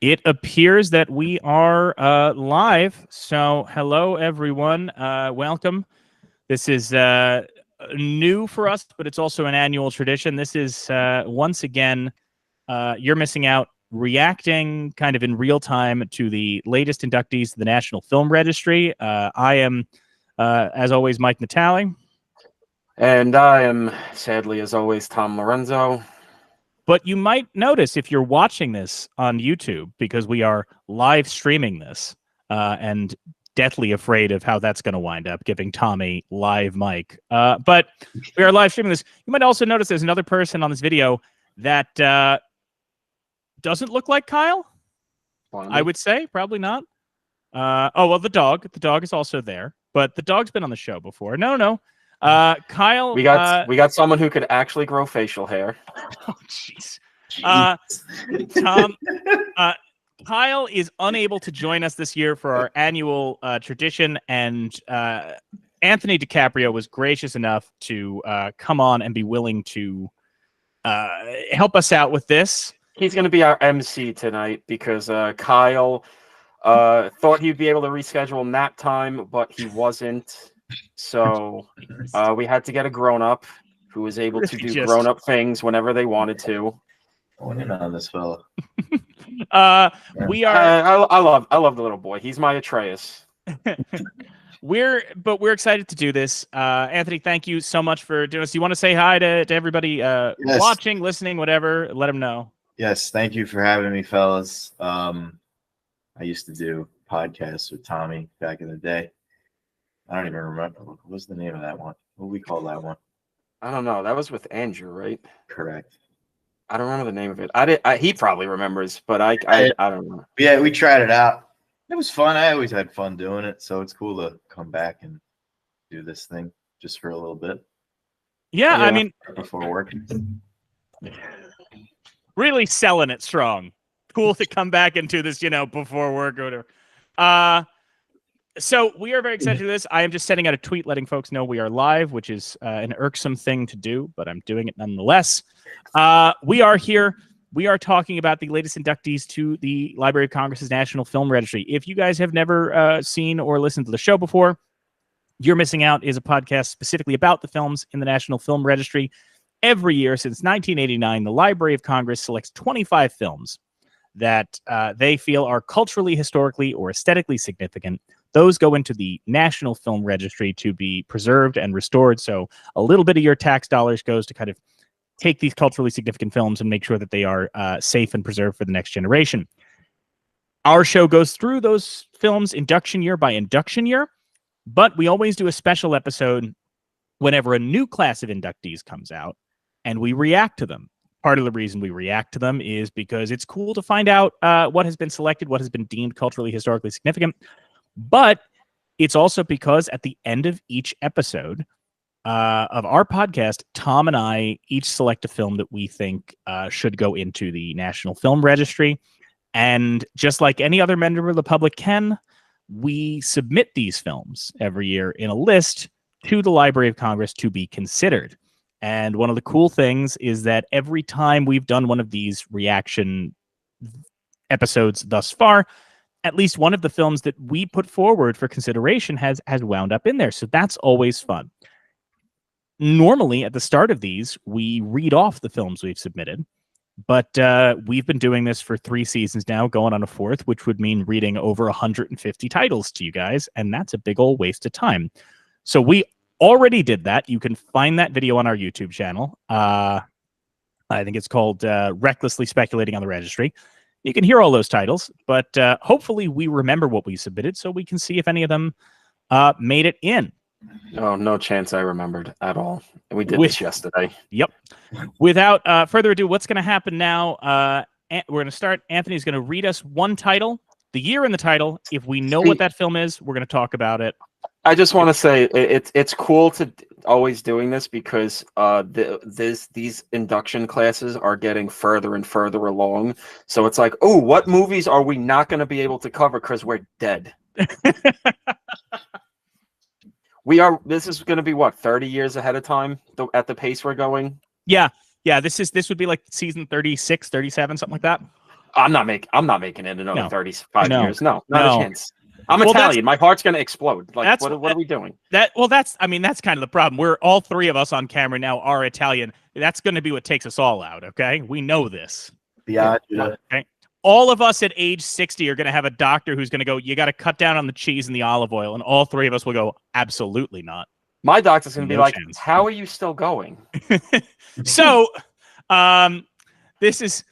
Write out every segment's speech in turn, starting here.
It appears that we are live. So, hello, everyone. Welcome. This is new for us, but it's also an annual tradition. This is, once again, You're Missing Out, reacting kind of in real time to the latest inductees to the National Film Registry. I am, as always, Mike Natale. And I am, sadly, as always, Tom Lorenzo. But you might notice if you're watching this on YouTube, because we are live streaming this and deathly afraid of how that's going to wind up, giving Tommy live mic. But we are live streaming this. You might also notice there's another person on this video that doesn't look like Kyle. I would say probably not. Oh, well, the dog. The dog is also there, but the dog's been on the show before. No. Kyle, we got someone who could actually grow facial hair. Oh, jeez. Tom, Kyle is unable to join us this year for our annual tradition, and Anthony DiCaprio was gracious enough to come on and be willing to help us out with this. He's going to be our MC tonight because Kyle thought he'd be able to reschedule nap time, but he wasn't. So we had to get a grown-up who was able to do grown-up things whenever they wanted to. Going in on this fella. We are. I love the little boy. He's my Atreus. We're excited to do this. Anthony, thank you so much for doing this. You want to say hi to everybody Yes. watching, listening, whatever? Let them know. Yes, thank you for having me, fellas. I used to do podcasts with Tommy back in the day. I don't even remember. What was the name of that one? What do we call that one? I don't know. That was with Andrew, right? Correct. I don't remember the name of it. He probably remembers, but I don't know. Yeah, we tried it out. It was fun. I always had fun doing it, so it's cool to come back and do this thing just for a little bit. Yeah, I mean, before work. Really selling it strong. Cool to come back into this, before work or whatever. So we are very excited to do this. I am just sending out a tweet letting folks know we are live, which is an irksome thing to do, but I'm doing it nonetheless. We are here. We are talking about the latest inductees to the Library of Congress's National Film Registry. If you guys have never seen or listened to the show before, You're Missing Out is a podcast specifically about the films in the National Film Registry. Every year since 1989, the Library of Congress selects 25 films that they feel are culturally, historically, or aesthetically significant. Those go into the National Film Registry to be preserved and restored. So a little bit of your tax dollars goes to kind of take these culturally significant films and make sure that they are safe and preserved for the next generation. Our show goes through those films induction year by induction year, but we always do a special episode whenever a new class of inductees comes out, and we react to them. Part of the reason we react to them is because it's cool to find out what has been selected, what has been deemed culturally, historically significant. But it's also because at the end of each episode of our podcast, Tom and I each select a film that we think should go into the National Film Registry. And just like any other member of the public can, we submit these films every year in a list to the Library of Congress to be considered. And one of the cool things is that every time we've done one of these reaction episodes thus far, at least one of the films that we put forward for consideration has wound up in there. So that's always fun. Normally, at the start of these, we read off the films we've submitted. But we've been doing this for 3 seasons now, going on a 4th, which would mean reading over 150 titles to you guys. And that's a big old waste of time. So we already did that. You can find that video on our YouTube channel. I think it's called Recklessly Speculating on the Registry. You can hear all those titles, but hopefully we remember what we submitted so we can see if any of them made it in. No chance I remembered at all. We did this yesterday. Yep. Without further ado, what's going to happen now? We're going to start. Anthony's going to read us one title, the year in the title. If we know what that film is, we're going to talk about it. I just want to say it's cool to always doing this because these induction classes are getting further and further along. So it's like, oh, what movies are we not going to be able to cover because we're dead? This is going to be what, 30 years ahead of time at the pace we're going? Yeah. This would be like season 36, 37, something like that. I'm not making it another 35 years. No, not a chance. I'm Italian. My heart's gonna explode. Like, what are we doing? That's kind of the problem. We're all three of us on camera now are Italian. That's going to be what takes us all out. Okay, we know this. Yeah. Okay. All of us at age 60 are going to have a doctor who's going to go, you got to cut down on the cheese and the olive oil, and all three of us will go, absolutely not. My doctor's going to be like, how are you still going? So, this is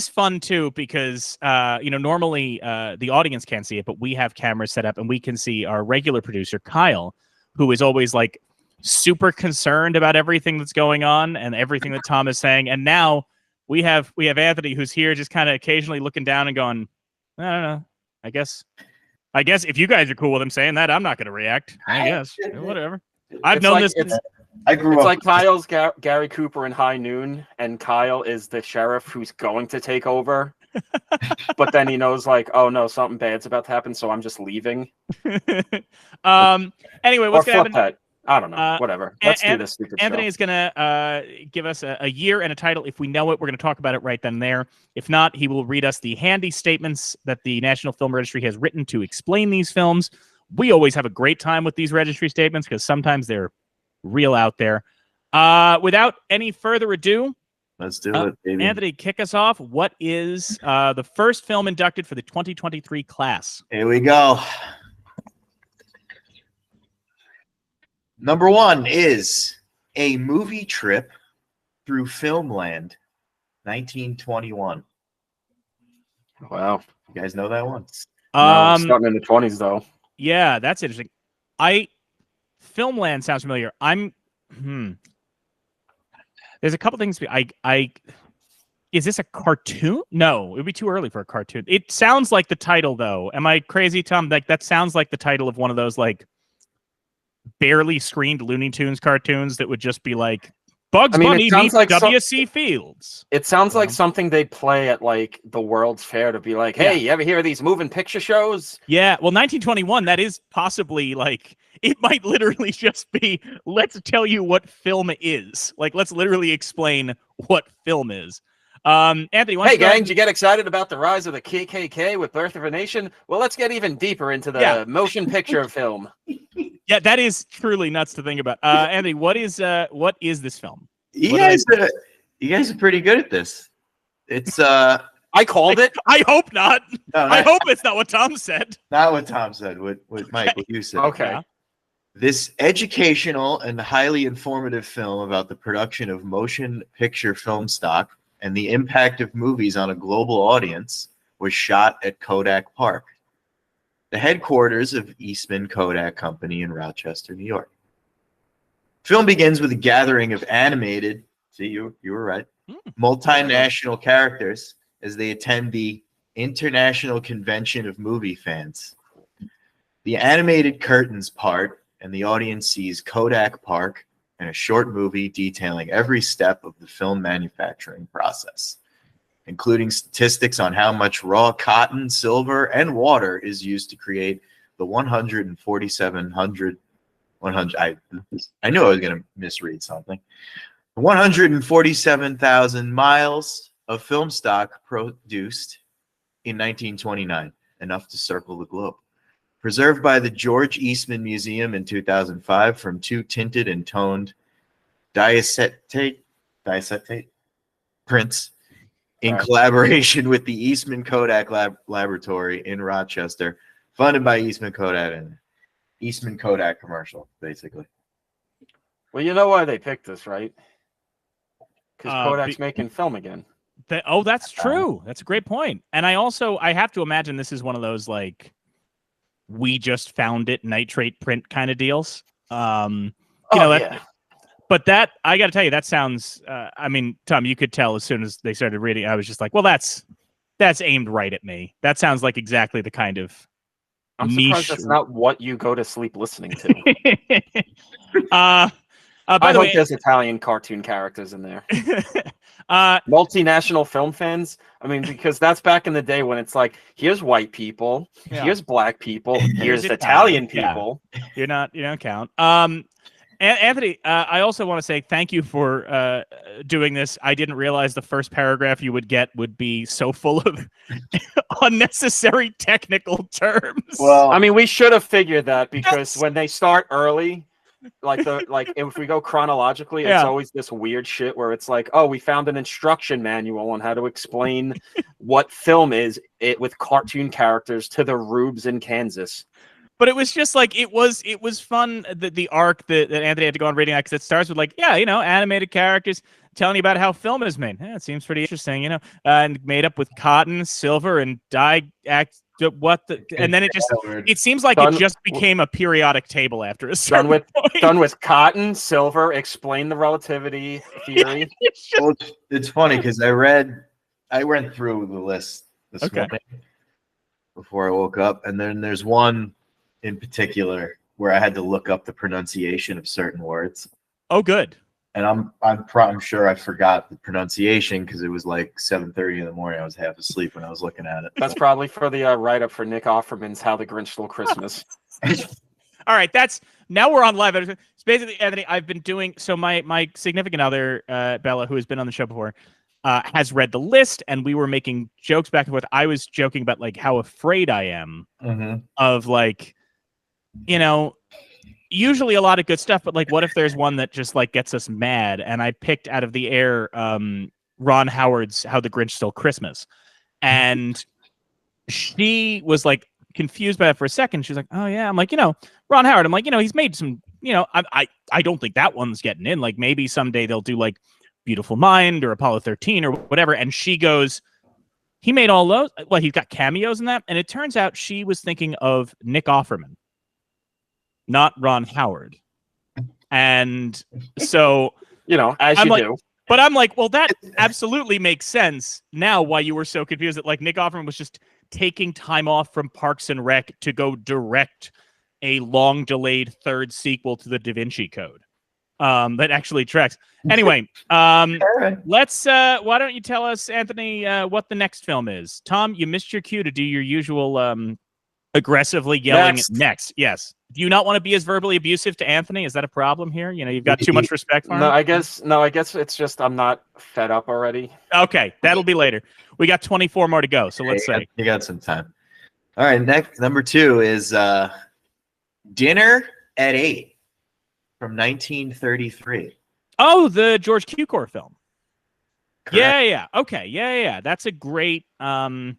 fun too, because normally the audience can't see it, but we have cameras set up and we can see our regular producer Kyle, who is always like super concerned about everything that's going on and everything that Tom is saying. And now we have Anthony, who's here just kind of occasionally looking down and going, I don't know. I guess if you guys are cool with him saying that, I'm not going to react. I guess whatever. I've known this. I grew up. It's like Kyle's Gary Cooper in High Noon, and Kyle is the sheriff who's going to take over. But then he knows, like, oh no, something bad's about to happen, so I'm just leaving. Anyway, what's going to happen? I don't know. Whatever. Let's do this stupid Anthony show. is going to give us a year and a title. If we know it, we're going to talk about it right then and there. If not, he will read us the handy statements that the National Film Registry has written to explain these films. We always have a great time with these registry statements because sometimes they're real out there. Without any further ado, let's do it, baby. Anthony, kick us off. What is the first film inducted for the 2023 class? Here we go. Number 1 is A Movie Trip Through Filmland, 1921. Wow. You guys know that one? No, starting in the 20s, though. Yeah, that's interesting. Filmland sounds familiar. There's a couple things. Is this a cartoon? No, it would be too early for a cartoon. It sounds like the title, though. Am I crazy, Tom? Like, that sounds like the title of one of those, like, barely screened Looney Tunes cartoons that would just be like Bugs Bunny meets like W.C. Fields. It sounds like something they play at like the World's Fair to be like, hey, you ever hear of these moving picture shows? Yeah, well, 1921, that is possibly like, it might literally just be, let's tell you what film is. Like, let's literally explain what film is. Anthony, hey, gang, did you get excited about the rise of the KKK with Birth of a Nation? Well, let's get even deeper into the motion picture film. Yeah, that is truly nuts to think about. Anthony, what is this film? You guys are pretty good at this. It's I called it. I hope not. No, I hope it's not what Tom said. Not what Tom said. What Mike, what you said. Okay. Yeah. This educational and highly informative film about the production of motion picture film stock and the impact of movies on a global audience was shot at Kodak Park, the headquarters of Eastman Kodak Company in Rochester, New York. Film begins with a gathering of animated, see, you were right, multinational characters as they attend the International Convention of Movie Fans. The animated curtains part, and the audience sees Kodak Park and a short movie detailing every step of the film manufacturing process, including statistics on how much raw cotton, silver, and water is used to create the 147,000 I knew I was going to misread something. 147,000 miles of film stock produced in 1929, enough to circle the globe. Preserved by the George Eastman Museum in 2005 from 2 tinted and toned diacetate prints in collaboration with the Eastman Kodak Laboratory in Rochester, funded by Eastman Kodak and Eastman Kodak commercial, basically. Well, you know why they picked this, right? Because Kodak's making film again. That's true. That's a great point. And I have to imagine this is one of those, like, we just found it nitrate print kind of deals. But that, I got to tell you, that sounds, I mean, Tom, you could tell as soon as they started reading, I was just like, well, that's aimed right at me. That sounds like exactly the kind of I'm niche. surprised that's not what you go to sleep listening to. By I the hope way, there's Italian cartoon characters in there. Multinational film fans. I mean, because that's back in the day when it's like, here's white people, here's black people, here's Italian people. Yeah. You don't count. Anthony, I also want to say thank you for doing this. I didn't realize the first paragraph you would get would be so full of unnecessary technical terms. Well, I mean, we should have figured that because when they start early, like if we go chronologically, it's Yeah. always this weird shit where it's like, oh, we found an instruction manual on how to explain what film is it with cartoon characters to the rubes in Kansas. But it was just like it was fun, the arc that Anthony had to go on reading that, because it starts with like, yeah, animated characters telling you about how film is made. Yeah, it seems pretty interesting, and made up with cotton, silver, and dye act. And then it seems like it just became a periodic table after a certain point. Done with cotton, silver, explain the relativity theory. Well, it's funny because I went through the list this morning before I woke up, and then there's one in particular where I had to look up the pronunciation of certain words. Oh, good. And I'm sure I forgot the pronunciation because it was like 7:30 in the morning. I was half asleep when I was looking at it. That's probably for the write-up for Nick Offerman's How the Grinch Stole Christmas. All right, now we're on live. It's basically, Anthony, I've been doing, so my significant other, Bella, who has been on the show before, has read the list, and we were making jokes back and forth. I was joking about like how afraid I am of like, usually a lot of good stuff, but like, what if there's one that just like gets us mad? And I picked out of the air Ron Howard's How the Grinch Stole Christmas, and she was like confused by that for a second. She's like, "Oh yeah," I'm like, Ron Howard. I'm like, he's made some, I don't think that one's getting in. Like maybe someday they'll do like Beautiful Mind or Apollo 13 or whatever. And she goes, he made all those. Well, he's got cameos in that, and it turns out she was thinking of Nick Offerman, not Ron Howard. And so, as I'm you like, do. But I'm like, well, that absolutely makes sense now why you were so confused that like Nick Offerman was just taking time off from Parks and Rec to go direct a long delayed third sequel to the Da Vinci Code. That actually tracks. Anyway, let's why don't you tell us, Anthony, what the next film is? Tom, you missed your cue to do your usual aggressively yelling next. Yes. Do you not want to be as verbally abusive to Anthony? Is that a problem here? You've got too much respect for him? No, I guess it's just I'm not fed up already. Okay, that'll be later. We got 24 more to go, so let's see. You got some time. All right, next, number 2 is Dinner at 8 from 1933. Oh, the George Cukor film. Correct. Yeah. Okay, yeah. That's a great. I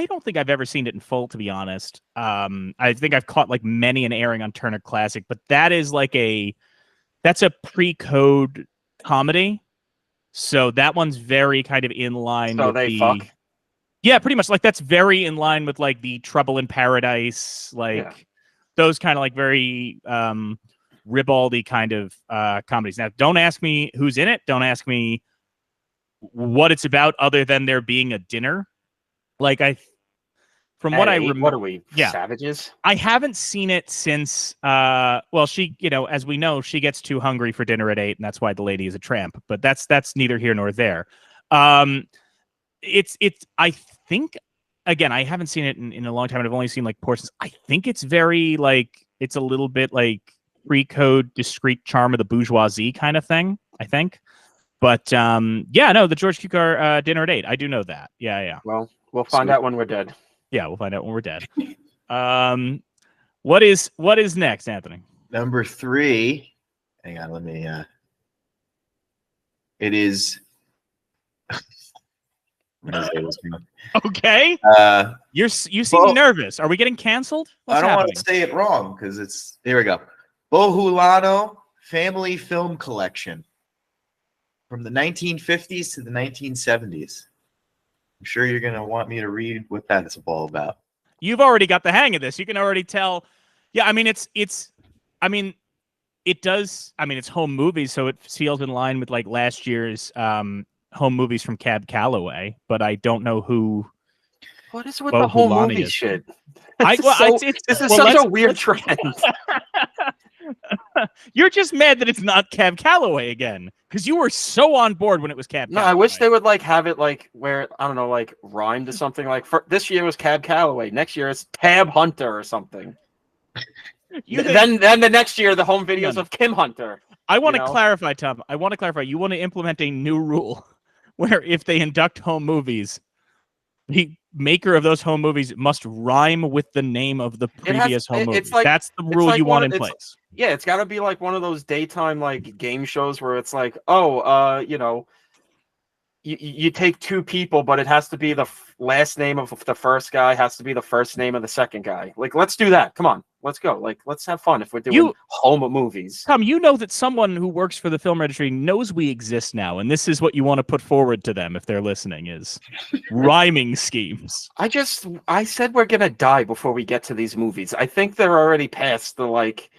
don't think I've ever seen it in full, to be honest. I think I've caught like many an airing on Turner Classic, but that is like that's a pre-code comedy. So that one's very kind of in line with fuck? Yeah, pretty much. Like that's very in line with like the Trouble in Paradise, those kind of like very ribbaldy kind of comedies. Now, don't ask me who's in it. Don't ask me what it's about, other than there being a dinner. Like from what I remember, what are we, savages? I haven't seen it since. She, as we know, she gets too hungry for dinner at 8, and that's why the lady is a tramp. But that's neither here nor there. It's. I think, again, I haven't seen it in a long time, and I've only seen like portions. I think it's very like it's a little bit like pre-code, discreet charm of the bourgeoisie kind of thing. I think. But the George Cukor Dinner at 8. I do know that. Yeah. Well, we'll find out when we're dead. Yeah, we'll find out when we're dead. What is next, Anthony? Number 3. Hang on, let me. It is. Okay. You seem nervous. Are we getting canceled? I don't want to say it wrong because it's. Here we go. Bohulano Family Film Collection. From the 1950s to the 1970s. I'm sure you're going to want me to read what that's all about. You've already got the hang of this. You can already tell. Yeah, I mean, it does. I mean, it's home movies, so it feels in line with like last year's home movies from Cab Calloway, but I don't know who. What is with the whole movie shit? This is such a weird trend. You're just mad that it's not Cab Calloway again, because you were so on board when it was Cab Calloway. I wish they would like have it like where, I don't know, like rhyme to something. Like for this year was Cab Calloway, next year it's Tab Hunter or something. Then the next year, the home videos of Kim Hunter. I want to clarify, Tom. I want to clarify. You want to implement a new rule where if they induct home movies, the maker of those home movies must rhyme with the name of the previous home movie. That's the rule you want in place. Yeah, it's got to be like one of those daytime like game shows where it's like, you take two people, but it has to be the last name of the first guy has to be the first name of the second guy. Like, let's do that. Come on, let's go. Like, let's have fun if we're doing home movies. Tom, you know that someone who works for the film registry knows we exist now, and this is what you want to put forward to them if they're listening: is rhyming schemes. I said we're gonna die before we get to these movies. I think they're already past the like.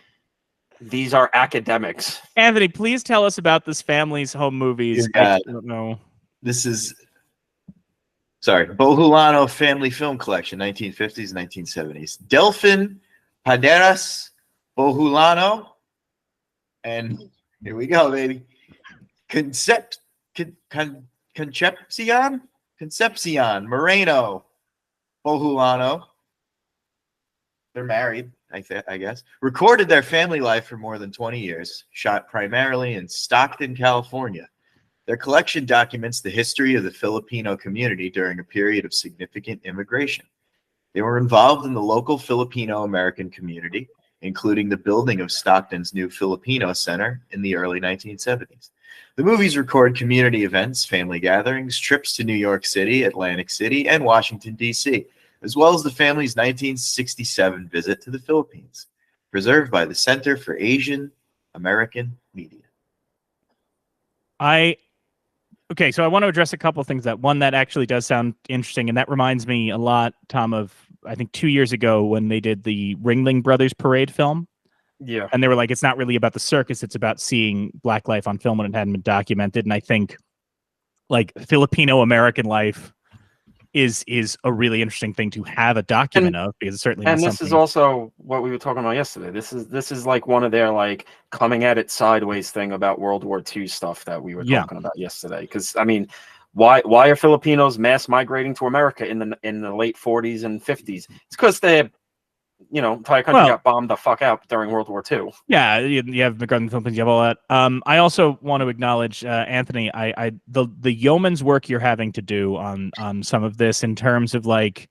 These are academics. Anthony, please tell us about this family's home movies. I don't know. This is, Bohulano Family Film Collection, 1950s, 1970s. Delfin Paderas Bohulano. And here we go, baby. Concepcion Moreno Bohulano. They're married, I guess. Recorded their family life for more than 20 years. Shot primarily in Stockton, California. Their collection documents the history of the Filipino community during a period of significant immigration. They were involved in the local Filipino-American community, including the building of Stockton's new Filipino Center in the early 1970s. The movies record community events, family gatherings, trips to New York City, Atlantic City, and Washington, D.C., as well as the family's 1967 visit to the Philippines, preserved by the Center for Asian American Media. Okay, so I want to address a couple of things. That actually does sound interesting, and that reminds me a lot, Tom, of I think 2 years ago when they did the Ringling Brothers Parade film. Yeah. And they were like, it's not really about the circus, it's about seeing Black life on film when it hadn't been documented. And I think like Filipino American life is a really interesting thing to have a document of, because it's certainly and this is also what we were talking about yesterday. This is like one of their like coming at it sideways thing about World War II stuff that we were talking about yesterday. Because I mean, why are Filipinos mass migrating to America in the late 40s and 50s? It's because they, entire country got bombed the fuck out during World War II. Yeah, you have McGregor Philippines, you have all that. I also want to acknowledge, Anthony, the yeoman's work you're having to do on some of this in terms of like,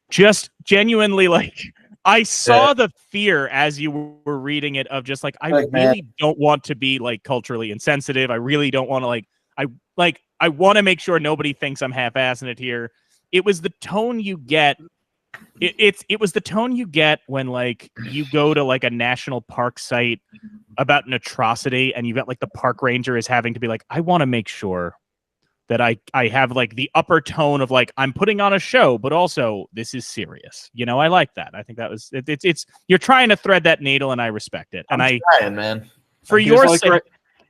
just genuinely like, I saw the fear as you were reading it of just like, I really don't want to be like culturally insensitive. I really don't want to I want to make sure nobody thinks I'm half-assing it here. It was the tone you get. It was the tone you get when like you go to like a national park site about an atrocity and you've got like the park ranger is having to be like, I want to make sure that I have like the upper tone of like, I'm putting on a show, but also this is serious. I like that. I think that was it's you're trying to thread that needle and I respect it. And I'm trying, man. For your sake.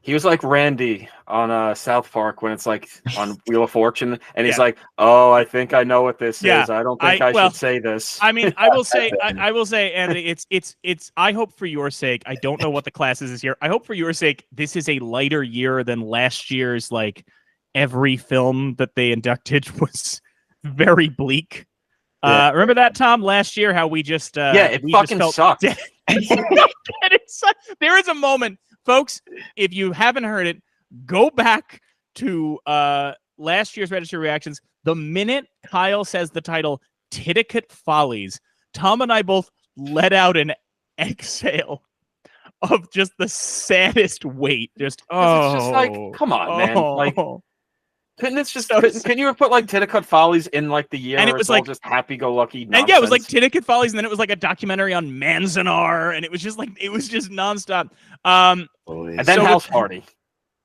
He was like Randy on South Park when it's like on Wheel of Fortune, and he's like, "Oh, I think I know what this is. I don't think I should say this." I mean, I will say, Anthony, it's. I hope for your sake. I don't know what the class is this year. I hope for your sake, this is a lighter year than last year's. Like every film that they inducted was very bleak. Remember that, Tom? Last year, how we just it fucking sucked. There is a moment. Folks, if you haven't heard it, go back to last year's Registry Reactions. The minute Kyle says the title Titicut Follies, Tom and I both let out an exhale of just the saddest weight. It's just like, come on, man. Like, couldn't it just can you have put like Titicut Follies in like the year and it was like just happy-go-lucky nonsense? And yeah, it was like Titicut Follies, and then it was like a documentary on Manzanar, and it was just nonstop. And then House Party.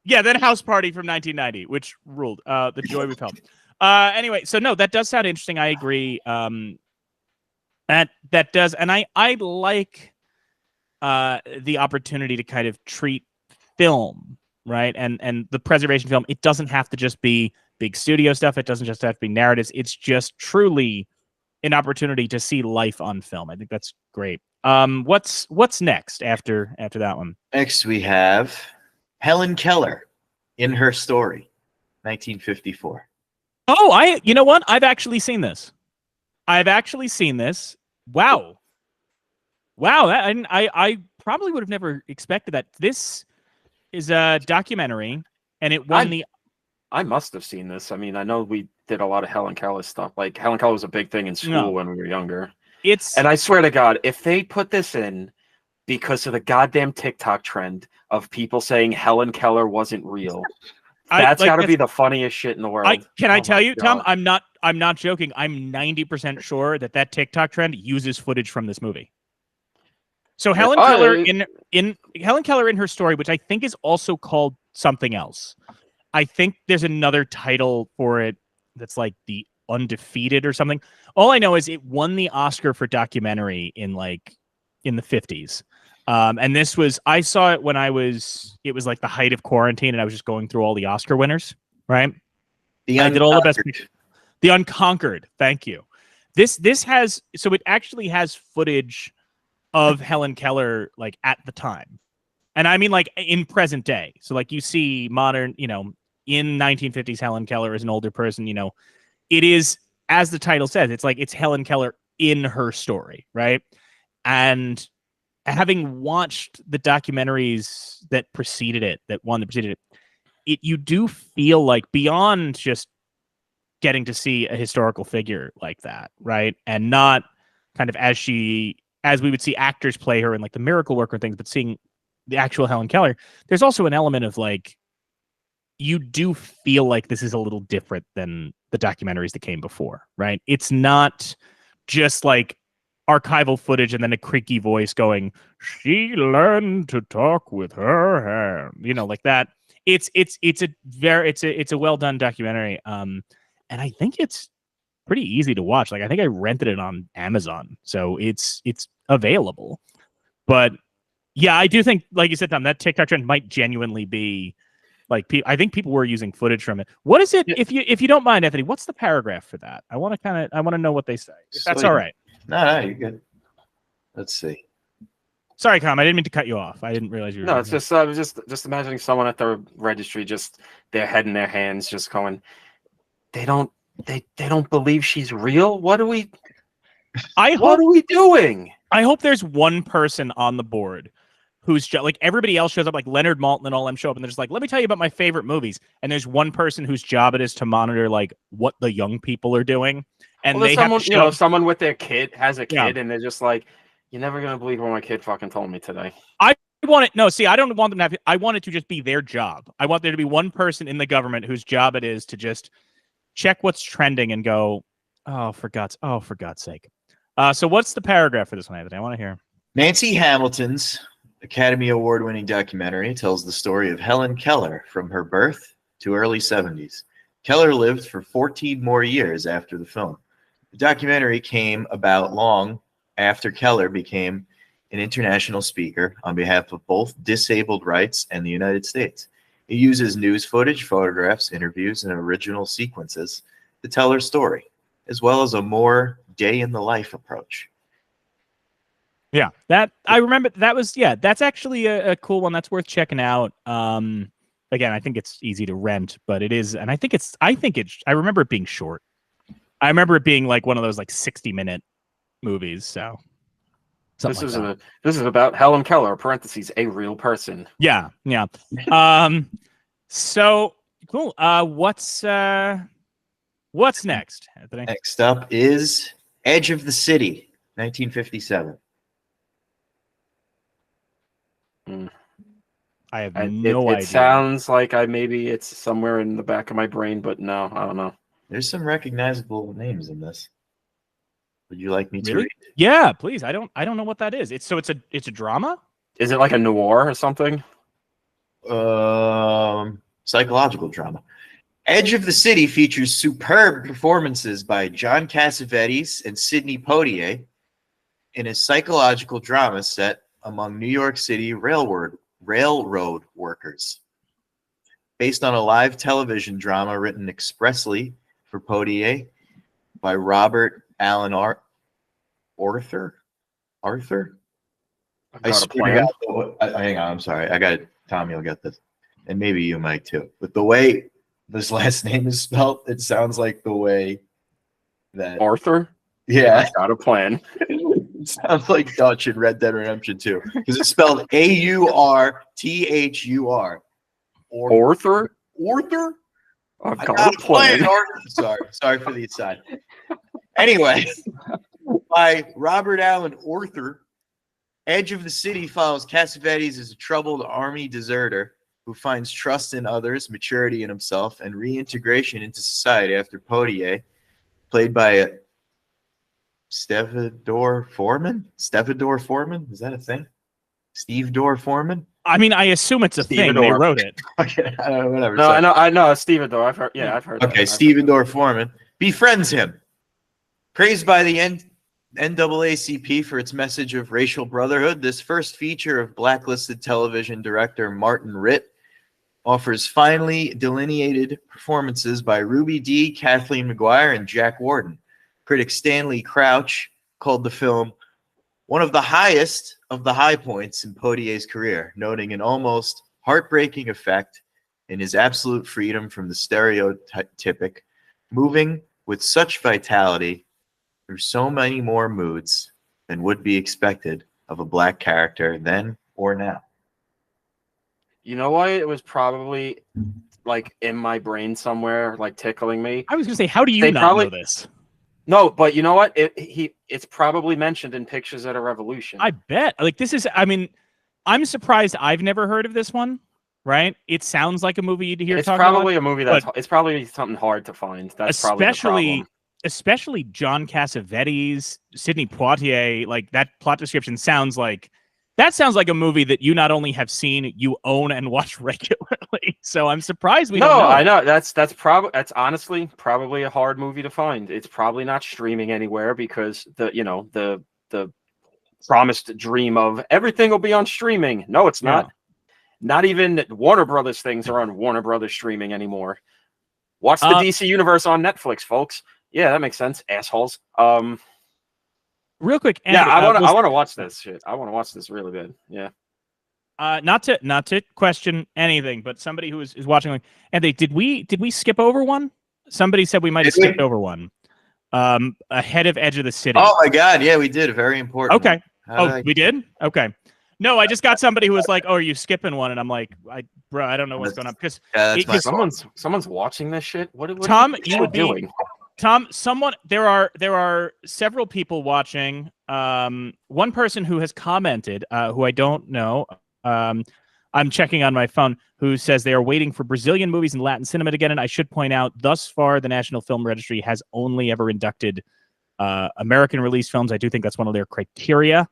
Yeah, then House Party from 1990, which ruled. The joy we felt. Anyway, so no, that does sound interesting. I agree. That does, and I like the opportunity to kind of treat film, right, and the preservation film. It doesn't have to just be big studio stuff. It doesn't just have to be narratives. It's just truly an opportunity to see life on film. I think that's great. What's next after that one? Next we have Helen Keller in Her Story, 1954. Oh, you know what? I've actually seen this. Wow. Wow, I probably would have never expected that. This is a documentary, and it won the. I must have seen this. I mean, I know we did a lot of Helen Keller stuff. Like Helen Keller was a big thing in school when we were younger. And I swear to God, if they put this in because of the goddamn TikTok trend of people saying Helen Keller wasn't real, that's got to be the funniest shit in the world. Can I tell you, Tom? I'm not joking. I'm 90% sure that TikTok trend uses footage from this movie. So Helen Keller in her story, which I think is also called something else. I think there's another title for it that's like the Undefeated or something. All I know is it won the Oscar for documentary in the 50s. And I saw it when it was like the height of quarantine, and I was just going through all the Oscar winners, right? I did all the best pictures. The Unconquered. Thank you. It actually has footage of Helen Keller like at the time. And I mean like in present day. So like you see modern, in 1950s Helen Keller as an older person, it is, as the title says, it's Helen Keller in her story, right? And having watched the documentaries that preceded it, you do feel like beyond just getting to see a historical figure like that, right? And not kind of as we would see actors play her in like the Miracle Worker things, but seeing the actual Helen Keller, there's also an element of like, you do feel like this is a little different than the documentaries that came before, right? It's not just like archival footage and then a creaky voice going, "She learned to talk with her hand," like that. It's a well done documentary, and I think it's pretty easy to watch. Like I think I rented it on Amazon, so it's available. But yeah, I do think, like you said, Tom, that TikTok trend might genuinely be like I think people were using footage from it. What is it? If you don't mind, Anthony, what's the paragraph for that? I want to know what they say. If that's all right. No, you're good. Let's see. Sorry, Com, I didn't mean to cut you off. I didn't realize you were. No, it's just I was just imagining someone at the registry, just their head in their hands, just going, they don't believe she's real. What are we doing? I hope there's one person on the board who's like everybody else shows up, like Leonard Maltin and all them show up, and they're just like, let me tell you about my favorite movies. And there's one person whose job it is to monitor like what the young people are doing. And they have someone with their kid has a kid, and they're just like, you're never gonna believe what my kid fucking told me today. I want it. No, see, I don't want them to have. I want it to just be their job. I want there to be one person in the government whose job it is to just check what's trending and go, for God's sake. So what's the paragraph for this one, Anthony? I want to hear. Nancy Hamilton's Academy Award-winning documentary tells the story of Helen Keller from her birth to early 70s. Keller lived for 14 more years after the film. The documentary came about long after Keller became an international speaker on behalf of both disabled rights and the United States. It uses news footage, photographs, interviews, and original sequences to tell her story, as well as a more day-in-the-life approach. Yeah, that I remember. That's actually a cool one. That's worth checking out. Again, I think it's easy to rent, but it is, and I remember it being short. I remember it being like one of those like 60-minute movies. So this is about Helen Keller (parentheses a real person). Yeah. So cool. What's next, Anthony? Next up is Edge of the City, 1957. I have no idea. It sounds like maybe it's somewhere in the back of my brain, but no, I don't know. There's some recognizable names in this. Would you like me to read? Yeah, please. I don't know what that is. It's a drama? Is it like a noir or something? Psychological drama. Edge of the City features superb performances by John Cassavetes and Sidney Poitier in a psychological drama set among New York City railroad workers. Based on a live television drama written expressly for Poitier by Robert Allen Arthur? Hang on, I'm sorry. I got it. Tommy will get this. And maybe you might too. But the way this last name is spelled, it sounds like the way that Arthur? Yeah. I got a plan. Sounds like Dutch in Red Dead Redemption 2 because it's spelled Aurthur. Arthur? Arthur? I've I got got a plan. Sorry for the aside. Anyway, by Robert Allen Arthur, Edge of the City follows Cassavetes as a troubled army deserter who finds trust in others, maturity in himself, and reintegration into society after Poitier, played by Stevedore Foreman? Stevedore Foreman? Is that a thing? Steve Dorr Foreman? I mean, I assume it's a thing. They wrote it. Okay, I don't know, whatever. No, Sorry. I know, Stevedore. I've heard. Yeah, I've heard. Okay, Stevedore Foreman befriends him. Praised by the NAACP for its message of racial brotherhood, this first feature of blacklisted television director Martin Ritt offers finely delineated performances by Ruby Dee, Kathleen McGuire, and Jack Warden. Critic Stanley Crouch called the film one of the highest of the high points in Poitier's career, noting an almost heartbreaking effect in his absolute freedom from the stereotypic, moving with such vitality through so many more moods than would be expected of a black character then or now. You know why it was probably like in my brain somewhere, like tickling me? I was going to say, how do you not know this? No, but you know what? It's probably mentioned in Pictures at a Revolution. I bet. Like, this is, I mean, I'm surprised I've never heard of this one, right? It sounds like a movie you'd hear talking about. It's probably a movie it's probably something hard to find. That's probably the problem. Especially John Cassavetes, Sidney Poitier, like that plot description sounds like a movie that you not only have seen, you own and watch regularly. So I'm surprised we don't know. I know that's honestly probably a hard movie to find. It's probably not streaming anywhere because the promised dream of everything will be on streaming. No, it's not. Yeah. Not even Warner Brothers things are on Warner Brothers streaming anymore. Watch the DC Universe on Netflix, folks. Yeah, that makes sense, assholes. Real quick, Andrew, yeah, I want to watch this shit. I want to watch this really bad. Yeah. Not to question anything, but somebody who is watching, like, Anthony, did we skip over one? Somebody said we might have skipped over one. Ahead of Edge of the City. Oh my God, yeah, we did. Very important. Okay. We did? Okay. No, I just got somebody who was like, "Oh, are you skipping one?" And I'm like, "Bro, I don't know what's going on." Because someone's watching this shit. What Tom, you would doing? Tom, there are several people watching. One person who has commented, who I don't know, I'm checking on my phone, who says they are waiting for Brazilian movies and Latin cinema to get in. I should point out, thus far, the National Film Registry has only ever inducted American release films. I do think that's one of their criteria.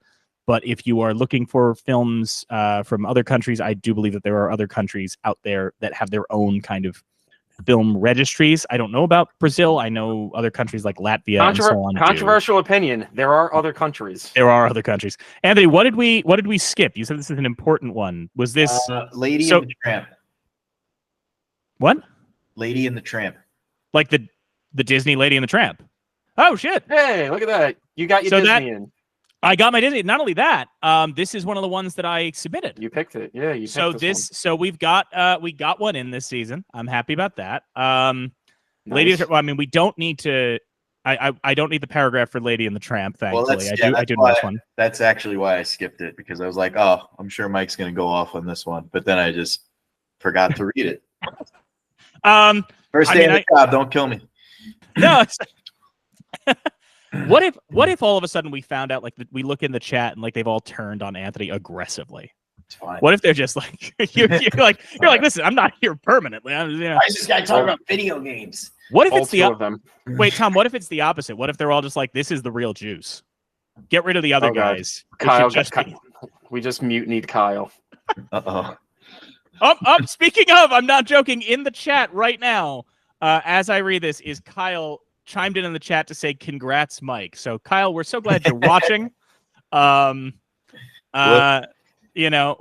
But if you are looking for films from other countries, I do believe that there are other countries out there that have their own kind of film registries. I don't know about Brazil. I know other countries like Latvia and so on. Controversial opinion. There are other countries. There are other countries. Anthony, what did we skip? You said this is an important one. Was this Lady and the Tramp? What? Lady and the Tramp. Like the Disney Lady and the Tramp. Oh shit. Hey, look at that. You got your Disney in. I got my Disney. Not only that, this is one of the ones that I submitted. You picked it. Yeah, you picked So we got one in this season. I'm happy about that. Nice. Ladies, well, I mean, we don't need to. I don't need the paragraph for Lady and the Tramp. Thankfully, well, I do know this one. That's actually why I skipped it, because I was like, oh, I'm sure Mike's going to go off on this one, but then I just forgot to read it. First day of the job, don't kill me. No. What if all of a sudden we found out, like, we look in the chat and like they've all turned on Anthony aggressively? It's fine. What if they're just like you're like listen, I'm not here permanently. Why is this guy talking about video games? What if it's the wait, Tom? What if it's the opposite? What if they're all just like, this is the real juice? Get rid of the other guys. Kyle, we just mutinied Kyle. Speaking of, I'm not joking. In the chat right now, as I read this, is Kyle chimed in the chat to say congrats, Mike. So Kyle, we're so glad you're watching. We're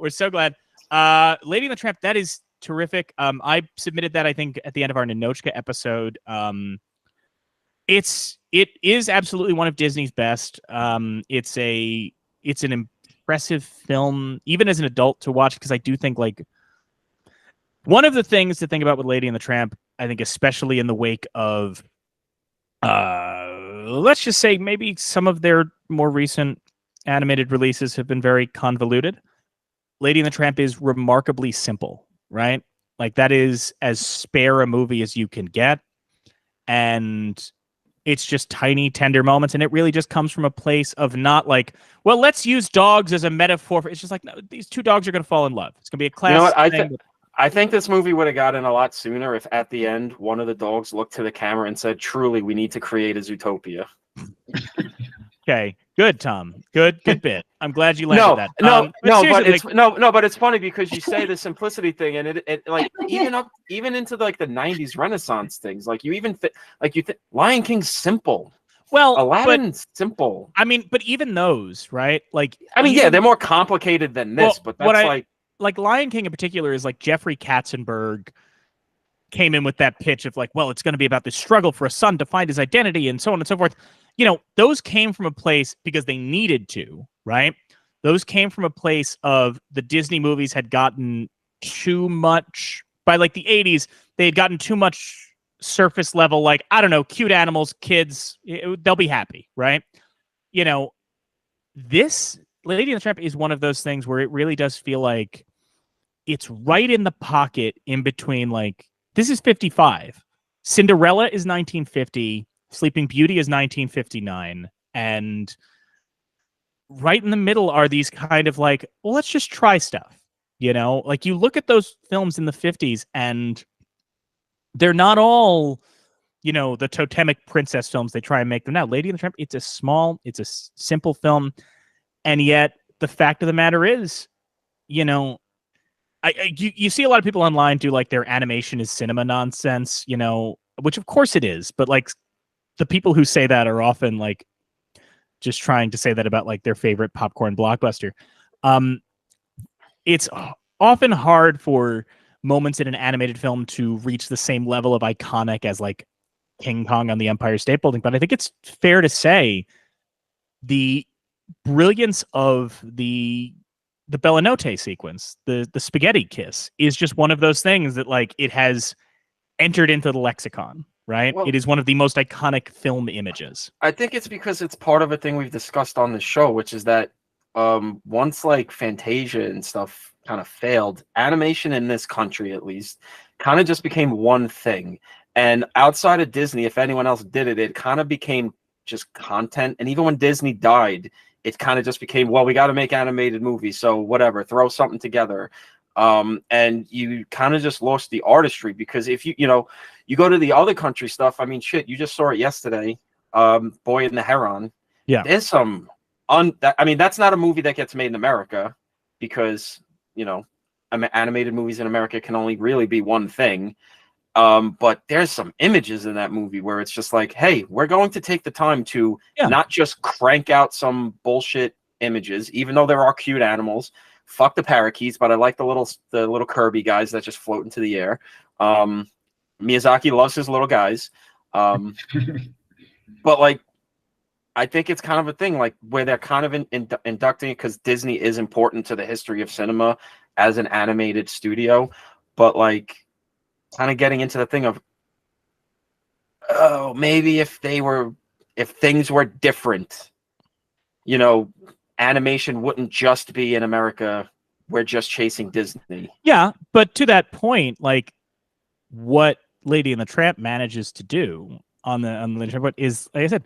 so glad. Lady and the Tramp, that is terrific. I submitted that, I think, at the end of our Ninochka episode. It is absolutely one of Disney's best. It's an impressive film, even as an adult, to watch, because I do think, like, one of the things to think about with Lady and the Tramp, I think, especially in the wake of let's just say maybe some of their more recent animated releases have been very convoluted. Lady and the Tramp is remarkably simple, right? Like that is as spare a movie as you can get. And it's just tiny, tender moments. And it really just comes from a place of not like, well, let's use dogs as a metaphor. It's just like, no, these two dogs are going to fall in love. It's going to be a classic. You know what? I think this movie would have gotten a lot sooner if at the end, one of the dogs looked to the camera and said, truly, we need to create a Zootopia. Okay, good, Tom. Good bit. I'm glad you landed that. But it's funny because you say the simplicity thing, and it like even into like the '90s Renaissance things. Like you even Lion King's simple. Well, Aladdin's simple. I mean, but even those, right? Like, I mean, yeah, they're more complicated than this. But that's like Lion King in particular is like Jeffrey Katzenberg came in with that pitch of like, well, it's going to be about this struggle for a son to find his identity and so on and so forth. You know, those came from a place because they needed to, right? Those came from a place of the Disney movies had gotten too much by like the 80s. They had gotten too much surface level, like, I don't know, cute animals, kids, they'll be happy, right? You know, this Lady and the Tramp is one of those things where it really does feel like it's right in the pocket in between, like, this is 55. Cinderella is 1950. Sleeping Beauty is 1959. And right in the middle are these kind of like, well, let's just try stuff. You know, like you look at those films in the 50s and they're not all, you know, the totemic princess films they try and make them now. Lady and the Tramp, it's a simple film. And yet the fact of the matter is, you know, you see a lot of people online do like their animation is cinema nonsense, you know, which of course it is, but like the people who say that are often like just trying to say that about like their favorite popcorn blockbuster. It's often hard for moments in an animated film to reach the same level of iconic as like King Kong on the Empire State Building, but I think it's fair to say the brilliance of the Bella Notte sequence, the spaghetti kiss, is just one of those things that like it has entered into the lexicon, right? Well, it is one of the most iconic film images. I think it's because it's part of a thing we've discussed on the show, which is that once like Fantasia and stuff kind of failed, animation in this country at least kind of just became one thing. And outside of Disney, if anyone else did it, it kind of became just content. And even when Disney died, it kind of just became, well, we got to make animated movies, so whatever, throw something together. And you kind of just lost the artistry, because if you go to the other country stuff, I mean, shit, you just saw it yesterday, Boy and the Heron. Yeah. There's some, I mean, that's not a movie that gets made in America, because, you know, animated movies in America can only really be one thing. But there's some images in that movie where it's just like, hey, we're going to take the time to not just crank out some bullshit images, even though there are cute animals. Fuck the parakeets, but I like the little Kirby guys that just float into the air. Miyazaki loves his little guys. But like, I think it's kind of a thing like where they're kind of inducting it because Disney is important to the history of cinema as an animated studio, but like kind of getting into the thing of, oh, maybe if things were different, you know, animation wouldn't just be in America. We're just chasing Disney. Yeah, but to that point, like what Lady and the Tramp manages to do on the Tramp is, like I said,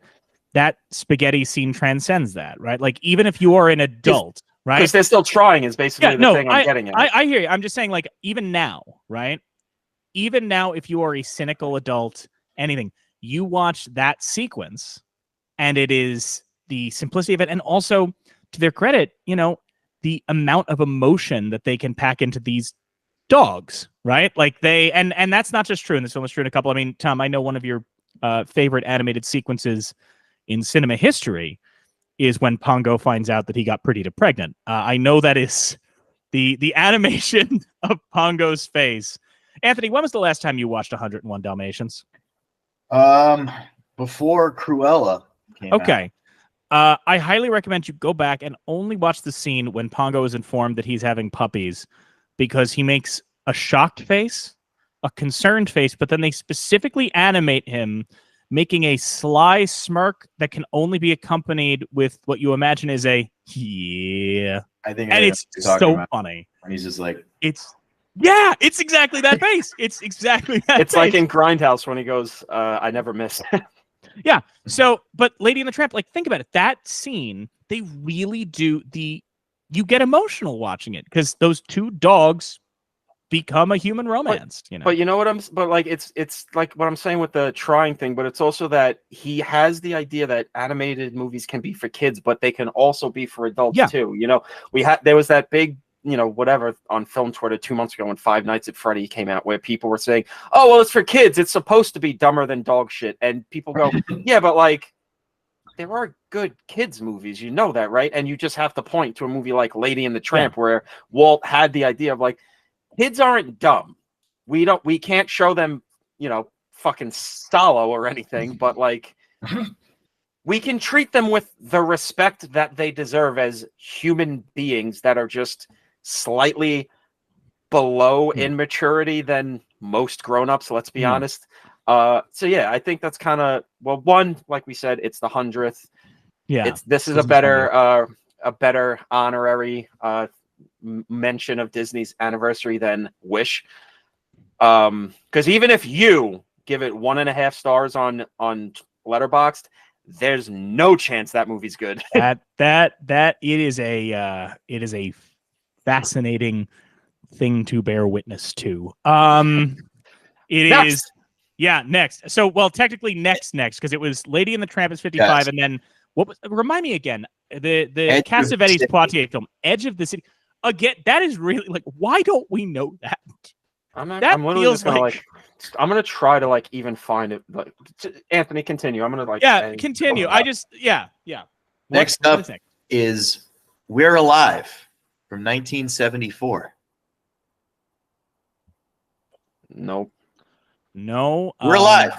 that spaghetti scene transcends that, right? Like even if you are an adult, right? Because they're still trying is basically the thing I'm getting at. I hear you. I'm just saying, like, even now, right? Even now, if you are a cynical adult, anything, you watch that sequence and it is the simplicity of it. And also, to their credit, you know, the amount of emotion that they can pack into these dogs, right? Like they, and that's not just true in this film, it's true in a couple. I mean, Tom, I know one of your favorite animated sequences in cinema history is when Pongo finds out that he got Perdita pregnant. I know that is the animation of Pongo's face. Anthony, when was the last time you watched 101 Dalmatians? Before Cruella came out. I highly recommend you go back and only watch the scene when Pongo is informed that he's having puppies, because he makes a shocked face, a concerned face, but then they specifically animate him making a sly smirk that can only be accompanied with what you imagine is a yeah. I think, And it's so funny. And he's just like, it's exactly that face. It's exactly that. It's like in Grindhouse when he goes, "I never miss." Yeah. So, but Lady and the Tramp, like, think about it. That scene, they really do you get emotional watching it because those two dogs become a human romance. But you know what but like it's like what I'm saying with the trying thing, but it's also that he has the idea that animated movies can be for kids, but they can also be for adults too. You know, there was that big, whatever on film Twitter 2 months ago when Five Nights at Freddy came out, where people were saying, "Oh, well, it's for kids. It's supposed to be dumber than dog shit." And people go, "Yeah, but like, there are good kids movies, you know that, right?" And you just have to point to a movie like Lady and the Tramp, where Walt had the idea of like, kids aren't dumb. We can't show them, fucking Stallo or anything, but like, we can treat them with the respect that they deserve as human beings that are just slightly below in maturity than most grown-ups, let's be honest. So yeah, I think that's kind of, well, one, like we said, it's the 100th. Yeah. This is a better honorary mention of Disney's anniversary than Wish. Because even if you give it 1.5 stars on Letterboxd, there's no chance that movie's good. It is a fascinating thing to bear witness to. Next. So, well, technically next, because it was Lady and the Tramp is 55, and then remind me again, the Cassavetes Poitiers film, Edge of the City. Again, that is really like, why don't we know that? I'm literally just gonna I'm gonna try to like even find it. Like, Anthony, continue. I'm gonna like continue. Next up is We're Alive from 1974. Nope. No. We're Alive.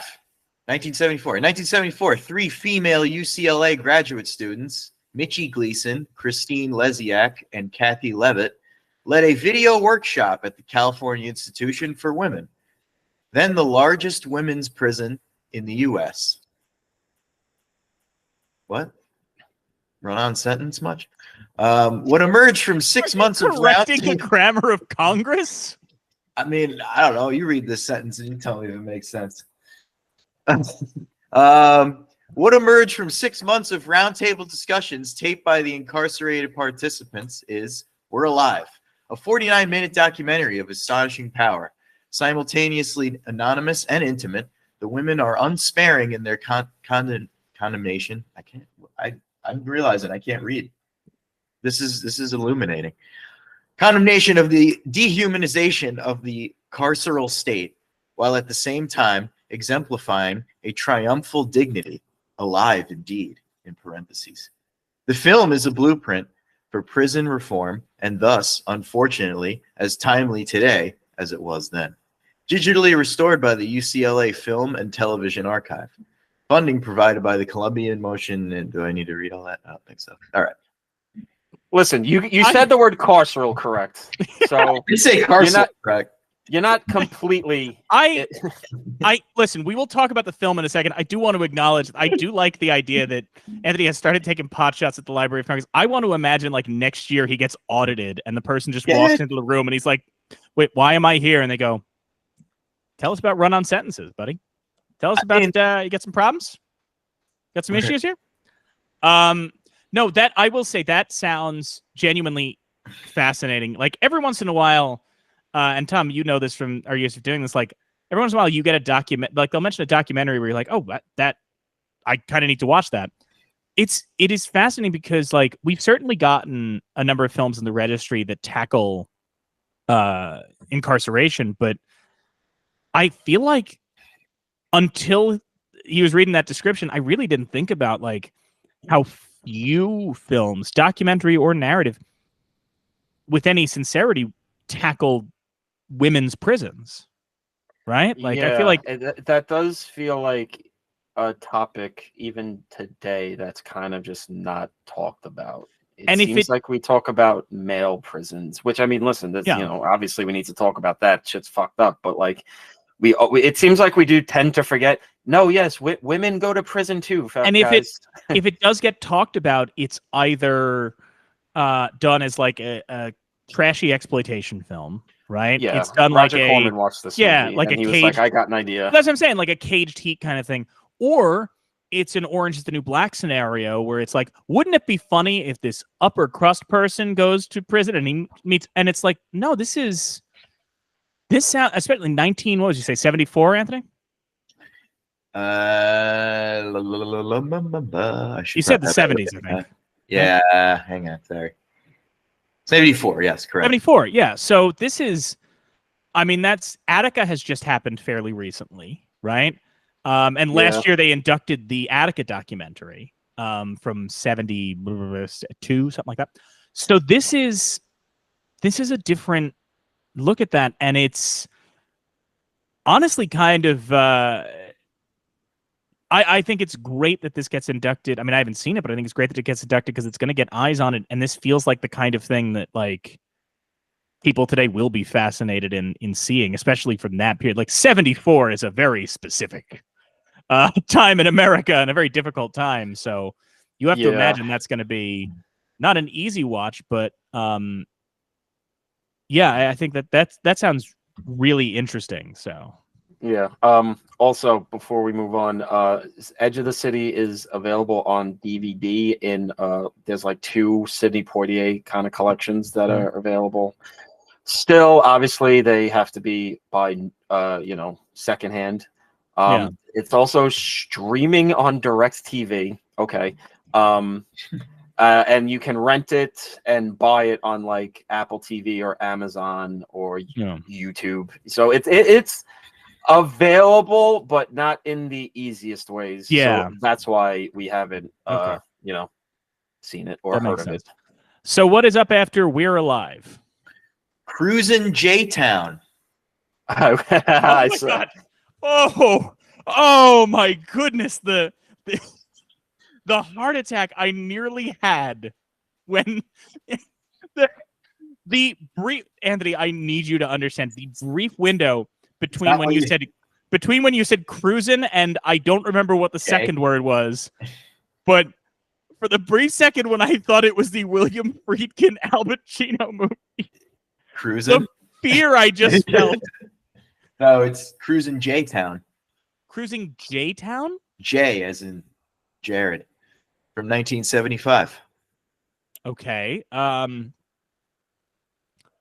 1974. In 1974, 3 female UCLA graduate students, Mitchie Gleason, Christine Lesiak, and Kathy Levitt, led a video workshop at the California Institution for Women, then the largest women's prison in the U.S. What? Run-on sentence much? What emerged from 6 months of correcting the grammar of Congress? I mean, I don't know. You read this sentence and you tell me if it makes sense. What emerged from 6 months of roundtable discussions taped by the incarcerated participants is We're Alive, a 49-minute documentary of astonishing power. Simultaneously anonymous and intimate, the women are unsparing in their condemnation. I'm realizing I can't read. This is illuminating. Condemnation of the dehumanization of the carceral state, while at the same time exemplifying a triumphal dignity, alive indeed, in parentheses. The film is a blueprint for prison reform and thus, unfortunately, as timely today as it was then. Digitally restored by the UCLA Film and Television Archive. Funding provided by the Columbian Motion. And do I need to read all that? I don't think so. All right. Listen, you said the word carceral correct. So you say carceral correct. You're not completely. Listen. We will talk about the film in a second. I do want to acknowledge. I do like the idea that Anthony has started taking pot shots at the Library of Congress. I want to imagine like next year he gets audited and the person just walks into the room and he's like, "Wait, why am I here?" And they go, "Tell us about run-on sentences, buddy. Tell us about you got some problems, got some issues here." No, that I will say that sounds genuinely fascinating. Like every once in a while, and Tom, you know this from our years of doing this. Like every once in a while, you get a document. Like they'll mention a documentary where you're like, "Oh, that I kind of need to watch that." It is fascinating because like we've certainly gotten a number of films in the registry that tackle incarceration, but I feel like until he was reading that description, I really didn't think about like how few films, documentary or narrative, with any sincerity, tackle women's prisons. Right? Like I feel like that does feel like a topic even today that's kind of just not talked about. It seems like we talk about male prisons, which I mean, listen, that's obviously we need to talk about that. Shit's fucked up, but like it seems like we do tend to forget No, yes, women go to prison too, And if guys. if it does get talked about, it's either done as like a trashy exploitation film, right? Yeah, It's done Roger like Corman watched this movie, like and a he was like, caged. "I got an idea." That's what I'm saying, like a caged heat kind of thing, or it's an Orange is the New Black scenario where it's like, wouldn't it be funny if this upper crust person goes to prison and he meets, and it's like, no, this sound, especially 19, what would you say, 74, Anthony? You You said the 70s, I think. Yeah, hang on, sorry. 74, yes, correct. 74, yeah. So this is, I mean, that's Attica has just happened fairly recently, right? And last year they inducted the Attica documentary from 72, something like that. So this is a different look at that, and it's honestly kind of I think it's great that this gets inducted. I mean, I haven't seen it, but I think it's great that it gets inducted because it's going to get eyes on it, and this feels like the kind of thing that like people today will be fascinated in seeing, especially from that period. Like 74 is a very specific time in America and a very difficult time. So you have to imagine that's going to be not an easy watch, but yeah, I think that sounds really interesting. So yeah. Also, before we move on, Edge of the City is available on DVD in there's like 2 Sidney Poitier kind of collections that are available. Still, obviously, they have to be by secondhand. It's also streaming on DirecTV. Okay. And you can rent it and buy it on like Apple TV or Amazon or YouTube. So it's available, but not in the easiest ways. Yeah. So that's why we haven't seen it or heard of it. So what is up after We're Alive? Cruisin' Jtown. Oh my god! Oh my goodness! The heart attack I nearly had when the brief, Anthony, I need you to understand the brief window between when you said cruisin' and I don't remember what the second word was, but for the brief second when I thought it was the William Friedkin Al Pacino movie. Cruisin'? The fear I just felt. No, it's Cruisin' Jtown. Cruising Jtown? J as in Jared. From 1975. Okay.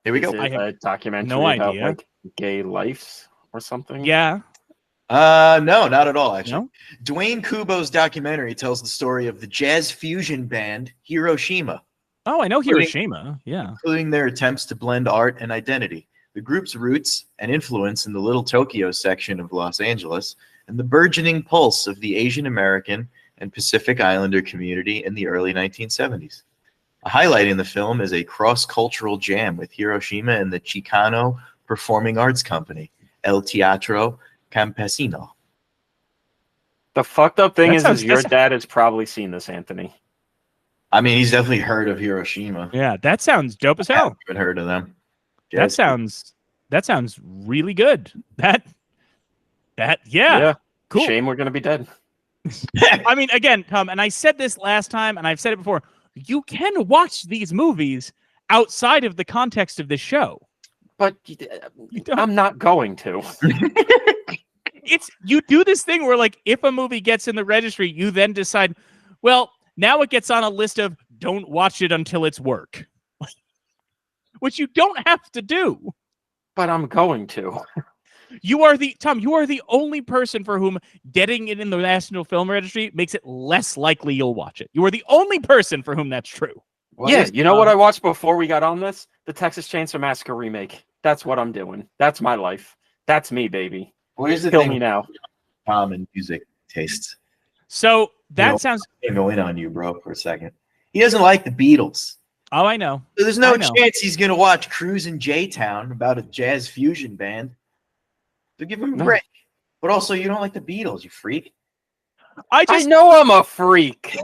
Here we go. I have a documentary about like gay lives or something. Yeah. No, not at all, actually. No? Dwayne Kubo's documentary tells the story of the jazz fusion band Hiroshima. Oh, I know Hiroshima. Yeah. Including their attempts to blend art and identity, the group's roots and influence in the Little Tokyo section of Los Angeles, and the burgeoning pulse of the Asian American and Pacific Islander community in the early 1970s. A highlight in the film is a cross-cultural jam with Hiroshima and the Chicano Performing Arts Company, El Teatro Campesino. The fucked up thing is your dad has probably seen this, Anthony. I mean, he's definitely heard of Hiroshima. Yeah, that sounds dope as hell. I haven't heard of them. That sounds really good. Yeah. Cool. Shame we're gonna be dead. I mean, again, Tom, and I said this last time, and I've said it before. You can watch these movies outside of the context of this show, but I'm not going to. You do this thing where, like, if a movie gets in the registry, you then decide, well, now it gets on a list of don't watch it until it's work, which you don't have to do. But I'm going to. You are the only person for whom getting it in the National Film Registry makes it less likely you'll watch it. You are the only person for whom that's true. You know what I watched before we got on this? The Texas Chainsaw Massacre remake. That's what I'm doing. That's my life. That's me, baby. Well, here's the Kill thing me now. Common music tastes. So that sounds. I'm going in on you, bro, for a second. He doesn't like the Beatles. Oh, I know. So there's no chance he's going to watch Cruisin' Jtown about a jazz fusion band. So give him a break. But also, you don't like the Beatles, you freak. I know I'm a freak.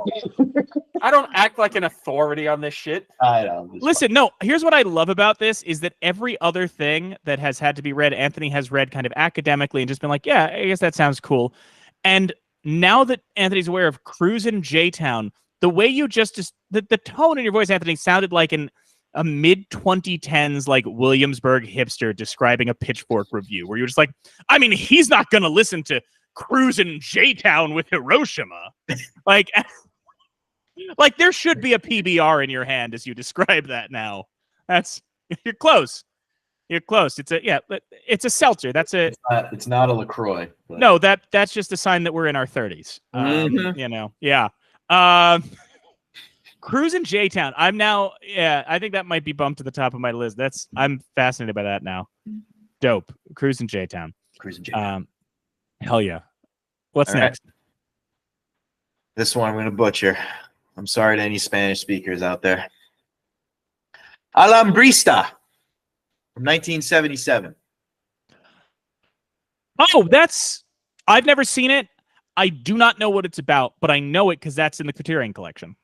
I don't act like an authority on this shit. I know. Listen, no, here's what I love about this is that every other thing that has had to be read, Anthony has read kind of academically and just been like, yeah, I guess that sounds cool. And now that Anthony's aware of Cruisin' Jtown, the way you just the tone in your voice, Anthony, sounded like a mid 2010s like Williamsburg hipster describing a Pitchfork review, where you're just like, I mean, he's not gonna listen to Cruisin' Jtown with Hiroshima. like there should be a PBR in your hand as you describe that now. You're close. You're close. It's a seltzer. It's not a LaCroix. But... No, that's just a sign that we're in our 30s. You know, yeah. Cruisin' Jtown. I think that might be bumped to the top of my list. I'm fascinated by that now. Dope. Cruisin' Jtown. Cruisin' Jtown. Hell yeah. What's next? This one I'm going to butcher. I'm sorry to any Spanish speakers out there. Alambrista from 1977. Oh, I've never seen it. I do not know what it's about, but I know it because that's in the Criterion Collection.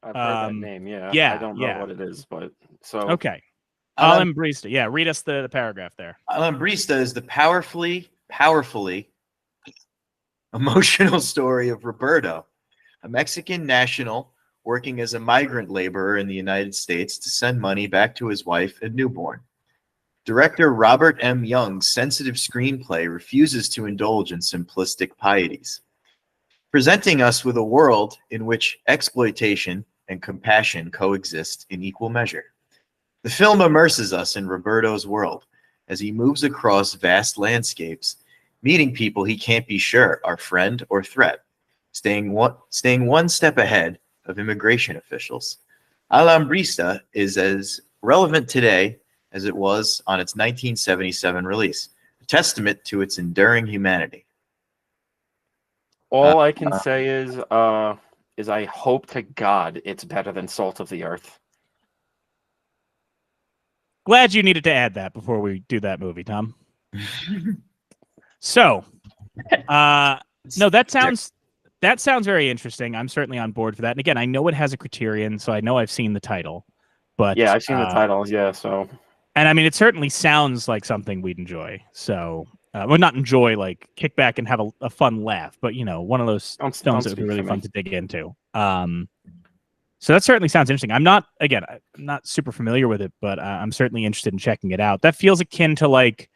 I've heard that name, yeah. Yeah, I don't know what it is, but so okay. Alambrista. Yeah, read us the paragraph there. Alambrista is the powerfully emotional story of Roberto, a Mexican national working as a migrant laborer in the United States to send money back to his wife and newborn. Director Robert M. Young's sensitive screenplay refuses to indulge in simplistic pieties, presenting us with a world in which exploitation and compassion coexist in equal measure. The film immerses us in Roberto's world as he moves across vast landscapes, meeting people he can't be sure are friend or threat, staying one step ahead of immigration officials. Alambrista is as relevant today as it was on its 1977 release, a testament to its enduring humanity. All I can say is I hope to God it's better than Salt of the Earth. Glad you needed to add that before we do that movie, Tom. So, no, that sounds very interesting. I'm certainly on board for that. And again, I know it has a Criterion, so I know I've seen the title. But yeah, I've seen the title. Yeah, so. And I mean, it certainly sounds like something we'd enjoy. So, well, not enjoy, like kick back and have a fun laugh, but you know, one of those films that would be really fun to dig into. So that certainly sounds interesting. I'm not super familiar with it, but I'm certainly interested in checking it out. That feels akin to like,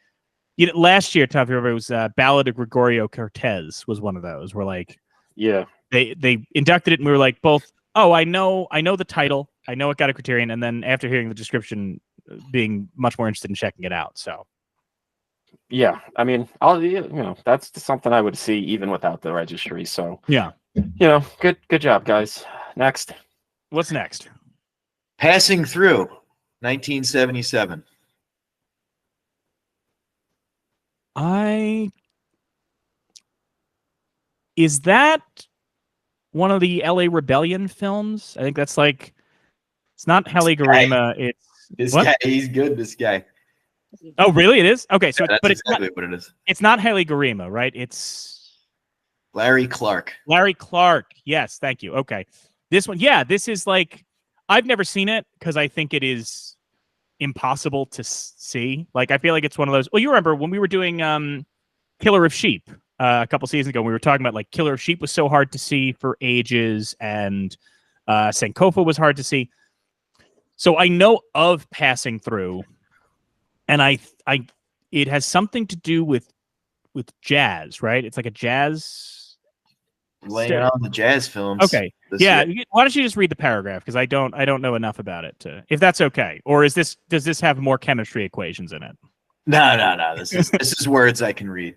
you know, last year, Tom, it was Ballad of Gregorio Cortez was one of those where like, yeah, they inducted it and we were like both, oh, I know the title, I know it got a Criterion, and then after hearing the description, being much more interested in checking it out. So yeah, I mean, that's something I would see even without the registry. So yeah, good job, guys. Next. What's next? Passing Through, 1977. Is that one of the LA Rebellion films? I think that's like, it's not Haile Garima. He's good, this guy. Oh, really? It is? Okay, so that's exactly what it is. It's not Haile Garima, right? It's Larry Clark. Larry Clark. Yes, thank you. Okay. This one, yeah, this is like, I've never seen it because I think it is impossible to see. Like, I feel like it's one of those. Well, you remember when we were doing Killer of Sheep a couple seasons ago, we were talking about like Killer of Sheep was so hard to see for ages, and Sankofa was hard to see. So I know of Passing Through, and it has something to do with jazz, right? It's like a jazz. Laying on the jazz films. Okay. Yeah. Why don't you just read the paragraph? Because I don't know enough about it if that's okay. Or does this have more chemistry equations in it? No. This is words I can read.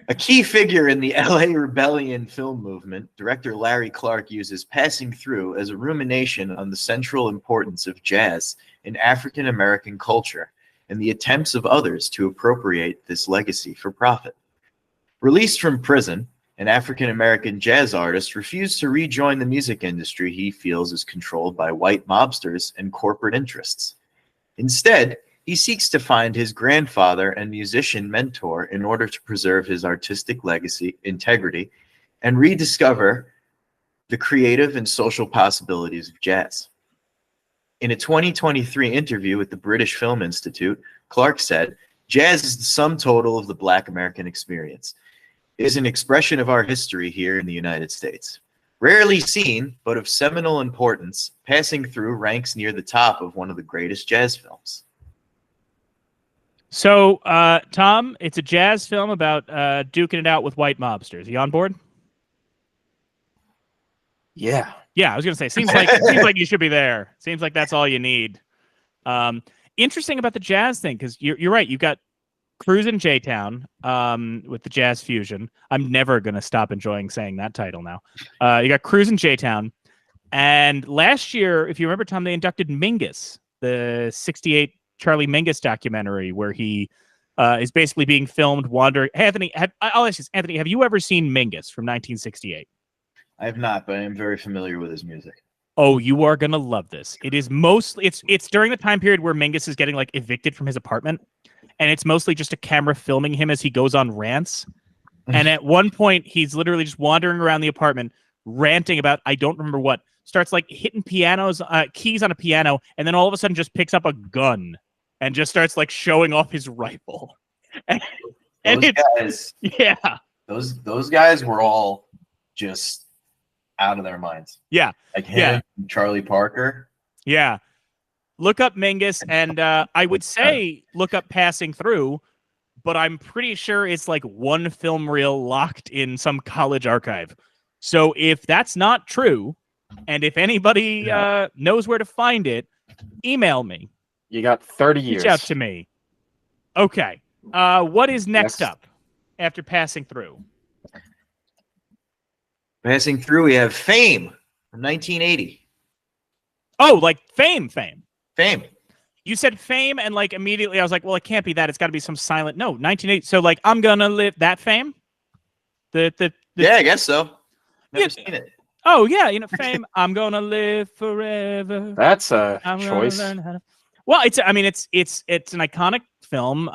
A key figure in the LA Rebellion film movement, director Larry Clark uses Passing Through as a rumination on the central importance of jazz in African American culture and the attempts of others to appropriate this legacy for profit. Released from prison, an African-American jazz artist refused to rejoin the music industry he feels is controlled by white mobsters and corporate interests. Instead, he seeks to find his grandfather and musician mentor in order to preserve his artistic legacy, integrity, and rediscover the creative and social possibilities of jazz. In a 2023 interview with the British Film Institute, Clark said, "Jazz is the sum total of the Black American experience. is an expression of our history here in the United States. Rarely seen, but of seminal importance, Passing Through ranks near the top of one of the greatest jazz films. So, Tom, it's a jazz film about duking it out with white mobsters. You on board? Yeah. Yeah, I was gonna say, seems like you should be there. Seems like that's all you need. Interesting about the jazz thing, because you're right. You've got Cruise in Jtown with the jazz fusion. I'm never gonna stop enjoying saying that title now. You got Cruise in Jtown, and last year, if you remember, Tom, they inducted Mingus, the '68 Charlie Mingus documentary, where he is basically being filmed wandering. Hey, Anthony, I'll ask you, Anthony, have you ever seen Mingus from 1968? I have not, but I am very familiar with his music. Oh, you are gonna love this. It is mostly it's during the time period where Mingus is getting like evicted from his apartment, and it's mostly just a camera filming him as he goes on rants. And at one point, he's literally just wandering around the apartment, ranting about I don't remember what. Starts like hitting keys on a piano, and then all of a sudden just picks up a gun and just starts like showing off his rifle. Those guys were all just out of their minds. Yeah. Like him, Charlie Parker. Yeah. Look up Mingus, and I would say look up Passing Through, but I'm pretty sure it's like one film reel locked in some college archive. So if that's not true, and if anybody knows where to find it, email me. You got 30 years. Reach out to me. Okay. What is next up after Passing Through? Passing Through, we have Fame from 1980. Oh, like Fame. Fame. You said Fame, and like immediately I was like, well, it can't be that. It's got to be some silent. No, 1980. So like, I'm gonna live that Fame. Yeah, I guess so. Never seen it. Oh yeah, Fame. I'm gonna live forever. That's a choice. Well, it's an iconic film.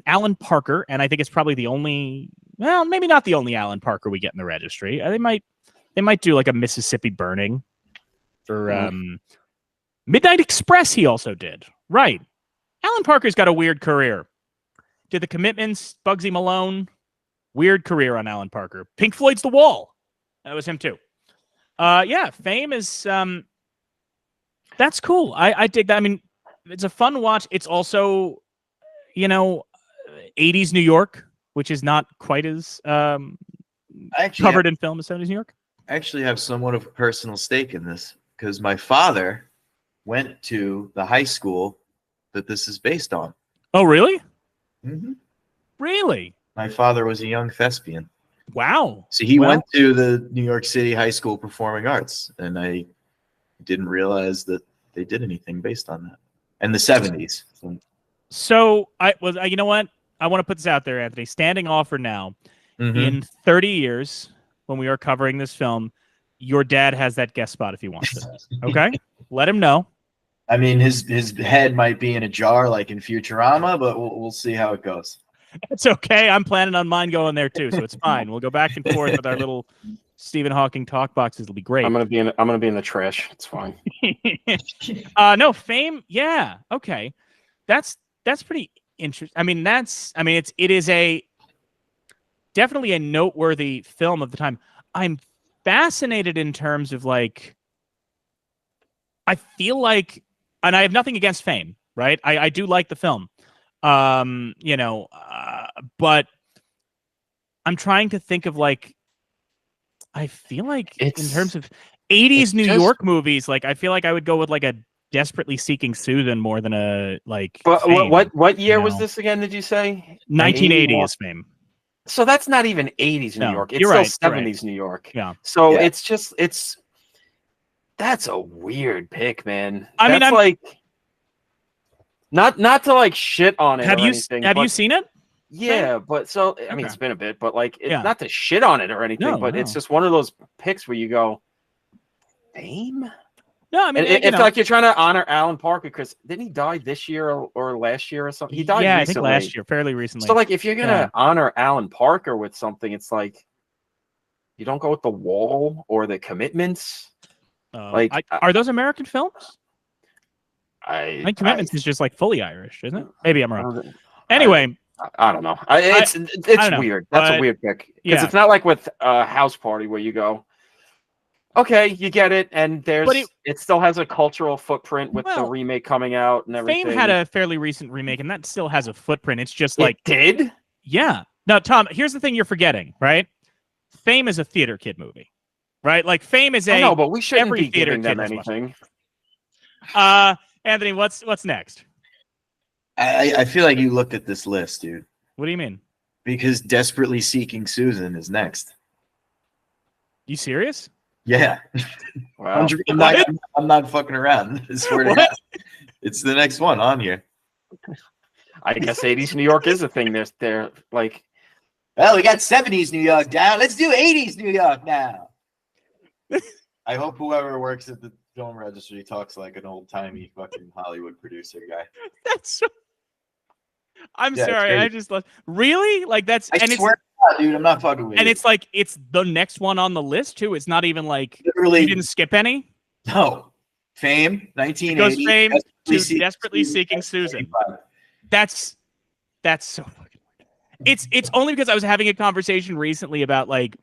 Alan Parker, and I think it's probably the only. Well, maybe not the only Alan Parker we get in the registry. They might do like a Mississippi Burning for Midnight Express. He also did. Right. Alan Parker's got a weird career. Did The Commitments, Bugsy Malone. Weird career on Alan Parker. Pink Floyd's The Wall. That was him too. Fame is that's cool. I dig that. I mean, it's a fun watch. It's also, 80s New York, which is not quite as covered in film as 70s New York. I actually have somewhat of a personal stake in this because my father went to the high school that this is based on. Oh, really? Mm-hmm. Really? My father was a young thespian. Wow. So he went to the New York City High School Performing Arts, and I didn't realize that they did anything based on that. In the 70s. So, you know what? I want to put this out there, Anthony. Standing offer now. Mm-hmm. In 30 years, when we are covering this film, your dad has that guest spot if he wants it. Okay? Let him know. I mean, his head might be in a jar like in Futurama, but we'll see how it goes. It's okay. I'm planning on mine going there too, so it's fine. We'll go back and forth with our little Stephen Hawking talk boxes. It'll be great. I'm gonna be in the trash. It's fine. No, Fame. Yeah. Okay. That's pretty interesting. It is definitely a noteworthy film of the time. I'm fascinated in terms of like, I feel like, and I have nothing against Fame, right? I do like the film. But I'm trying to think of like, I feel like in terms of 80s New York movies, like I feel like I would go with like a Desperately Seeking Susan more than a like. But Fame, what year was this again? Did you say 1980 is Fame? So that's not even 80s New York. It's still 70s New York. Yeah. So that's a weird pick, man. Not to like shit on it. Have you seen it? Yeah, but it's been a bit, but like not to shit on it or anything, but it's just one of those picks where you go, Fame? No, I mean, it's like you're trying to honor Alan Parker because didn't he die this year or last year or something? He died recently. I think last year, fairly recently. So like if you're gonna honor Alan Parker with something, it's like you don't go with The Wall or The Commitments. Are those American films? I think Commitments is just like fully Irish, isn't it? Maybe I'm wrong. Anyway, I don't know. I It's don't know, weird. That's a but weird pick because yeah. it's not like with House Party where you go, okay, you get it, and But it still has a cultural footprint with the well, remake coming out and Fame everything. had a fairly recent remake, and that still has a footprint. It's just It like did. yeah. No, Tom. Here's the thing you're forgetting, right? Fame is a theater kid movie, right? Like Fame is I know, but we shouldn't every be theater giving kid them has watched it. anything. Anthony, what's next? I feel like you looked at this list, dude. What do you mean? Because Desperately Seeking Susan is next. You serious? Yeah. Wow. I'm not fucking around. I swear to God. It's the next one on here. I guess 80s New York is a thing. They're like, well, we got 70s New York now. Let's do 80s New York now. I hope whoever works at the film registry talks like an old-timey fucking Hollywood producer guy. That's so... I'm Yeah, sorry. I just really like that's. I and swear to God, dude, I'm not fucking with and you. it's like it's the next one on the list too. It's not even like Literally, you didn't skip any. No. Fame, It 1980. goes Fame to Desperately Desperately Seeking Susan. That's so fucking weird. It's only because I was having a conversation recently about like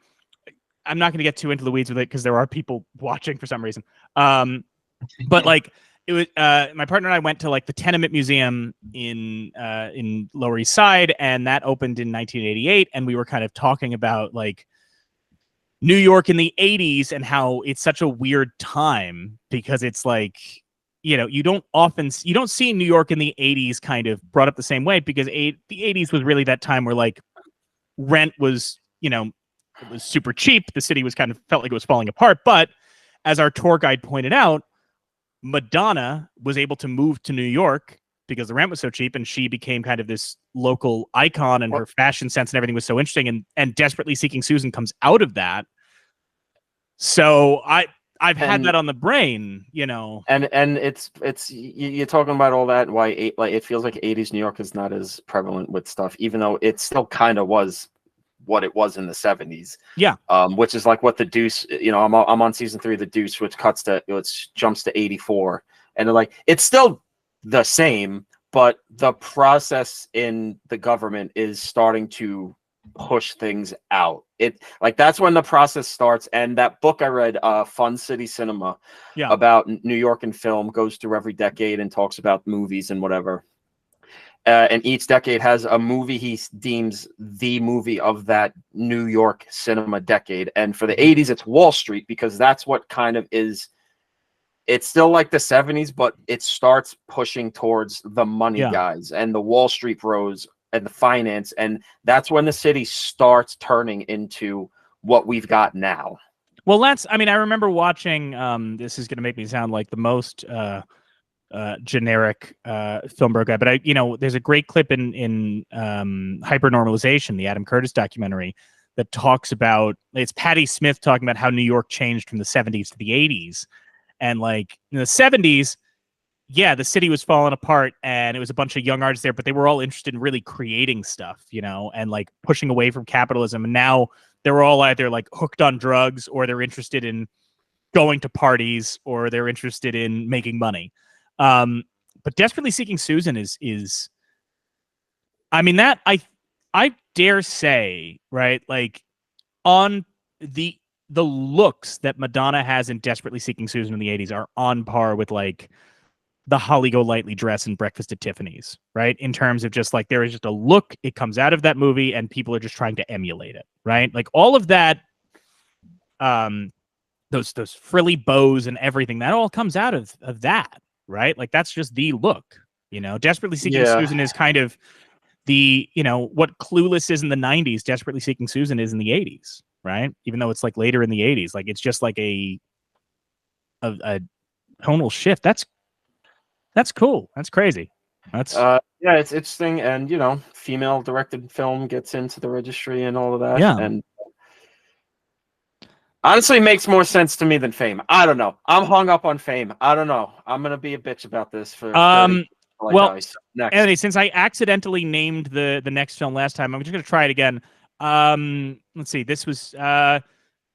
I'm not going to get too into the weeds with it because there are people watching for some reason. But like it was my partner and I went to like the Tenement Museum in Lower East Side, and that opened in 1988, and we were kind of talking about like New York in the 80s and how it's such a weird time because it's like, you know, you don't see New York in the 80s kind of brought up the same way because the 80s was really that time where like rent was, you know, it was super cheap. The city was kind of felt like it was falling apart. But as our tour guide pointed out, Madonna was able to move to New York because the rent was so cheap, and she became kind of this local icon, and her fashion sense and everything was so interesting. And Desperately Seeking Susan comes out of that. So I've had that on the brain, you know. And it's you're talking about all that, why it feels like 80s New York is not as prevalent with stuff, even though it still kind of was what it was in the 70s. Yeah. Which is like what the Deuce, you know, I'm on season 3 of the Deuce, which jumps to 84, and like it's still the same, but the process in the government is starting to push things out. It like that's when the process starts. And that book I read, Fun City Cinema, about New York and film, goes through every decade and talks about movies and whatever. And each decade has a movie he deems the movie of that New York cinema decade. And for the 80s, it's Wall Street, because that's what kind of is. It's still like the 70s, but it starts pushing towards the money guys and the Wall Street bros and the finance. And that's when the city starts turning into what we've got now. Well, I remember watching, this is going to make me sound like the most generic film bro guy, but there's a great clip in Hypernormalization, the Adam Curtis documentary, that talks about, it's Patti Smith talking about how New York changed from the 70s to the 80s. And like in the 70s, the city was falling apart and it was a bunch of young artists there, but they were all interested in really creating stuff, you know, and like pushing away from capitalism. And now they're all either like hooked on drugs, or they're interested in going to parties, or they're interested in making money. But Desperately Seeking Susan is I mean, that I dare say, right, like on the looks that Madonna has in Desperately Seeking Susan in the 80s are on par with like the Holly Golightly dress in Breakfast at Tiffany's, right? In terms of just like, there is just a look, it comes out of that movie and people are just trying to emulate it, right? Like all of that, those frilly bows and everything, that all comes out of that, right? Like that's just the look, you know. Desperately Seeking Susan is kind of the, you know, what Clueless is in the 90s, Desperately Seeking Susan is in the 80s, right? Even though it's like later in the 80s, like it's just like a tonal shift. That's cool. That's crazy. That's it's interesting. And you know, female directed film gets into the registry and all of that. And honestly makes more sense to me than Fame. I don't know. I'm hung up on Fame. I don't know. I'm gonna be a bitch about this for next. Anthony, since I accidentally named the next film last time, I'm just gonna try it again. Let's see. This was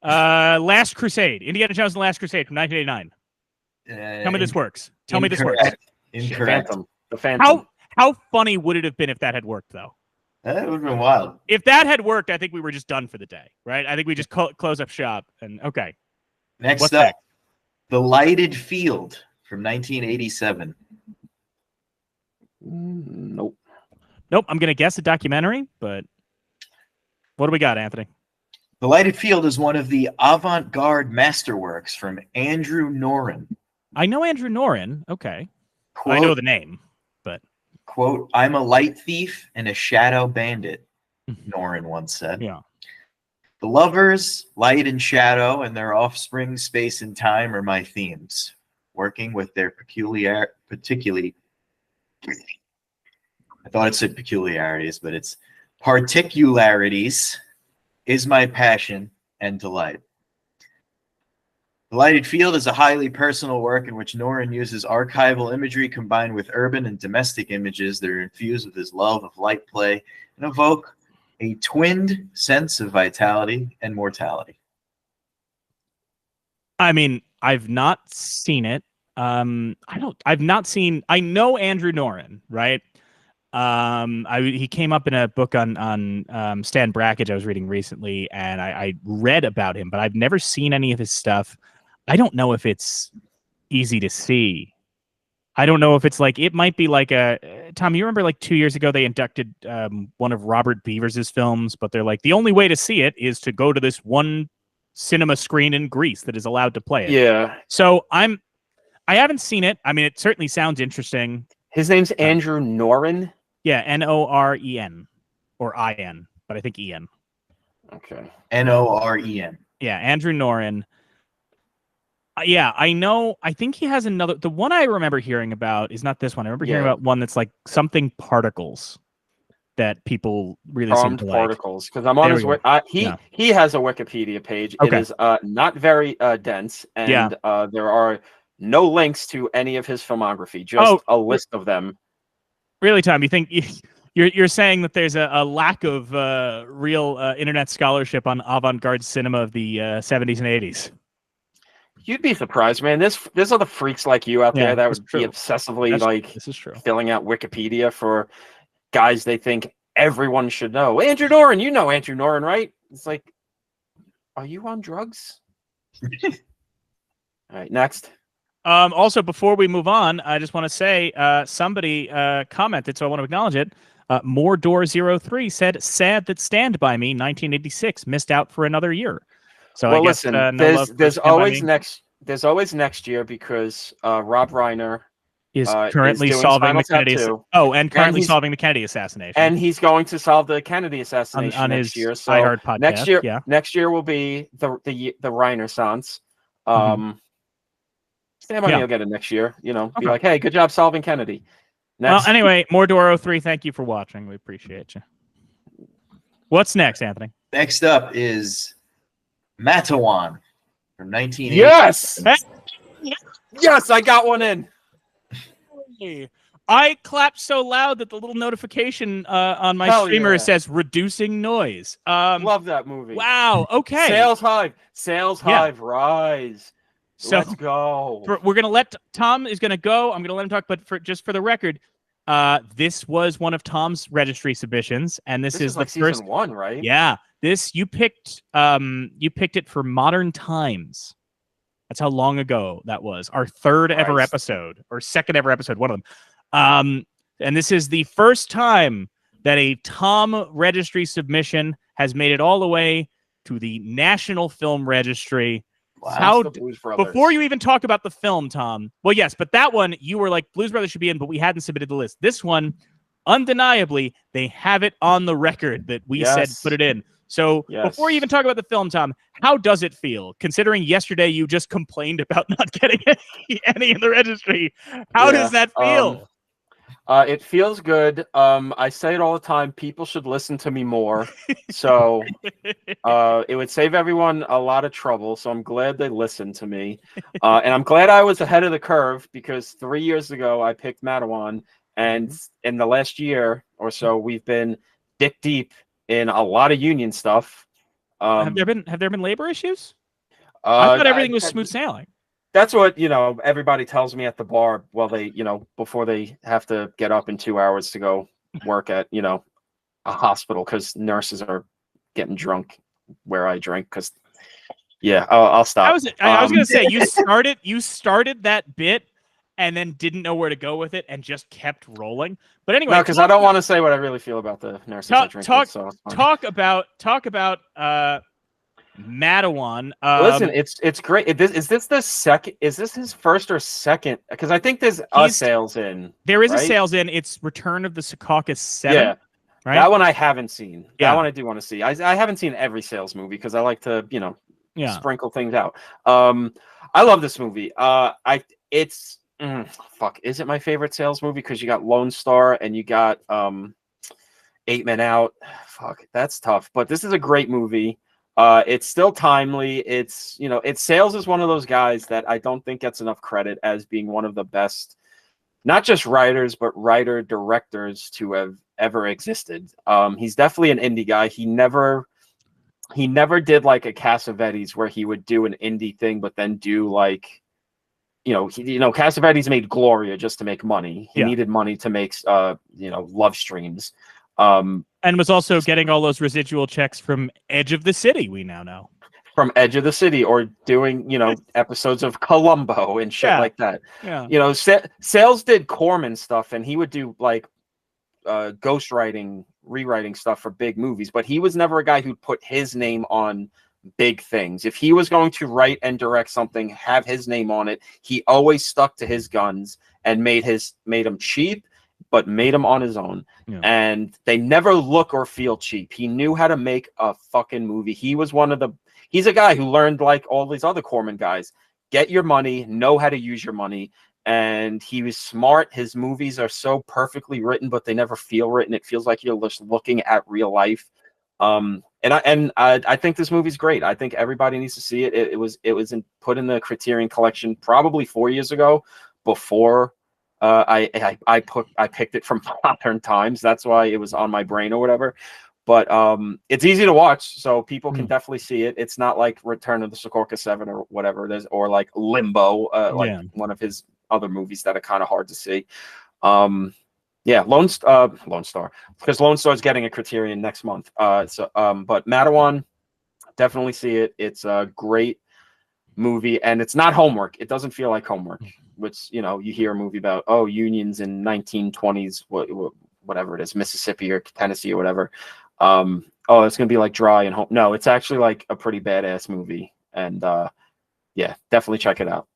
Last Crusade. Indiana Jones and the Last Crusade from 1989. Tell me this works. Tell me this works. Incorrect. The Phantom. How funny would it have been if that had worked, though? That would have been wild. If that had worked, I think we were just done for the day, right? I think we just close up shop and okay. Next What's up, next? The Lighted Field from 1987. Nope. Nope. I'm gonna guess a documentary, but what do we got, Anthony? The Lighted Field is one of the avant-garde masterworks from Andrew Noren. I know Andrew Noren. Okay. Quote, I know the name, but quote, I'm a light thief and a shadow bandit, Noren once said. yeah. The lovers, light and shadow, and their offspring, space and time, are my themes. Working with their particularly, I thought it said peculiarities, but it's particularities, is my passion and delight. The Lighted Field is a highly personal work in which Noren uses archival imagery combined with urban and domestic images that are infused with his love of light play and evoke a twinned sense of vitality and mortality. I mean, I've not seen it. I know Andrew Noren, right? He came up in a book on Stan Brakhage I was reading recently, and I read about him, but I've never seen any of his stuff. I don't know if it's easy to see. I don't know if it's like, it might be like Tom, you remember like 2 years ago they inducted one of Robert Beavers' films, but they're like, the only way to see it is to go to this one cinema screen in Greece that is allowed to play it. Yeah. So I haven't seen it. I mean, it certainly sounds interesting. His name's Andrew Noren. Yeah, Noren or IN, but I think EN. Okay. Noren. Yeah, Andrew Noren. Yeah, I know. I think he has another. The one I remember hearing about is not this one. I remember hearing about one that's like something particles that people really seem to like. Particles, because I'm on his he has a Wikipedia page. Okay. It is not very dense, and there are no links to any of his filmography, just a list of them. Really, Tom? You think you're saying that there's a lack of real internet scholarship on avant-garde cinema of the 70s and 80s? You'd be surprised, man. There's other freaks like you out there that would be obsessively this is true. filling out Wikipedia for guys they think everyone should know. Andrew Noren, you know Andrew Noren, right? It's like, are you on drugs? All right, next. Also, before we move on, I just want to say somebody commented, so I want to acknowledge it. Moredoor03 said, sad that Stand By Me, 1986, missed out for another year. So well, I guess, listen, there's always next year because Rob Reiner is currently solving the Kennedy solving the Kennedy assassination, and he's going to solve the Kennedy assassination on next his year. So iHeart podcast, next year will be the Renaissance. Stand By Me will get it next year. You know, be like, hey, good job solving Kennedy. Next. Well, anyway, Moredoor03, thank you for watching. We appreciate you. What's next, Anthony? Next up is Matawan from 1980. Yes! Yes, I got one in. I clapped so loud that the little notification on my streamer says reducing noise. Love that movie. Wow. Okay. Sales Hive, rise. So let's go. We're gonna let Tom is gonna go. I'm gonna let him talk, but just for the record, this was one of Tom's registry submissions, and this is the like first season 1, right? Yeah. This you picked it for Modern Times. That's how long ago that was. Our third ever episode, or second ever episode, one of them. And this is the first time that a Tom registry submission has made it all the way to the National Film Registry. Wow. Before you even talk about the film, Tom, well, yes, but that one, you were like, Blues Brothers should be in, but we hadn't submitted the list. This one, undeniably, they have it on the record that we said put it in. So before you even talk about the film, Tom, how does it feel, considering yesterday you just complained about not getting any in the registry? How does that feel? It feels good. I say it all the time. People should listen to me more. So it would save everyone a lot of trouble. So I'm glad they listened to me. And I'm glad I was ahead of the curve, because 3 years ago I picked Matawan. And in the last year or so, we've been dick deep in a lot of union stuff. Have there been labor issues? I thought everything was smooth sailing. That's what, everybody tells me at the bar. Well, they, before they have to get up in 2 hours to go work at, a hospital because nurses are getting drunk where I drink. Because I'll stop. I was gonna say you started that bit and then didn't know where to go with it and just kept rolling. But anyway, no, because I don't want to say what I really feel about the nurses I drink with. So talk about Madawan. Listen, it's great. Is this the second? Is this his first or second? Because I think there's a sales in. There is right? a sales in. It's Return of the Secaucus 7. Yeah, right. That one I haven't seen. Yeah. That one I do want to see. I haven't seen every sales movie because I like to sprinkle things out. I love this movie. Is it my favorite sales movie? Because you got Lone Star and you got 8 Men Out. Fuck, that's tough. But this is a great movie. It's still timely. It's Sales is one of those guys that I don't think gets enough credit as being one of the best, not just writers, but writer directors to have ever existed. He's definitely an indie guy. He never did like a Cassavetes where he would do an indie thing, but then do like, Cassavetes made Gloria just to make money. He needed money to make, love streams. And was also getting all those residual checks from Edge of the City, we now know. From Edge of the City, or doing, episodes of Columbo and shit like that. Yeah. Sales did Corman stuff, and he would do like ghostwriting, rewriting stuff for big movies, but he was never a guy who'd put his name on big things. If he was going to write and direct something, have his name on it, he always stuck to his guns and made them cheap, but made them on his own. Yeah. And they never look or feel cheap. He knew how to make a fucking movie. He's a guy who learned, like all these other Corman guys, get your money, know how to use your money. And he was smart. His movies are so perfectly written, but they never feel written. It feels like you're just looking at real life. And I think this movie's great. I think everybody needs to see it. It was put in the Criterion Collection probably 4 years ago, before I picked it from Modern Times. That's why it was on my brain or whatever. But it's easy to watch, so people can definitely see it. It's not like Return of the Secaucus 7 or whatever it is, or like Limbo, one of his other movies that are kind of hard to see. Lone Star, because Lone Star is getting a Criterion next month. But Madawan, definitely see it. It's a great movie, and it's not homework. It doesn't feel like homework, which you hear a movie about unions in 1920s, whatever it is, Mississippi or Tennessee or whatever. It's gonna be like dry and home. No, it's actually like a pretty badass movie, and definitely check it out.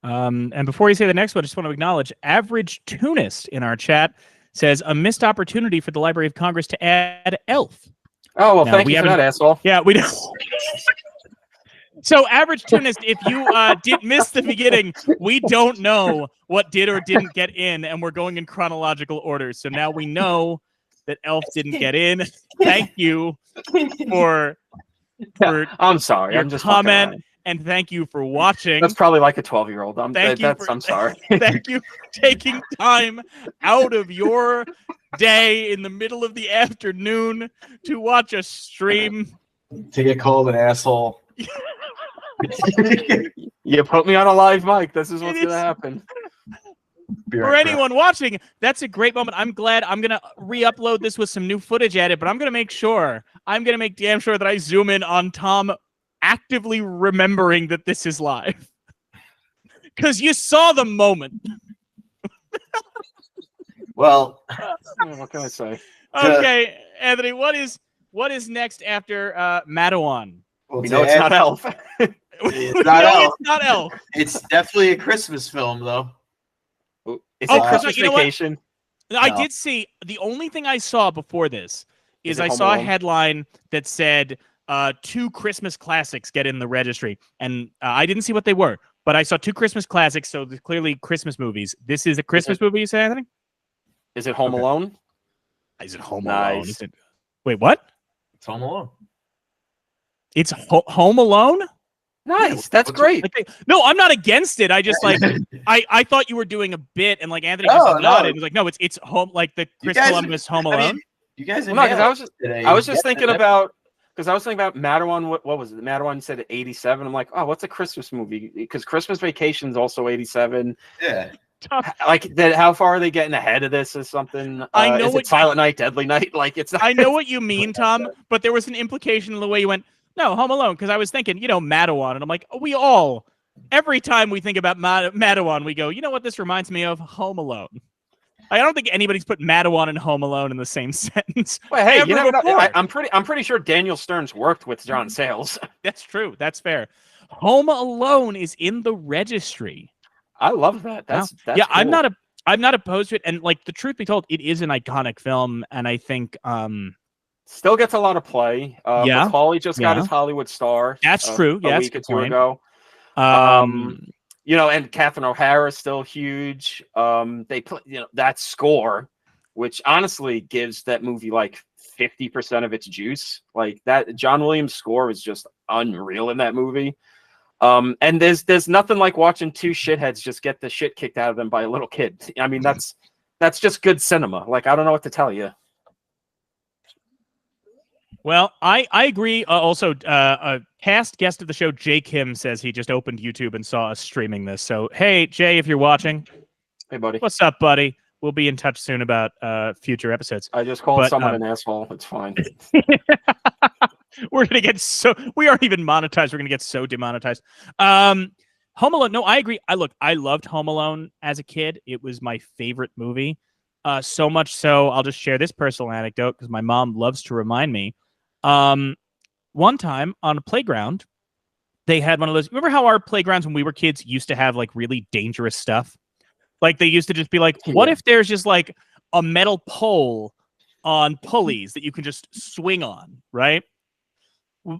And before you say the next one, I just want to acknowledge Average Tunist in our chat says a missed opportunity for the Library of Congress to add Elf. Oh, well, thank you for that, asshole. Yeah, we don't. So, Average Tunist, if you did miss the beginning, we don't know what did or didn't get in, and we're going in chronological order. So now we know that Elf didn't get in. Thank you for I'm sorry. your I'm just comment. And thank you for watching. That's probably like a 12-year-old. I'm sorry. Thank you for taking time out of your day in the middle of the afternoon to watch a stream. To get called an asshole. You put me on a live mic. This is what's going to happen. For anyone watching, that's a great moment. I'm glad. I'm going to re-upload this with some new footage added, but I'm going to make damn sure that I zoom in on Tom actively remembering that this is live, because you saw the moment. Well, what can I say? Okay, Anthony, what is next after Madawan? Well, we know it's not Elf. It's not Elf. It's not Elf. It's definitely a Christmas film, though. Is it Christmas Vacation? No. I did see, the only thing I saw before this is I saw a headline that said 2 Christmas classics get in the registry, and I didn't see what they were, but I saw 2 Christmas classics, so clearly Christmas movies. This is a Christmas movie, you say, Anthony? Is it Home Alone? Is it Home Alone? Wait, what? It's Home Alone. It's Home Alone? Nice. That's great. No, I'm not against it. I just I thought you were doing a bit, and like Anthony just nodded. He was like, no, it's home, like the Chris Columbus Home Alone. You guys, I was just thinking about. Because I was thinking about Madawan. What was it? Madawan said 87. I'm like, oh, what's a Christmas movie? Because Christmas Vacation is also 87. Yeah. Like that, how far are they getting ahead of this or something? I know is what it Silent Night, Deadly Night? Like it's not, I know what you mean, Tom, but there was an implication in the way you went, no, Home Alone, because I was thinking, Madawan, and I'm like, every time we think about Madawan, we go, you know what this reminds me of? Home Alone. I don't think anybody's put Madawan and Home Alone in the same sentence. Well, hey, you never know. before. I'm pretty sure Daniel Stearns worked with John Sayles. That's true. That's fair. Home Alone is in the registry. I love that. That's yeah. cool. I'm not opposed to it, and like the truth be told, it is an iconic film, and I think still gets a lot of play. Macaulay just got his Hollywood star. That's true. A week or two ago. And Catherine O'Hara is still huge. They play, that score, which honestly gives that movie like 50% of its juice. Like that John Williams score is just unreal in that movie. And there's nothing like watching two shitheads just get the shit kicked out of them by a little kid. I mean, that's just good cinema. Like, I don't know what to tell you. Well, I agree. Also, a past guest of the show, Jay Kim, says he just opened YouTube and saw us streaming this. So, hey, Jay, if you're watching, hey, buddy, what's up, buddy? We'll be in touch soon about future episodes. I just called someone an asshole. It's fine. We aren't even monetized. We're gonna get so demonetized. Home Alone. No, I agree. I loved Home Alone as a kid. It was my favorite movie. So much so, I'll just share this personal anecdote because my mom loves to remind me. One time on a playground, they had one of those. Remember how our playgrounds when we were kids used to have like really dangerous stuff? Like they used to just be like, what if there's just like a metal pole on pulleys that you can just swing on, right?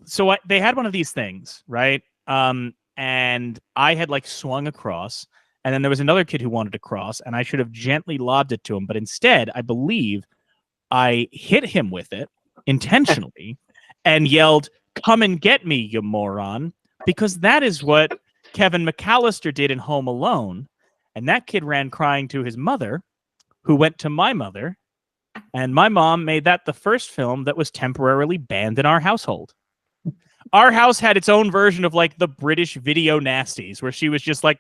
So they had one of these things, right? And I had like swung across, and then there was another kid who wanted to cross, and I should have gently lobbed it to him, but instead, I believe I hit him with it intentionally and yelled, "Come and get me, you moron," because that is what Kevin McAllister did in Home Alone. And that kid ran crying to his mother, who went to my mother, and my mom made that the first film that was temporarily banned in our household. Our house had its own version of like the British video nasties, where she was just like,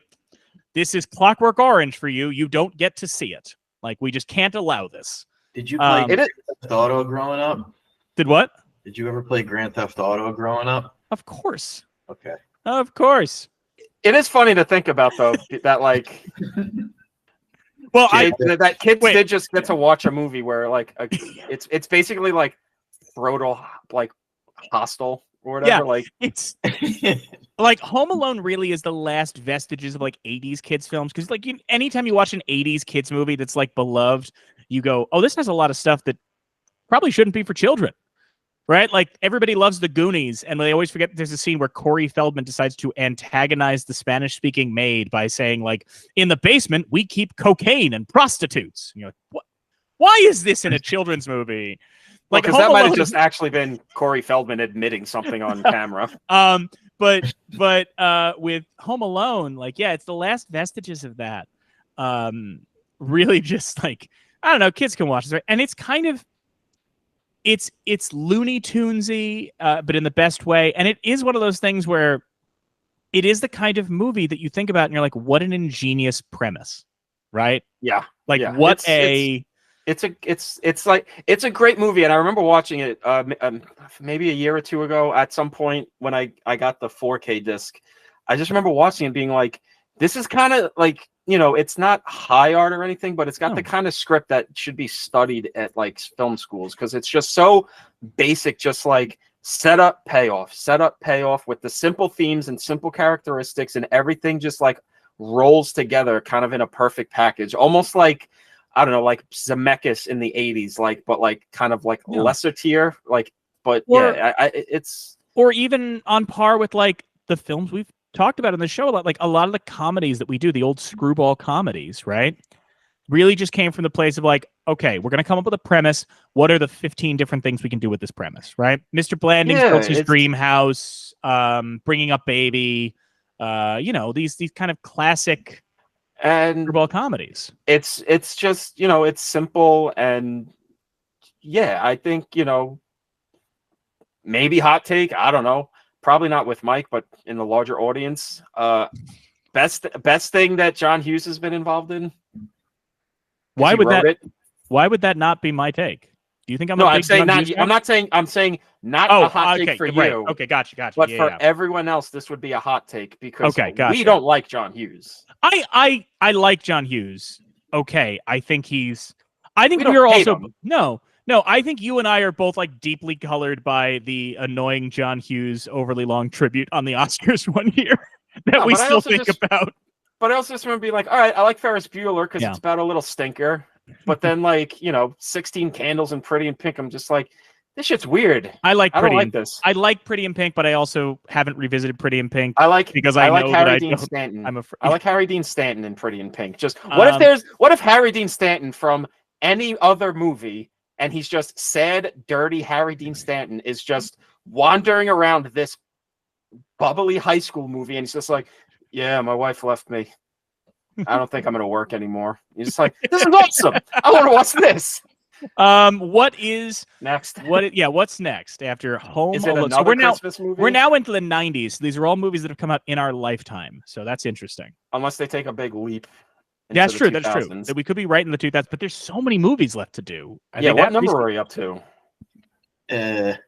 this is Clockwork Orange for you. You don't get to see it. Like, we just can't allow this. Did you play Grand Theft Auto growing up? Did what? Did you ever play Grand Theft Auto growing up? Of course. Okay. Of course. It is funny to think about, though, that like, well, that kids did just get to watch a movie where like it's basically like Frodo like Hostel or whatever. Yeah, like it's like Home Alone really is the last vestiges of like 80s kids films, because like anytime you watch an 80s kids movie that's like beloved, you go, oh, this has a lot of stuff that probably shouldn't be for children. Right? Like everybody loves the Goonies, and they always forget there's a scene where Corey Feldman decides to antagonize the Spanish-speaking maid by saying, like, in the basement, we keep cocaine and prostitutes. And you're like, what? Why is this in a children's movie? Like, because that might have just actually been Corey Feldman admitting something on camera. But with Home Alone, like, yeah, it's the last vestiges of that. Really just like, I don't know, kids can watch this, right? And it's kind of, it's Looney Tunesy, but in the best way. And it is one of those things where it is the kind of movie that you think about and you're like, what an ingenious premise, right? Yeah. Like yeah. It's a great movie. And I remember watching it maybe a year or two ago at some point when I got the 4K disc. I just remember watching it being like, this is kind of like, it's not high art or anything, but it's got the kind of script that should be studied at like film schools, because it's just so basic, just like set up, payoff with the simple themes and simple characteristics, and everything just like rolls together kind of in a perfect package, almost like, I don't know, like Zemeckis in the 80s, like, but like kind of like lesser tier, like, but it's or even on par with like the films we've talked about in the show a lot, like a lot of the comedies that we do, the old screwball comedies, right? Really just came from the place of like, okay, we're going to come up with a premise. What are the 15 different things we can do with this premise, right? Mr. Blandings built his dream house, Bringing Up Baby, these kind of classic and screwball comedies. It's just, it's simple, and yeah, I think, maybe hot take, I don't know. Probably not with Mike, but in the larger audience, Best thing that John Hughes has been involved in. Why He would wrote that? it. Why would that not be my take? Do you think I'm No, a I'm big saying John not. Hughes guy? I'm not saying. I'm saying not Oh, a hot okay, take for right. you. Okay, gotcha. But Yeah, for yeah. everyone else, this would be a hot take because Okay, gotcha. we don't like John Hughes. I like John Hughes. Okay, I think he's. I think We we are don't hate also him. no. I think you and I are both like deeply colored by the annoying John Hughes overly long tribute on the Oscars one year that No, we but I still also think just- about. But I also just want to be like, all right, I like Ferris Bueller because Yeah. it's about a little stinker. But then, 16 Candles and Pretty in Pink, I'm just like, this shit's weird. I like I Pretty. don't like this. I like Pretty in Pink, but I also haven't revisited Pretty in Pink I like because I like know Harry that I Dean don't. Stanton. I'm afraid. I like Harry Dean Stanton in Pretty in Pink. Just what if Harry Dean Stanton from any other movie and he's just sad, dirty Harry Dean Stanton is just wandering around this bubbly high school movie and he's just like, yeah, my wife left me. I don't think I'm gonna work anymore. You're just like, this is awesome. I want to watch this. What is Next? What's next after Home Is it Alone? another So Christmas movie? we're now into the 90s. These are all movies that have come out in our lifetime. So that's interesting. Unless they take a big leap. Yeah, that's into true. the That's true. 2000s. That we could be right in the 2000s, but there's so many movies left to do. I Yeah, think what that number recently- are you up to? Dude,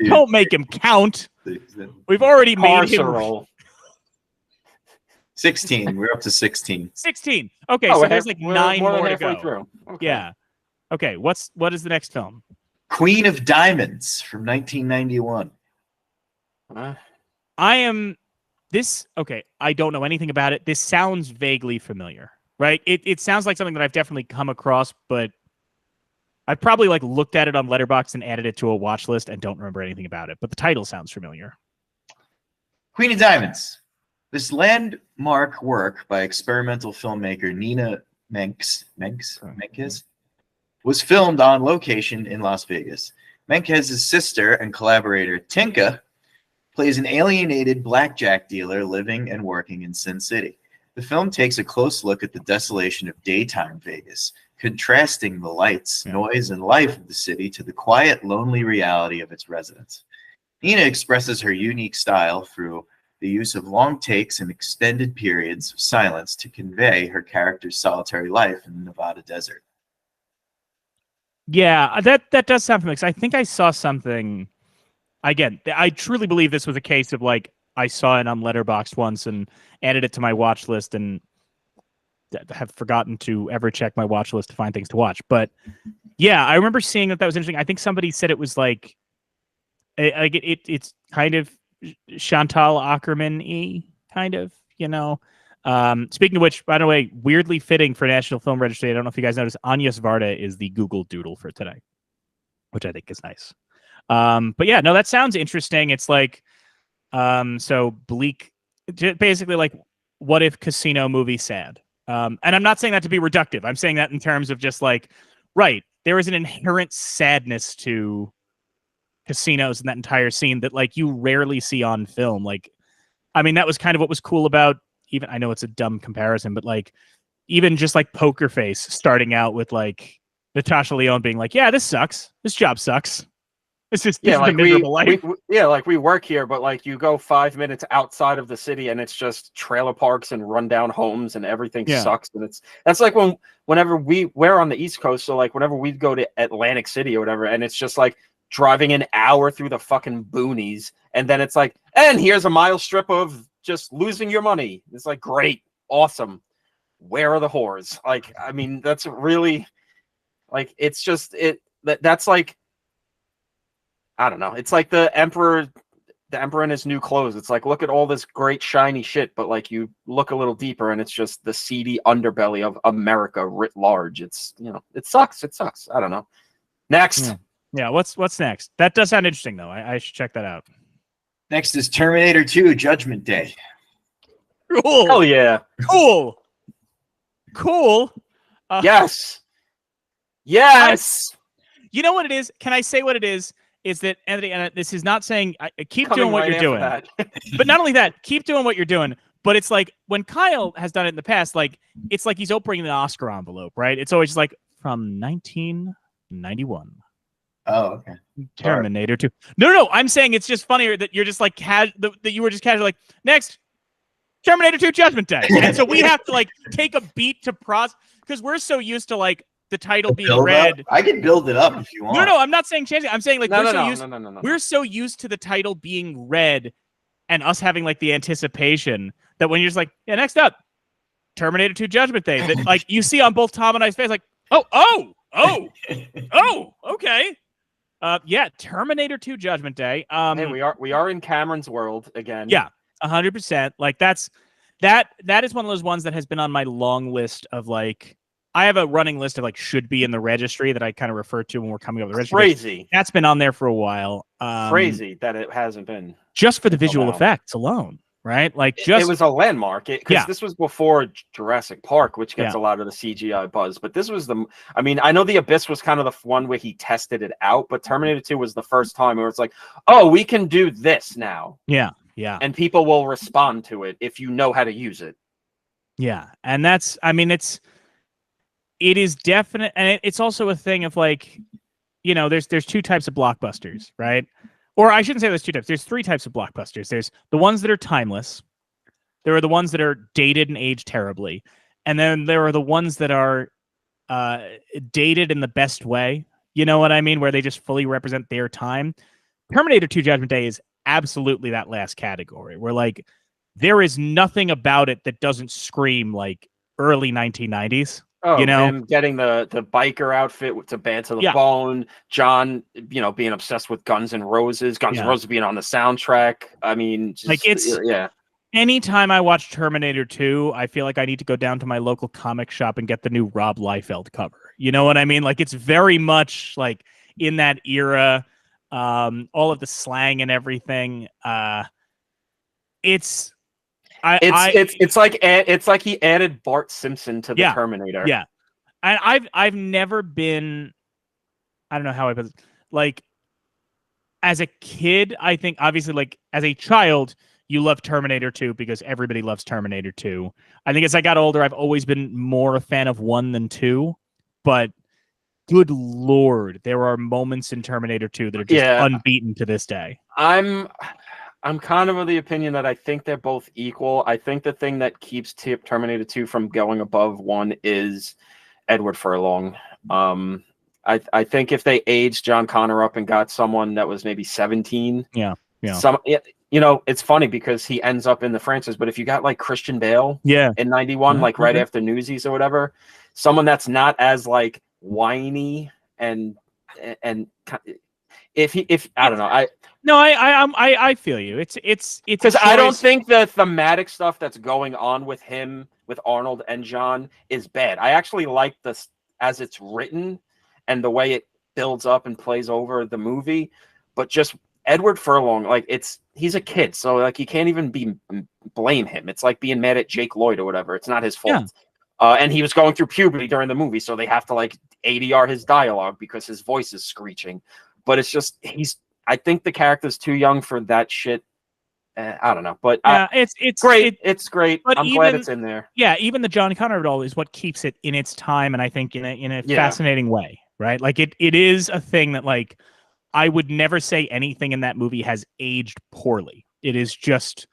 Don't make him count. We've already made him Carceral. 16. We're up to 16. 16. Okay, Oh, so there's like we're 9 more than more to halfway go. through. Okay. Yeah. Okay, what is the next film? Queen of Diamonds from 1991. I don't know anything about it. This sounds vaguely familiar, right? It sounds like something that I've definitely come across, but I've probably like looked at it on Letterboxd and added it to a watch list and don't remember anything about it, but the title sounds familiar. Queen of Diamonds. This landmark work by experimental filmmaker Nina Menkes was filmed on location in Las Vegas. Menkes' sister and collaborator Tinka plays an alienated blackjack dealer living and working in Sin City. The film takes a close look at the desolation of daytime Vegas, contrasting the lights, noise, and life of the city to the quiet, lonely reality of its residents. Nina expresses her unique style through the use of long takes and extended periods of silence to convey her character's solitary life in the Nevada desert. Yeah, that does sound familiar. I think I saw something. Again, I truly believe this was a case of like I saw it on Letterboxd once and added it to my watch list and have forgotten to ever check my watch list to find things to watch. But yeah, I remember seeing that was interesting. I think somebody said it was like it's kind of Chantal Ackerman-y, kind of, you know. Speaking of which, by the way, weirdly fitting for National Film Registry. I don't know if you guys noticed, Anya Svarda is the Google Doodle for today, which I think is nice. But yeah, no, that sounds interesting. It's like, so bleak, basically like, what if Casino movie sad? And I'm not saying that to be reductive. I'm saying that in terms of just like, right, there is an inherent sadness to casinos in that entire scene that like you rarely see on film. Like, I mean, that was kind of what was cool about, even, I know it's a dumb comparison, but like, even just like Poker Face starting out with like Natasha Lyonne being like, yeah, this sucks. This job sucks. It's just this is a miserable life. We work here, but like you go 5 minutes outside of the city and it's just trailer parks and rundown homes and everything sucks. And that's like whenever we're on the East Coast, so like whenever we go to Atlantic City or whatever, and it's just like driving an hour through the fucking boonies, and then it's like, and here's a mile strip of just losing your money. It's like, great, awesome. Where are the whores? Like, I mean, that's really like, it's just that's like, I don't know. It's like the emperor in his new clothes. It's like, look at all this great shiny shit, but like you look a little deeper and it's just the seedy underbelly of America writ large. It's, you know, it sucks. It sucks. I don't know. Next. Yeah. What's next? That does sound interesting though. I should check that out. Next is Terminator 2 Judgment Day. Cool. Hell yeah. Cool. Yes. You know what it is? Can I say what it is? Is that, Anthony, and this is not saying keep Coming doing what right you're doing, after but not only that, keep doing what you're doing. But it's like when Kyle has done it in the past, like it's like he's opening an Oscar envelope, right? It's always like from 1991. Oh, okay. Terminator 2. No. I'm saying it's just funnier that you're just like that you were just casually like next Terminator 2 Judgment Day, and so we have to like take a beat to process because we're so used to like the title being Build read. up? I can build it up if you want. No. I'm not saying change it. I'm saying like No. we're so used to the title being read and us having like the anticipation that when you're just like, yeah, next up, Terminator 2 Judgment Day, that like you see on both Tom and I's face, like, oh, okay. Yeah, Terminator 2 Judgment Day. Hey, we are in Cameron's world again. Yeah, 100%. Like that is one of those ones that has been on my long list of like, I have a running list of like should be in the registry that I kind of refer to when we're coming up with the registry. Crazy. That's been on there for a while. Crazy that it hasn't been. Just for the visual effects alone, right? Like it was a landmark because this was before Jurassic Park, which gets Yeah. a lot of the CGI buzz. But this was I mean, I know The Abyss was kind of the one where he tested it out, but Terminator 2 was the first time where it's like, oh, we can do this now. Yeah. And people will respond to it if you know how to use it. Yeah. And that's, I mean, it is definite. And it's also a thing of like, you know, there's two types of blockbusters, right? Or I shouldn't say there's two types. There's three types of blockbusters. There's the ones that are timeless. There are the ones that are dated and aged terribly. And then there are the ones that are dated in the best way. You know what I mean? Where they just fully represent their time. Terminator 2 Judgment Day is absolutely that last category where like there is nothing about it that doesn't scream like early 1990s. Oh, you know, him getting the biker outfit to Bad to the Bone. John, you know, being obsessed with Guns N' Roses. Guns N' Roses being on the soundtrack. I mean, just, like anytime I watch Terminator 2, I feel like I need to go down to my local comic shop and get the new Rob Liefeld cover. You know what I mean? Like it's very much like in that era. All of the slang and everything. It's like he added Bart Simpson to the Terminator. Yeah. And I've never been, I don't know how I put it, like as a kid, I think obviously like as a child, you love Terminator 2 because everybody loves Terminator 2. I think as I got older, I've always been more a fan of 1 than 2, but good Lord, there are moments in Terminator 2 that are just unbeaten to this day. I'm kind of the opinion that I think they're both equal. I think the thing that keeps Terminator 2 from going above 1 is Edward Furlong. I think if they aged John Connor up and got someone that was maybe 17, you know, it's funny because he ends up in the franchise. But if you got like Christian Bale, in '91, like right after Newsies or whatever, someone that's not as like whiny and if I don't know, I feel you. It's because I don't think the thematic stuff that's going on with him, with Arnold and John, is bad. I actually like this as it's written and the way it builds up and plays over the movie. But just Edward Furlong, like he's a kid, so like you can't even blame him. It's like being mad at Jake Lloyd or whatever. It's not his fault. And he was going through puberty during the movie, so they have to like ADR his dialogue because his voice is screeching. But it's just I think the character's too young for that shit. I don't know, but it's great. It's great. But I'm glad it's in there. Yeah, even the John Connor of it all is what keeps it in its time, and I think in a fascinating way, right? Like it is a thing that like I would never say anything in that movie has aged poorly. It is just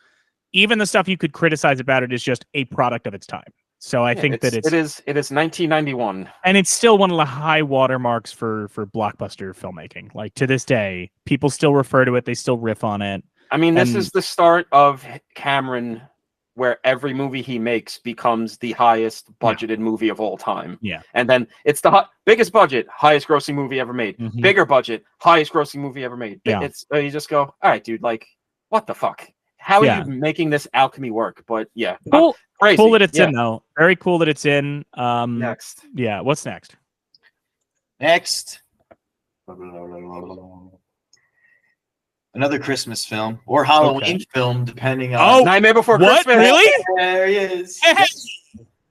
even the stuff you could criticize about it is just a product of its time. So I think that it is 1991, and it's still one of the high watermarks for blockbuster filmmaking. Like to this day, people still refer to it. They still riff on it. I mean, this is the start of Cameron, where every movie he makes becomes the highest budgeted movie of all time. Yeah, and then it's the biggest budget, highest grossing movie ever made. Bigger budget, highest grossing movie ever made. Yeah. It's you just go, all right, dude. Like, what the fuck? How are you making this alchemy work? But yeah, crazy. Cool that it's in though. Very cool that it's in. Next, what's next? Next, another Christmas film or Halloween film, depending on. Nightmare Before Christmas. Really? There he is. Hey!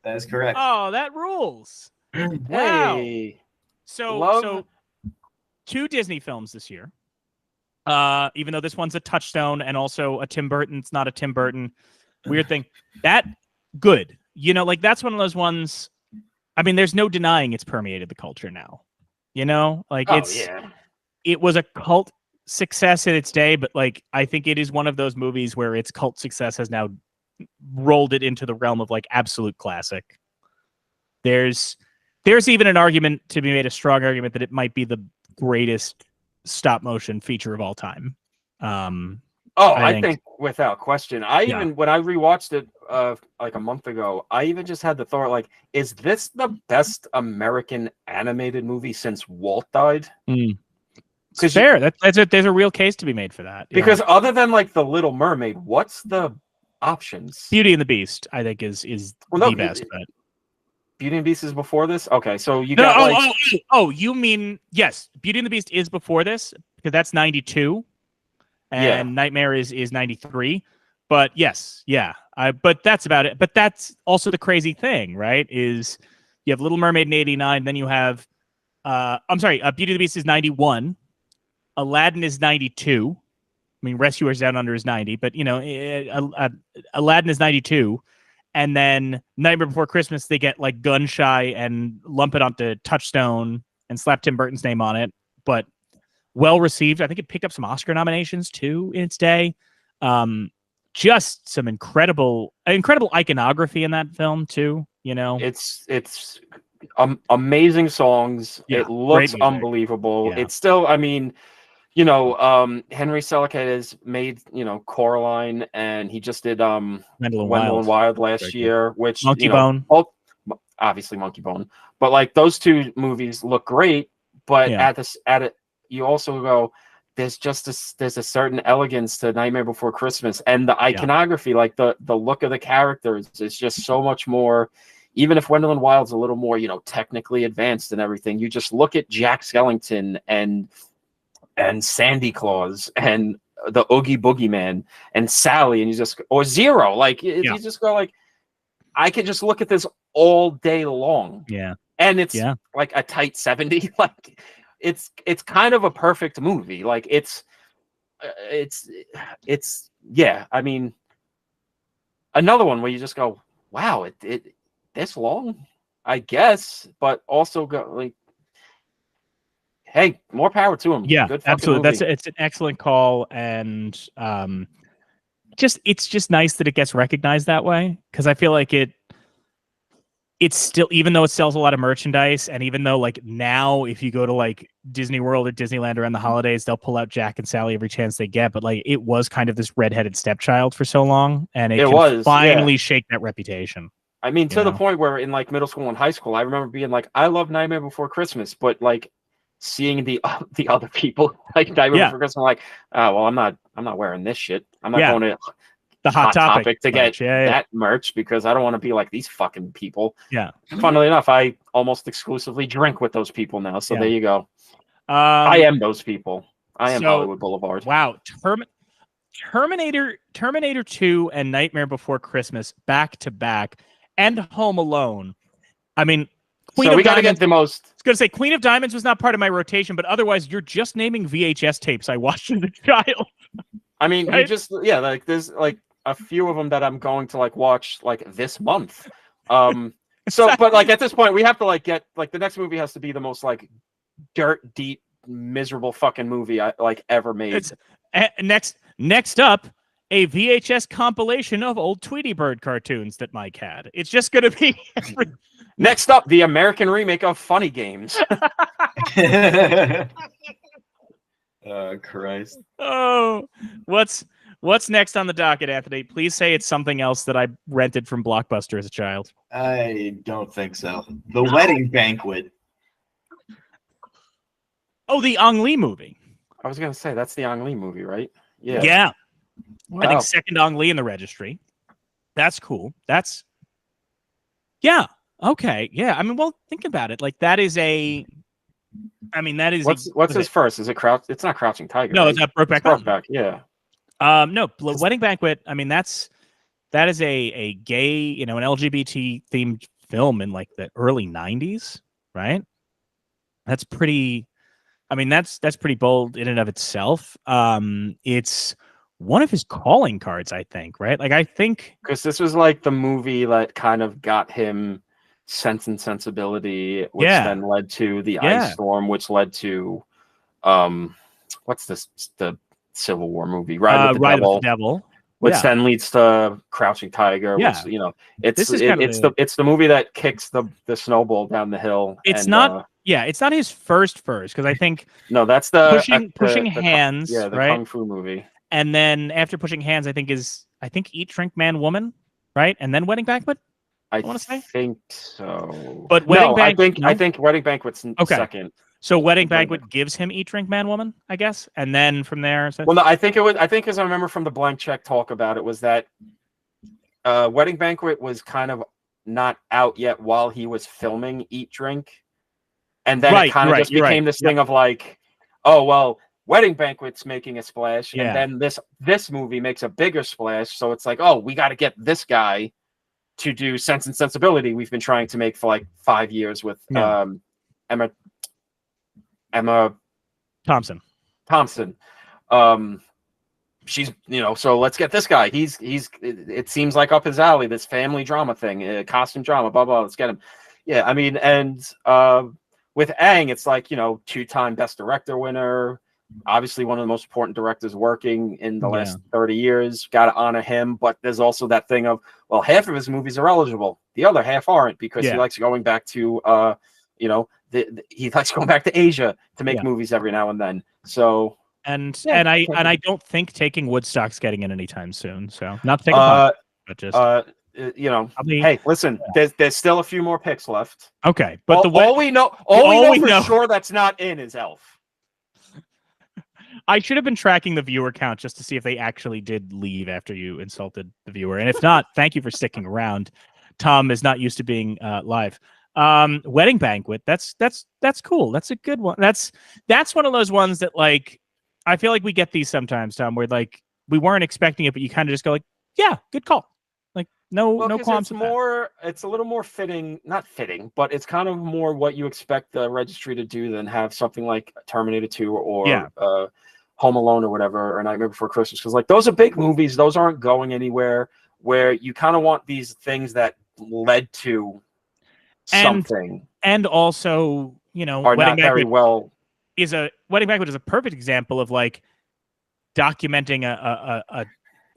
That is correct. Oh, that rules. Wow. So 2 Disney films this year. Even though this one's a touchstone and also a Tim Burton, it's not a Tim Burton. Weird thing. That good. You know, like that's one of those ones. I mean, there's no denying it's permeated the culture now. You know, like it was a cult success in its day, but like I think it is one of those movies where its cult success has now rolled it into the realm of like absolute classic. There's even an argument to be made, a strong argument that it might be the greatest stop motion feature of all time. I think without question. Even when I rewatched it like a month ago, I even just had the thought, like, is this the best American animated movie since Walt died? It's fair. There's a real case to be made for that. Because other than like The Little Mermaid, what's the options? Beauty and the Beast, I think, is the best. But Beauty and the Beast is before this? Okay, so you you mean, yes, Beauty and the Beast is before this, because that's 92. And Nightmare is 93. But yes, but that's about it. But that's also the crazy thing, right? Is you have Little Mermaid in 89, then you have Beauty and the Beast is 91. Aladdin is 92. I mean, Rescuers Down Under is 90, but Aladdin is 92. And then Nightmare Before Christmas, they get like gun shy and lump it onto Touchstone and slap Tim Burton's name on it. But well received. I think it picked up some Oscar nominations too in its day. Just some incredible iconography in that film too. It's amazing songs. Yeah, it looks unbelievable. Yeah. It's still, I mean, Henry Selick has made, Coraline, and he just did Wendell and Wild last year, which Monkey Bone. Obviously Monkey Bone. But like those two movies look great, but at it you also go, there's a certain elegance to Nightmare Before Christmas, and the iconography, like the look of the characters is just so much more. Even if Wendell and Wild's a little more, technically advanced and everything, you just look at Jack Skellington and Sandy Claus and the Oogie Boogie Man and Sally, and or Zero, like you just go like, I could just look at this all day long. Yeah, and it's like a tight 70, like. It's kind of a perfect movie. Like it's I mean, another one where you just go, wow, it this long, I guess, but also go like, hey, more power to him. Yeah, good absolutely. movie. It's an excellent call, and it's just nice that it gets recognized that way, because I feel like it's still, even though it sells a lot of merchandise, and even though like now if you go to like Disney World or Disneyland around the holidays, they'll pull out Jack and Sally every chance they get, but like it was kind of this redheaded stepchild for so long, and it can finally shake that reputation. I mean, to the point where in like middle school and high school, I remember being like, I love Nightmare Before Christmas, but like seeing the other people like Nightmare Before Christmas, I'm like, oh well, I'm not wearing this shit. I'm not going to the Hot Topic to get that merch, because I don't want to be like these fucking people. Yeah. Funnily enough, I almost exclusively drink with those people now. So there you go. I am those people. I am Hollywood Boulevard. Wow. Terminator 2 and Nightmare Before Christmas back to back, and Home Alone. I mean, we got to get the most. I was going to say Queen of Diamonds was not part of my rotation, but otherwise you're just naming VHS tapes I watched as a child. I mean, right? Like there's like a few of them that I'm going to like watch like this month. But like at this point we have to like get like the next movie has to be the most like dirt deep miserable fucking movie I like ever made. Next up, a VHS compilation of old Tweety Bird cartoons that Mike had. It's just going to be next up, the American remake of Funny Games. Oh Christ. Oh, what's next on the docket, Anthony? Please say it's something else that I rented from Blockbuster as a child. I don't think so. The Wedding Banquet. Oh, the Ang Lee movie. I was gonna say that's the Ang Lee movie, right? Yeah. Yeah. Wow. I think second Ang Lee in the registry. That's cool. Okay. Yeah. I mean, well, think about it. Like that is what's his first? Is it Crouch? It's not Crouching Tiger. No, right? it's not Brokeback Mountain. Yeah. No, Wedding Banquet. I mean, that is a gay, an LGBT themed film in like the early 90s, right? That's pretty. I mean, that's pretty bold in and of itself. It's one of his calling cards, I think, right? Like, I think because this was like the movie that kind of got him Sense and Sensibility, which then led to the Ice Storm, which led to what's this the Civil War movie? Ride with the Ride Devil. with the Devil. Which Yeah. then leads to Crouching Tiger, Yeah. which it's This is kind of it's the movie that kicks the snowball down the hill. It's and, not it's not his first because I think no, that's the Pushing Hands, the right? Kung Fu movie. And then after Pushing Hands, I think Eat, Drink, Man, Woman, right? And then Wedding Banquet. I want to say think so. But Wedding Banquet, I think Wedding Banquet's second. So Wedding Banquet gives him Eat, Drink, Man, Woman, I guess, and then from there. Well, no, I think as I remember from the Blank Check talk about it was that Wedding Banquet was kind of not out yet while he was filming Eat, Drink, and then it kind of just became this thing of like, oh well, Wedding Banquet's making a splash, and then this movie makes a bigger splash, so it's like, oh, we got to get this guy to do Sense and Sensibility. We've been trying to make for like 5 years with Emma Thompson. She's so let's get this guy. It seems like up his alley, this family drama thing, costume drama, blah blah. Let's get him. Yeah, I mean, and with Aang, it's like 2-time Best Director winner, obviously one of the most important directors working in the last 30 years. Got to honor him, but there's also that thing of, well, half of his movies are eligible, the other half aren't, because he likes going back to he likes going back to Asia to make movies every now and then. So and I don't think Taking Woodstock's getting in anytime soon. So not to take a but just hey, listen, there's still a few more picks left. Okay, but all we know for sure that's not in is Elf. I should have been tracking the viewer count just to see if they actually did leave after you insulted the viewer, and if not, thank you for sticking around. Tom is not used to being live. Wedding Banquet, that's cool. That's a good one. That's one of those ones that, like, I feel like we get these sometimes, Tom, where like we weren't expecting it, but you kind of just go like, yeah, good call. Like no qualms. It's a little more fitting, not fitting, but it's kind of more what you expect the registry to do than have something like Terminator 2 or Home Alone or whatever, or Nightmare Before Christmas, because like those are big movies, those aren't going anywhere, where you kind of want these things that led to something, and also are not very well. Wedding Banquet is a perfect example of like documenting a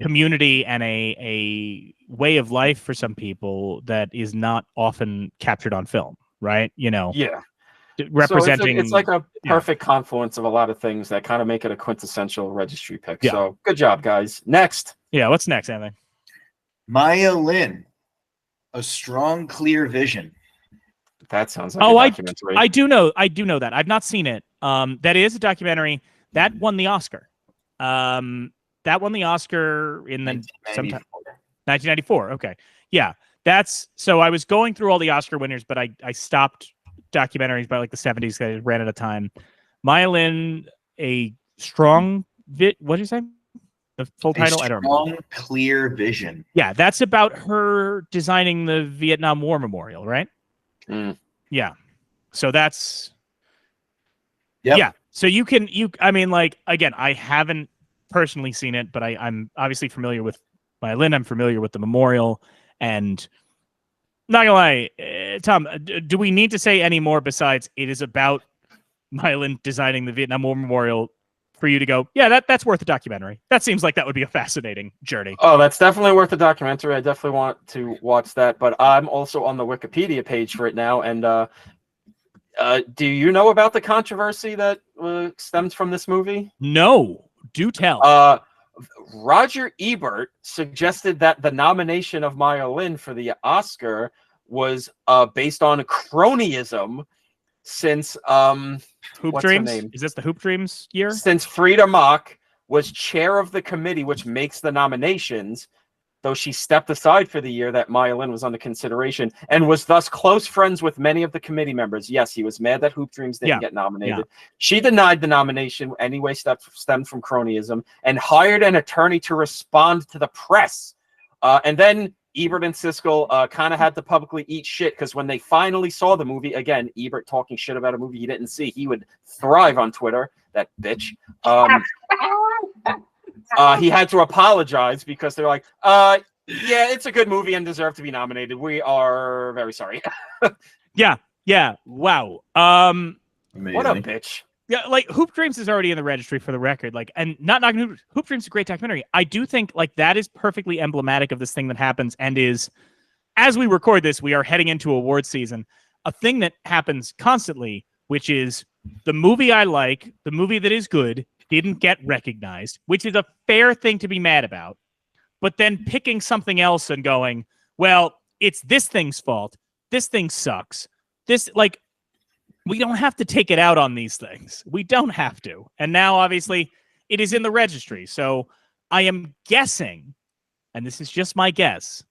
community and a way of life for some people that is not often captured on film, right? Representing. So it's like a perfect confluence of a lot of things that kind of make it a quintessential registry pick. Yeah. So good job, guys. Next. Yeah, what's next, Anthony? Maya Lin, A Strong, Clear Vision. That sounds like a documentary. I do know that. I've not seen it. That is a documentary that won the Oscar. That won the Oscar in the 1994. Okay. Yeah. So I was going through all the Oscar winners, but I stopped documentaries by like the 70s because I ran out of time. Maya Lin, A Strong what did you say? The full title? I don't remember. Strong, Clear Vision. Yeah, that's about her designing the Vietnam War Memorial, right? Mm. Yeah. So that's Yep. Yeah. So I mean, like, again, I haven't personally seen it, but I'm obviously familiar with Maya Lin. I'm familiar with the memorial, and not gonna lie, Tom, do we need to say any more besides it is about Maya Lin designing the Vietnam War Memorial for you to go, yeah, that's worth a documentary? That seems like that would be a fascinating journey. Oh, that's definitely worth a documentary. I definitely want to watch that, but I'm also on the Wikipedia page for it now, and do you know about the controversy that stems from this movie? No, do tell. Roger Ebert suggested that the nomination of Maya Lin for the Oscar was based on cronyism, since Hoop Dreams? Is this the Hoop Dreams year? Since Frida Mock was chair of the committee which makes the nominations, though she stepped aside for the year that Maya Lin was under consideration, and was thus close friends with many of the committee members. Yes, he was mad that Hoop Dreams didn't get nominated. Yeah. She denied the nomination anyway, stemmed from cronyism, and hired an attorney to respond to the press. And then Ebert and Siskel kind of had to publicly eat shit, because when they finally saw the movie, again, Ebert talking shit about a movie he didn't see, he would thrive on Twitter, that bitch. He had to apologize because they're like, yeah, it's a good movie and deserved to be nominated. We are very sorry. Yeah. Wow. Amazing. What a bitch. Yeah, like Hoop Dreams is already in the registry for the record. Like, and not knocking Hoop Dreams is a great documentary. I do think like that is perfectly emblematic of this thing that happens and is, as we record this, we are heading into award season. A thing that happens constantly, which is the movie I like, the movie that is good, didn't get recognized, which is a fair thing to be mad about. But then picking something else and going, well, it's this thing's fault. This thing sucks. This, like, we don't have to take it out on these things. We don't have to. And now, obviously, it is in the registry. So I am guessing, and this is just my guess,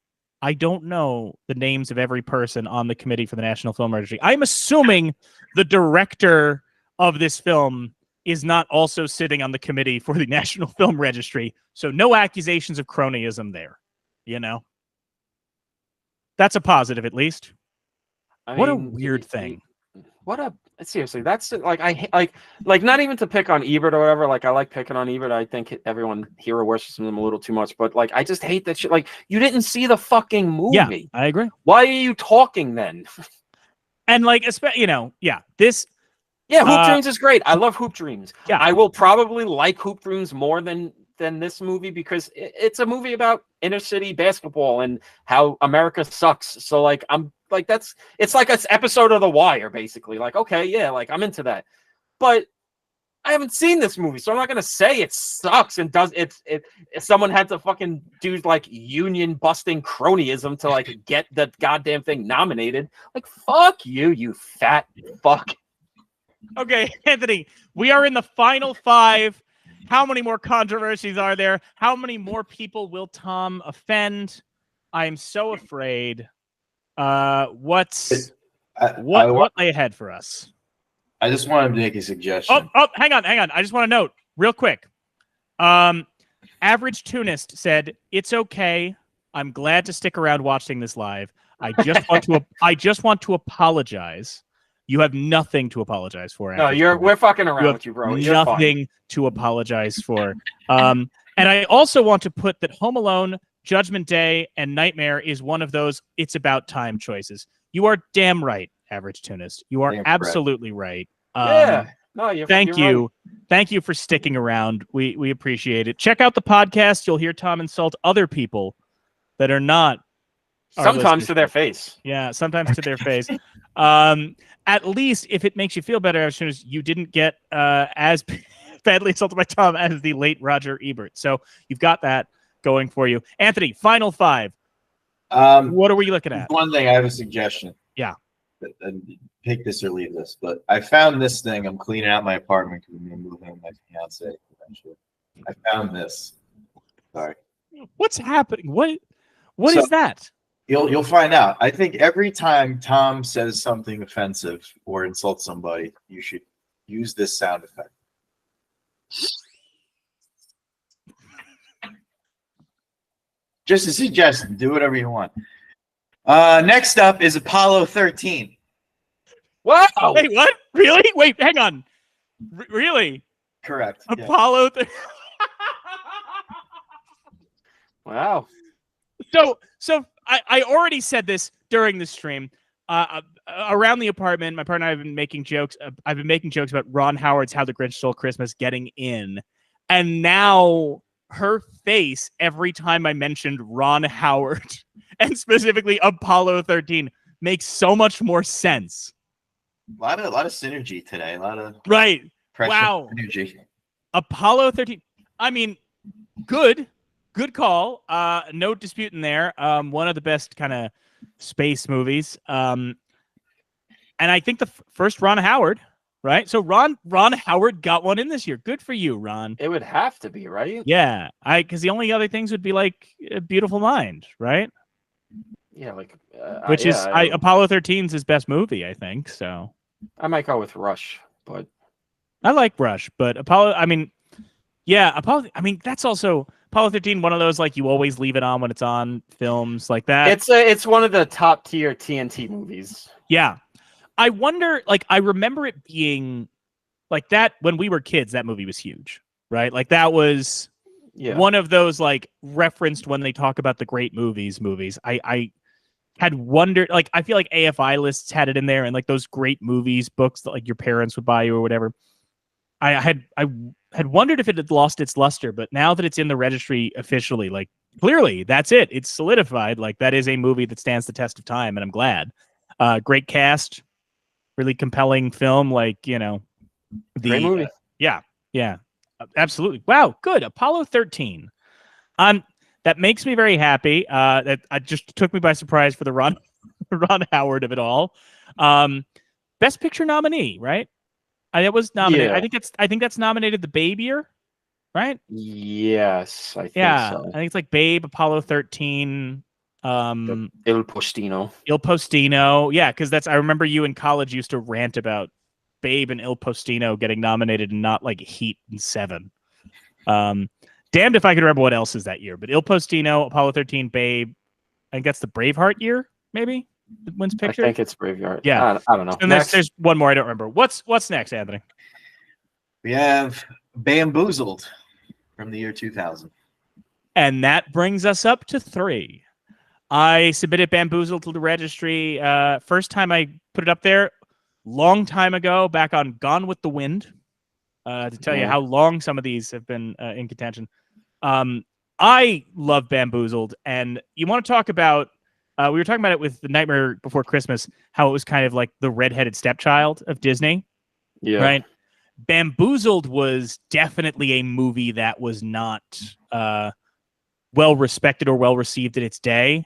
I don't know the names of every person on the committee for the National Film Registry. I'm assuming the director of this film is not also sitting on the committee for the National Film Registry. So no accusations of cronyism there, you know? That's a positive, at least. What a weird thing. What a seriously, that's like like not even to pick on Ebert or whatever. Like I like picking on Ebert. I think everyone here worships him a little too much. But like I just hate that shit. Like you didn't see the fucking movie. Yeah, I agree. Why are you talking then? And like, you know, this. Yeah, Hoop Dreams is great. I love Hoop Dreams. Yeah, I will probably like Hoop Dreams more than this movie because it's a movie about inner city basketball and how America sucks. So like I'm like it's like an episode of The Wire basically. Like okay, yeah, like I'm into that. But I haven't seen this movie, so I'm not gonna say it sucks and does it. Someone had to fucking do like union busting cronyism to like get the goddamn thing nominated. Like fuck you, you fat fuck. Okay, Anthony, we are in the final 5. How many more controversies are there? How many more people will Tom offend? I am so afraid. What lay ahead for us? I just wanted to make a suggestion. Oh, hang on. I just want to note real quick. Average Tunist said, "It's okay. I'm glad to stick around watching this live. I just want to apologize." You have nothing to apologize for. No, we're fucking around with you, bro. You're nothing to apologize for. And I also want to put that Home Alone, Judgment Day, and Nightmare is one of those it's about time choices. You are damn right, Average Tunist. You are absolutely right. Yeah. No, thank you're you. Right. Thank you for sticking around. We appreciate it. Check out the podcast. You'll hear Tom insult other people that are not sometimes to their face. Yeah, sometimes to their face. At least if it makes you feel better, as soon as you didn't get as badly insulted by Tom as the late Roger Ebert. So you've got that going for you. Anthony, final 5. What are we looking at? One thing, I have a suggestion. Yeah. Pick this or leave this. But I found this thing. I'm cleaning out my apartment because I'm going to move in with my fiance eventually. I found this. Sorry. What's happening? What is that? You'll find out. I think every time Tom says something offensive or insults somebody, you should use this sound effect. Just a suggestion. Do whatever you want. Next up is Apollo 13. Wow. Wait, what? Really? Wait, hang on. Really? Correct. Apollo 13. Wow. So I already said this during the stream. Around the apartment, my partner and I have been making jokes. I've been making jokes about Ron Howard's "How the Grinch Stole Christmas" getting in, and now her face every time I mentioned Ron Howard and specifically Apollo 13 makes so much more sense. A lot of synergy today. A lot of right. Wow. Energy. Apollo 13. I mean, good call. No dispute in there. One of the best kind of space movies. And I think the first Ron Howard, right? So Ron Howard got one in this year. Good for you, Ron. It would have to be, right? Yeah. Because the only other things would be like A Beautiful Mind, right? Yeah, like which is Apollo 13's his best movie, I think. So I might go with Rush, but I like Rush, but Apollo. I mean, yeah, Apollo. I mean, that's also Apollo 13. One of those like you always leave it on when it's on films like that. It's one of the top tier TNT movies. Yeah, I wonder. Like, I remember it being like that when we were kids. That movie was huge, right? Like that was one of those like referenced when they talk about the great movies. I had wondered, like, I feel like AFI lists had it in there and like those great movies books that like your parents would buy you or whatever. I had wondered if it had lost its luster, but now that it's in the registry officially, like clearly that's it. It's solidified. Like that is a movie that stands the test of time, and I'm glad. Great cast, really compelling film. Like, you know, Great movie. Yeah, absolutely. Wow, good. Apollo 13. That makes me very happy. That just took me by surprise for the Ron Howard of it all. Best Picture nominee, right? That was nominated. Yeah. I think that's nominated the Babe year, right? Yes, I think so. I think it's like Babe, Apollo 13, Il Postino. Il Postino. Yeah, because I remember you in college used to rant about Babe and Il Postino getting nominated and not like Heat and Seven. Damned if I could remember what else is that year, but Il Postino, Apollo 13, Babe. I think that's the Braveheart year, maybe. Wins picture. I think it's Braveheart. Yeah, I don't know. And there's one more I don't remember. What's next, Anthony? We have Bamboozled from the year 2000. And that brings us up to 3. I submitted Bamboozled to the registry. First time I put it up there, long time ago, back on Gone with the Wind. To tell you how long some of these have been in contention. I love Bamboozled, and you want to talk about. We were talking about it with The Nightmare Before Christmas, how it was kind of like the redheaded stepchild of Disney. Yeah. Right. Bamboozled was definitely a movie that was not well respected or well received in its day.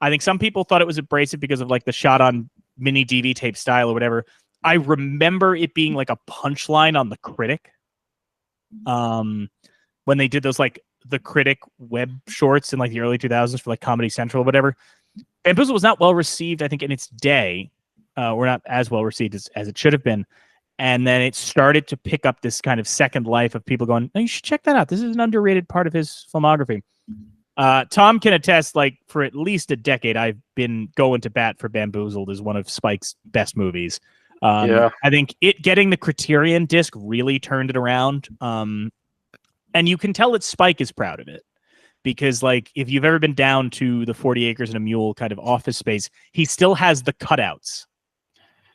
I think some people thought it was abrasive because of like the shot on mini DV tape style or whatever. I remember it being like a punchline on The Critic. When they did those like The Critic web shorts in like the early 2000s for like Comedy Central or whatever. Bamboozled was not well received, I think, in its day. Or not as well received as it should have been. And then it started to pick up this kind of second life of people going, oh, you should check that out. This is an underrated part of his filmography. Tom can attest, like, for at least a decade, I've been going to bat for Bamboozled as one of Spike's best movies. I think getting the Criterion disc really turned it around. And you can tell that Spike is proud of it. Because, like, if you've ever been down to the 40 Acres and a Mule kind of office space, he still has the cutouts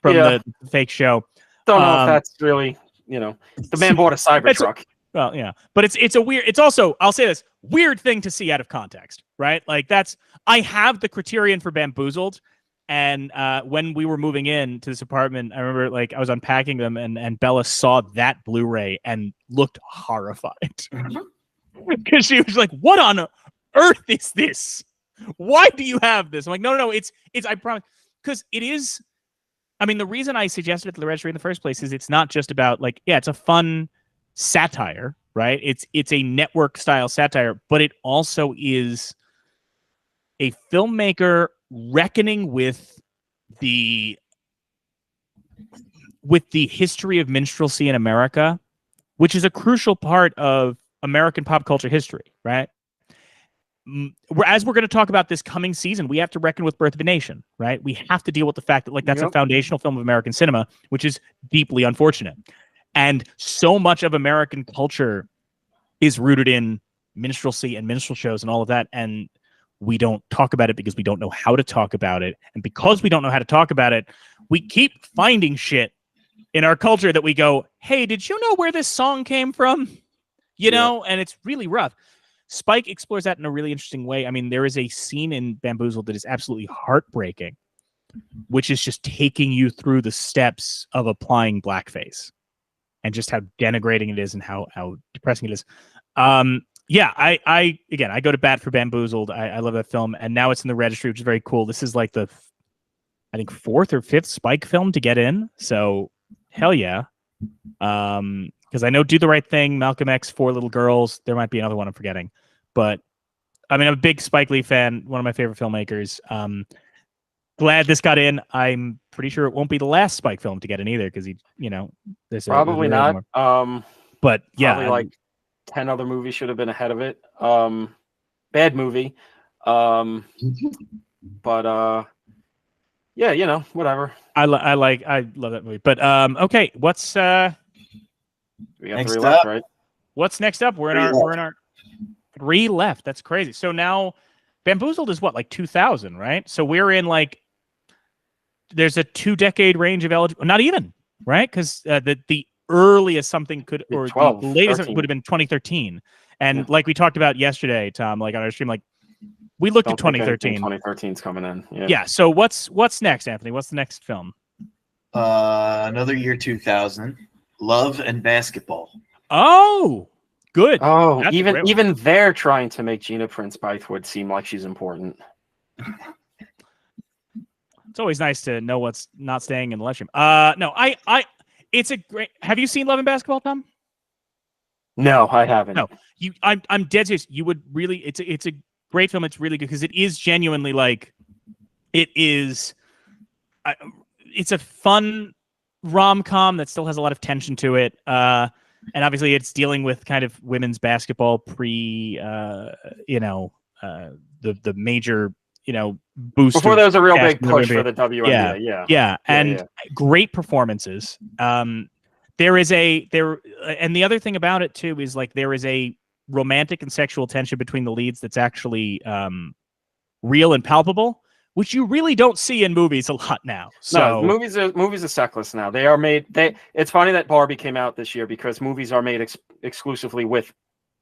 from the fake show. Don't know if that's really, the man bought a Cybertruck. Well, yeah, but it's also, I'll say this, weird thing to see out of context, right? Like I have the Criterion for Bamboozled, and when we were moving in to this apartment, I remember like I was unpacking them, and Bella saw that Blu-ray and looked horrified. Because she was like, what on earth is this? Why do you have this? I'm like, no, it's I promise. Because it is, I mean, the reason I suggested it to the registry in the first place is it's not just about like, yeah, it's a fun satire, right? It's a network style satire, but it also is a filmmaker reckoning with the history of minstrelsy in America, which is a crucial part of American pop culture history, right? As we're going to talk about this coming season, we have to reckon with Birth of a Nation, right? We have to deal with the fact that like that's a foundational film of American cinema, which is deeply unfortunate. And so much of American culture is rooted in minstrelsy and minstrel shows and all of that. And we don't talk about it because we don't know how to talk about it. And because we don't know how to talk about it, we keep finding shit in our culture that we go, hey, did you know where this song came from? You know, and it's really rough. Spike explores that in a really interesting way. I mean, there is a scene in Bamboozled that is absolutely heartbreaking, which is just taking you through the steps of applying blackface and just how denigrating it is and how depressing it is. I go to bat for Bamboozled. I love that film. And now it's in the registry, which is very cool. This is like the, I think, 4th or 5th Spike film to get in. So hell yeah. Because I know Do the Right Thing, Malcolm X, Four Little Girls. There might be another one I'm forgetting. But, I mean, I'm a big Spike Lee fan, one of my favorite filmmakers. Glad this got in. I'm pretty sure it won't be the last Spike film to get in either, because there's probably not. But, yeah. Probably like 10 other movies should have been ahead of it. Bad movie. But, yeah, whatever. I love that movie. But, okay, what's... We got 3 left, right? What's next up? We're in our 3 left. That's crazy. So now Bamboozled is what, like 2000, right? So we're in like there's a 2-decade range of eligible. Not even, right? Because the earliest something could, or 12, the latest 13. would have been 2013. And Yeah. like we talked about yesterday, Tom, like on our stream, like we looked at 2013. 2013's coming in. Yeah. Yeah. So what's next, Anthony? What's the next film? Another year 2000. Love and Basketball. Oh, good. Oh, That's a great one. even they're trying to make Gina Prince Bythewood seem like she's important. It's always nice to know what's not staying in the live stream. No, it's a great. Have you seen Love and Basketball, Tom? No, I haven't. No, I'm dead serious. You would really. It's a great film. It's really good because it is genuinely like, it is. It's a fun rom-com that still has a lot of tension to it. And obviously it's dealing with kind of women's basketball pre, the major, boost. Before there was a real big in the push NBA. for the WNBA. Yeah. And great performances. And the other thing about it too is like there is a romantic and sexual tension between the leads that's actually real and palpable, which you really don't see in movies a lot now. So no, movies are sexless now. They are made. It's funny that Barbie came out this year because movies are made exclusively with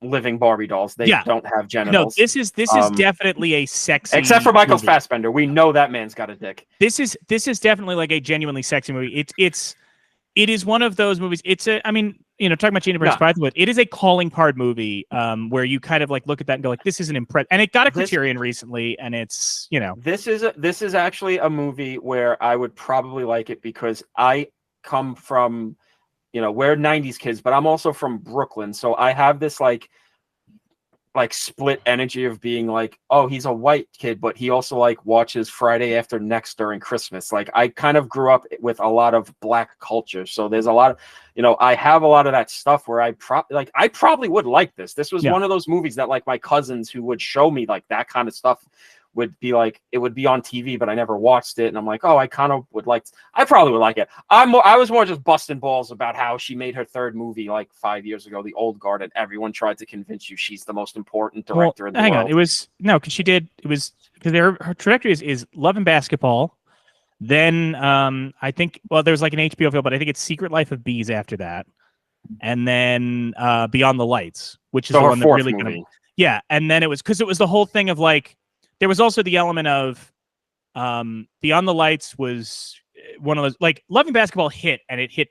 living Barbie dolls. They don't have genitals. No, this is definitely a sexy. Except for Michael movie. Fassbender, we know that man's got a dick. This is definitely like a genuinely sexy movie. It is one of those movies. Talking about Gina Prince Bythewood, it is a calling card movie where you kind of like look at that and go like, this is an impress. And it got a Criterion recently, and it's This is actually a movie where I would probably like it because I come from, we're 90s kids, but I'm also from Brooklyn, so I have this like split energy of being like, oh, he's a white kid, but he also like watches Friday After Next during Christmas. Like I kind of grew up with a lot of black culture. So there's a lot of, I have a lot of that stuff where I probably would like this. This was one of those movies that like my cousins who would show me like that kind of stuff would be like, it would be on TV, but I never watched it. And I'm like, oh, I kind of would like, I probably would like it. I was more just busting balls about how she made her third movie like 5 years ago, The Old Guard, and everyone tried to convince you she's the most important director in the world. Hang on, because her trajectory is Love and Basketball. Then I think, there's like an HBO film, but I think it's Secret Life of Bees after that. And then Beyond the Lights, which is the one that really kind of, and then it was the whole thing of like, there was also the element of Beyond the Lights was one of those, like Love and Basketball hit, and it hit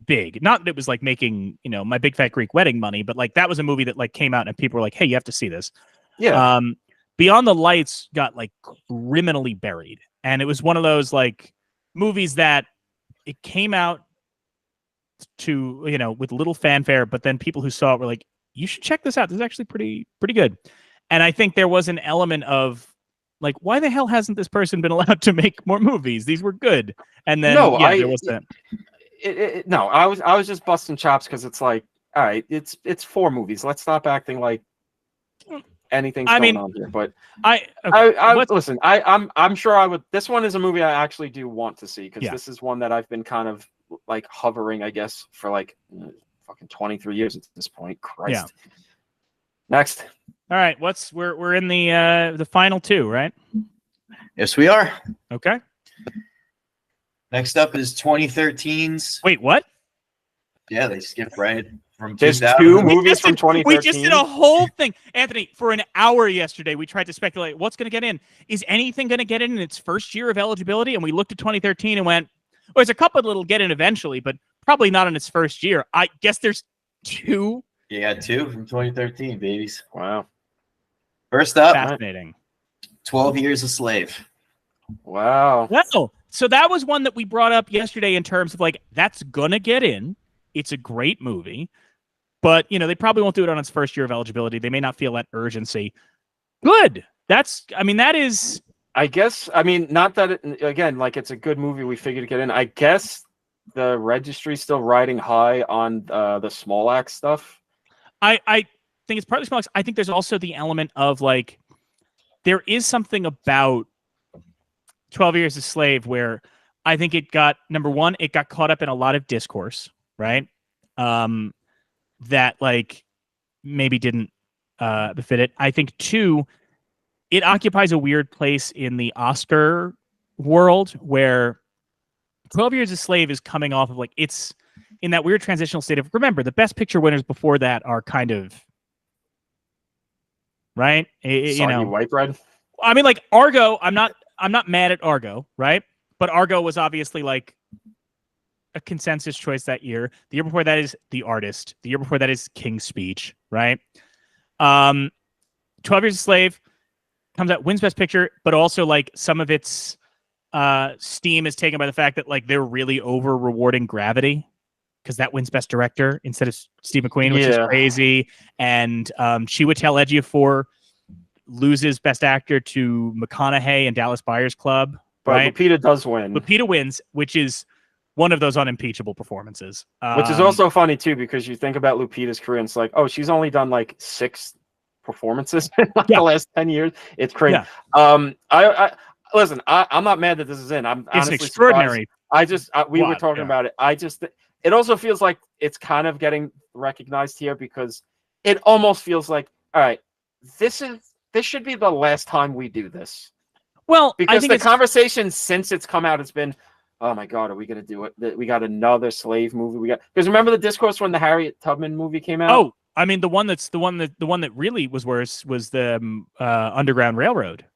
big. Not that it was like making, My Big Fat Greek Wedding money, but like that was a movie that like came out and people were like, hey, you have to see this. Yeah. Beyond the Lights got like criminally buried. And it was one of those like movies that it came out to, with little fanfare, but then people who saw it were like, you should check this out. This is actually pretty good. And I think there was an element of like, why the hell hasn't this person been allowed to make more movies? These were good. And then there was that. No, I was just busting chops because it's like, all right, it's 4 movies. Let's stop acting like anything's going on here. But listen, I'm sure I would. This one is a movie I actually do want to see because this is one that I've been kind of like hovering, I guess, for like fucking 23 years at this point. Christ. Yeah. Next. All right, we're in the final 2, right? Yes, we are. Okay. Next up is 2013's. Wait, what? Yeah, they skipped right from 2000. 2 movies from 2013. We just did a whole thing. Anthony, for an hour yesterday, we tried to speculate what's going to get in. Is anything going to get in its first year of eligibility? And we looked at 2013 and went, well, there's a couple that'll get in eventually, but probably not in its first year. I guess there's 2. Yeah, 2 from 2013, babies. Wow. First up, fascinating. 12 Years a Slave. Wow. Well, so that was one that we brought up yesterday in terms of like, that's gonna get in. It's a great movie, but they probably won't do it on its first year of eligibility. They may not feel that urgency. Good. That is. I guess. Not that again, like it's a good movie. We figured to get in. I guess the registry's still riding high on the small act stuff. I think it's partly small acts. I think there's also the element of like, there is something about 12 Years a Slave where I think it got, number one, it got caught up in a lot of discourse, right? That like maybe didn't befit it. I think 2, it occupies a weird place in the Oscar world where 12 Years a Slave is coming off of like, it's in that weird transitional state of, remember, the Best Picture winners before that are kind of, right? Soggy white bread. I mean, like Argo, I'm not mad at Argo, right? But Argo was obviously like a consensus choice that year. The year before that is The Artist. The year before that is King's Speech, right? 12 Years a Slave comes out, wins Best Picture, but also like some of its steam is taken by the fact that like they're really over rewarding Gravity, because that wins Best Director instead of Steve McQueen, which is crazy. And Chiwetel Ejiofor loses Best Actor to McConaughey and Dallas Buyers Club. But right? Lupita does win. Lupita wins, which is one of those unimpeachable performances. Which is also funny too, because you think about Lupita's career and it's like, oh, she's only done like 6 performances in like the last 10 years. It's crazy. Yeah. I listen, I'm not mad that this is in. I'm it's honestly extraordinary. surprised. We were talking about it. It also feels like it's kind of getting recognized here, because it almost feels like, all right, this should be the last time we do this. Well, because I think the conversation since it's come out, it's been, oh my God, are we going to do it? We got another slave movie. Because remember the discourse when the Harriet Tubman movie came out? Oh, I mean, the one that really was worse was the Underground Railroad.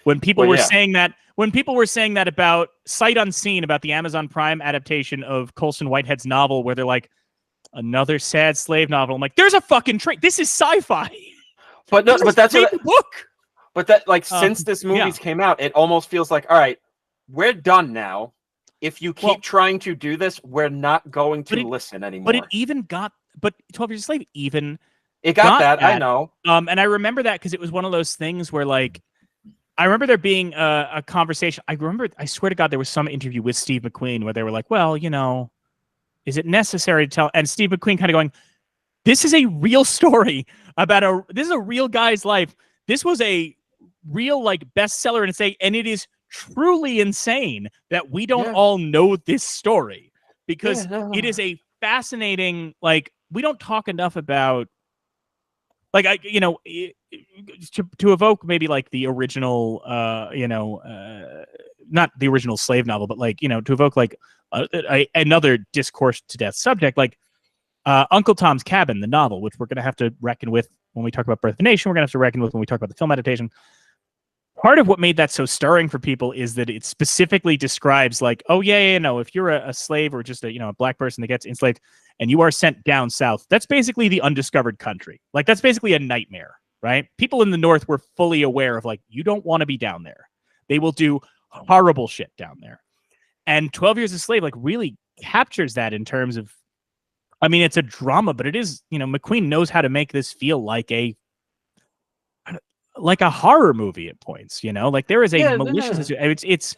When people were saying that about Sight Unseen, about the Amazon Prime adaptation of Colson Whitehead's novel, where they're like, another sad slave novel. I'm like, there's a fucking train. This is sci-fi. But no, but that's what book. But that, like, since this movie's came out, it almost feels like, all right, we're done now. If you keep trying to do this, we're not going to listen anymore. But it even got, 12 Years a Slave even it got that. I know. And I remember that because it was one of those things where, like, I remember there being a conversation. I swear to God, there was some interview with Steve McQueen where they were like, well, you know, is it necessary to tell? And Steve McQueen kind of going, this is a real story about this is a real guy's life. This was a real, like, bestseller, and it is truly insane that we don't all know this story, because it is a fascinating, like, we don't talk enough about, like, to evoke maybe like the original, not the original slave novel, but like, to evoke like another discourse to death subject, like Uncle Tom's Cabin, the novel, which we're going to have to reckon with when we talk about Birth of the Nation. We're going to have to reckon with when we talk about the film adaptation. Part of what made that so stirring for people is that it specifically describes, like, oh if you're a slave or just a black person that gets enslaved and you are sent down south, that's basically the undiscovered country. Like, that's basically a nightmare, right? People in the North were fully aware of, like, you don't want to be down there. They will do horrible shit down there. And 12 Years a Slave, like, really captures that in terms of, I mean, it's a drama, but it is, McQueen knows how to make this feel like a horror movie at points, like there is a maliciousness. It's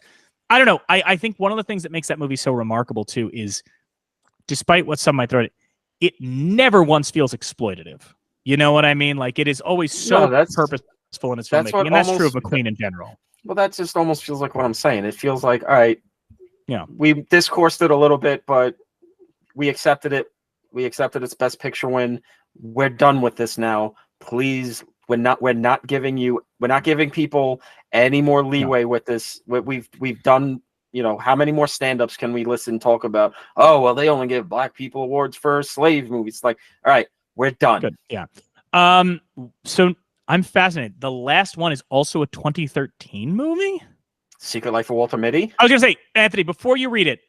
I don't know. I think one of the things that makes that movie so remarkable too is, despite what some might throw at it, it never once feels exploitative. You know what I mean? Like, it is always so purposeful in its filmmaking, and that's true of McQueen in general. Well, that just almost feels like what I'm saying. It feels like, all right, we discoursed it a little bit, but we accepted it. We accepted its Best Picture win. We're done with this now. Please. We're not giving people any more leeway with this. We've done, how many more stand-ups can we talk about? Oh, well, they only give black people awards for slave movies. Like, all right, we're done. Good. Yeah. So I'm fascinated. The last one is also a 2013 movie? Secret Life of Walter Mitty? I was going to say, Anthony, before you read it,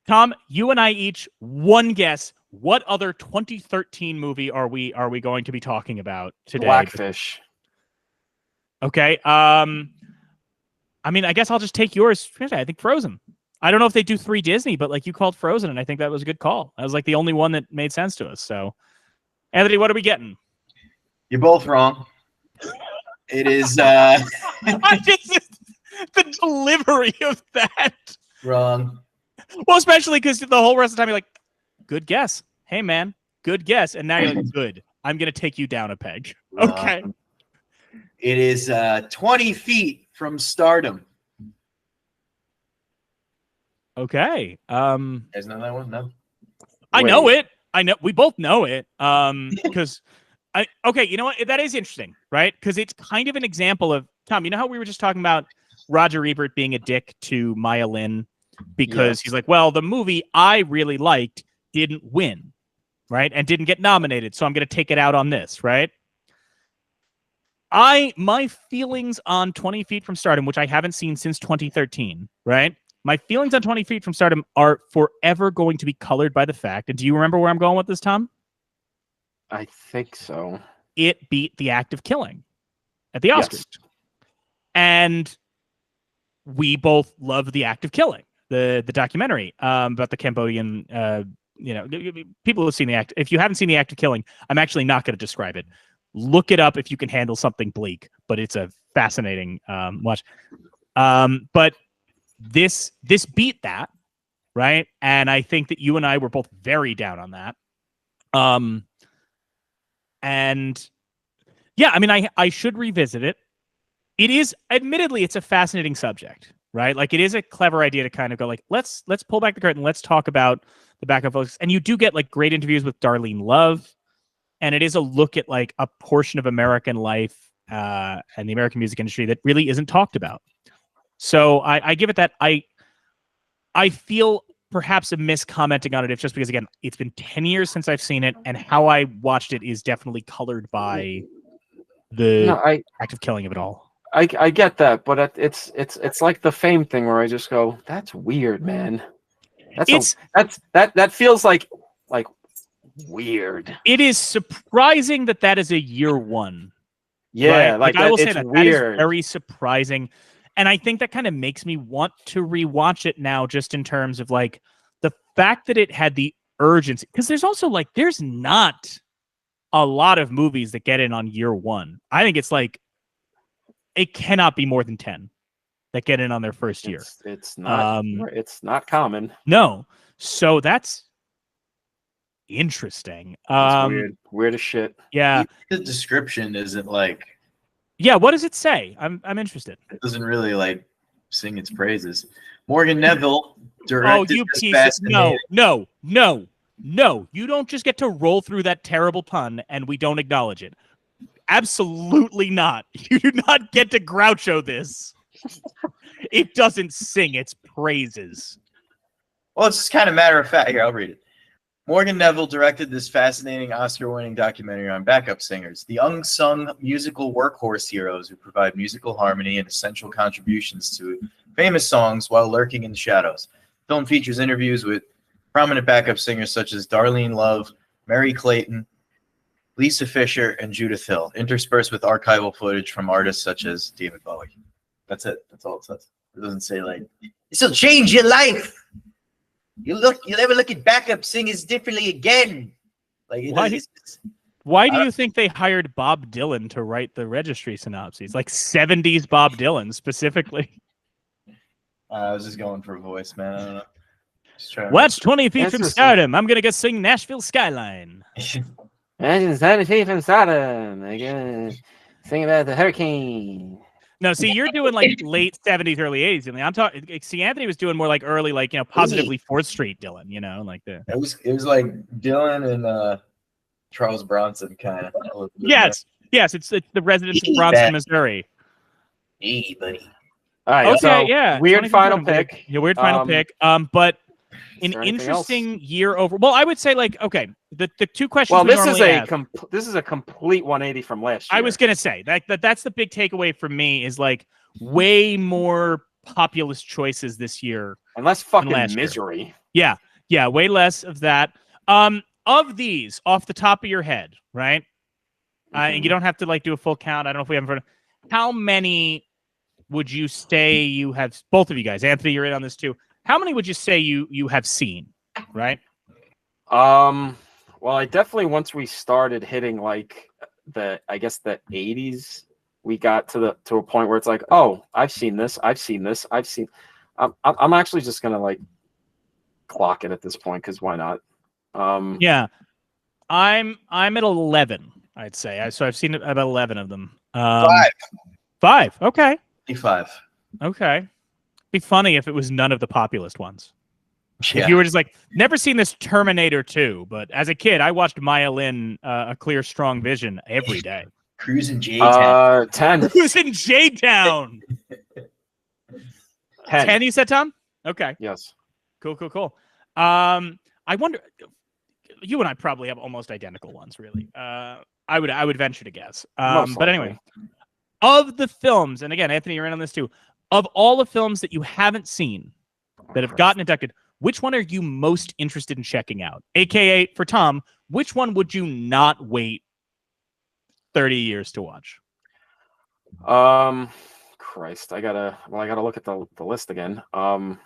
Tom, you and I each one guess. What other 2013 movie are we going to be talking about today? Blackfish. Okay. I mean, I guess I'll just take yours. I think Frozen. I don't know if they do 3 Disney, but like, you called Frozen, and I think that was a good call. That was like the only one that made sense to us. So, Anthony, what are we getting? You're both wrong. It is I just the delivery of that. Wrong. Well, especially because the whole rest of the time you're like, good guess. Hey, man, good guess. And now you're like, good. I'm going to take you down a peg. Okay. It is 20 Feet from Stardom. Okay. There's no that one? No. I know it. I know. We both know it. Because okay, you know what? That is interesting, right? Because it's kind of an example of, Tom, you know how we were just talking about Roger Ebert being a dick to Maya Lin because he's like, well, the movie I really liked didn't win, right? And didn't get nominated. So I'm going to take it out on this, right? My feelings on 20 Feet from Stardom, which I haven't seen since 2013, right? My feelings on 20 Feet from Stardom are forever going to be colored by the fact, and do you remember where I'm going with this, Tom? I think so. It beat The Act of Killing at the Oscars. Yes. And we both love The Act of Killing, the documentary about the Cambodian, people who've seen the act. If you haven't seen The Act of Killing, I'm actually not going to describe it. Look it up if you can handle something bleak, but it's a fascinating watch. But this beat that, right? And I think that you and I were both very down on that. And yeah, I mean, I should revisit it. It is, admittedly, it's a fascinating subject, right? Like, it is a clever idea to kind of go like, let's pull back the curtain, let's talk about the backup folks. And you do get like great interviews with Darlene Love. And it is a look at like a portion of American life and the American music industry that really isn't talked about. So I give it that. I feel perhaps amiss commenting on it, if just because, again, it's been 10 years since I've seen it, and how I watched it is definitely colored by the act of killing of it all. I get that, but it's like the Fame thing where I just go, that's weird, man. That feels like weird. It is surprising that is a year one. Yeah, right? Like I will say that weird. That is very surprising, and I think that kind of makes me want to rewatch it now, just in terms of like the fact that it had the urgency. Because there's also like there's not a lot of movies that get in on year one. I think it's like it cannot be more than 10 that get in on their first year. It's not common. No, so that's interesting. Weird as shit. Yeah, the description isn't like. Yeah, what does it say? I'm interested. It doesn't really like sing its praises. Morgan Neville directed. Oh, you piece of no. You don't just get to roll through that terrible pun and we don't acknowledge it. Absolutely not. You do not get to Groucho this. It doesn't sing its praises. Well, it's just kind of matter of fact. Here, I'll read it. Morgan Neville directed this fascinating Oscar-winning documentary on backup singers, the unsung musical workhorse heroes who provide musical harmony and essential contributions to famous songs while lurking in the shadows. The film features interviews with prominent backup singers such as Darlene Love, Mary Clayton, Lisa Fisher, and Judith Hill, interspersed with archival footage from artists such as David Bowie. That's it. That's all it says. It doesn't say like, this will change your life. You'll ever look at backup singers differently again. Like, why do you think they hired Bob Dylan to write the registry synopses? Like 70s Bob Dylan specifically. I was just going for a voice, man. I don't know. Watch 20 Feet from Stardom. I'm gonna go sing Nashville Skyline. Imagine 20 Feet from Stardom. I'm gonna sing about the hurricane. No, see, you're doing like late 70s, early 80s. And I'm talking. See, Anthony was doing more like early, like positively 4th Street Dylan. Like the. It was like Dylan and Charles Bronson kind of. Yes, it's the residents of Bronson, Missouri. Hey, buddy. All right. Okay, so yeah. Weird final pick. Yeah, weird final pick. But an interesting year over. Well, I would say like the two questions. Well, this is a complete 180 from last year. I was gonna say that's the big takeaway for me is like way more populist choices this year and less fucking misery. Yeah, way less of that. Of these, off the top of your head, right? And you don't have to like do a full count. I don't know if we have in front of. How many would you say you have? Both of you guys, Anthony, you're in on this too. How many would you say you have seen? Right. Well, I definitely, once we started hitting like the 80s, we got to a point where it's like, oh, I've seen this. I'm actually just gonna like clock it at this point because why not? Yeah, I'm at 11. I'd say so. I've seen about 11 of them. 5. Okay. 5. Okay. Be funny if it was none of the populist ones. Yeah. If you were just like, never seen this Terminator 2, but as a kid, I watched Maya Lin, A Clear, Strong Vision every day. Cruising Jtown. 10. Cruising Jtown. 10, you said, Tom? Okay. Yes. Cool. I wonder, you and I probably have almost identical ones, really. I would venture to guess. Most But likely. anyway, of the films, and again, Anthony, you're in on this too. Of all the films that you haven't seen that have gotten inducted, which one are you most interested in checking out? AKA, for Tom, which one would you not wait 30 years to watch? Christ, I gotta look at the list again. I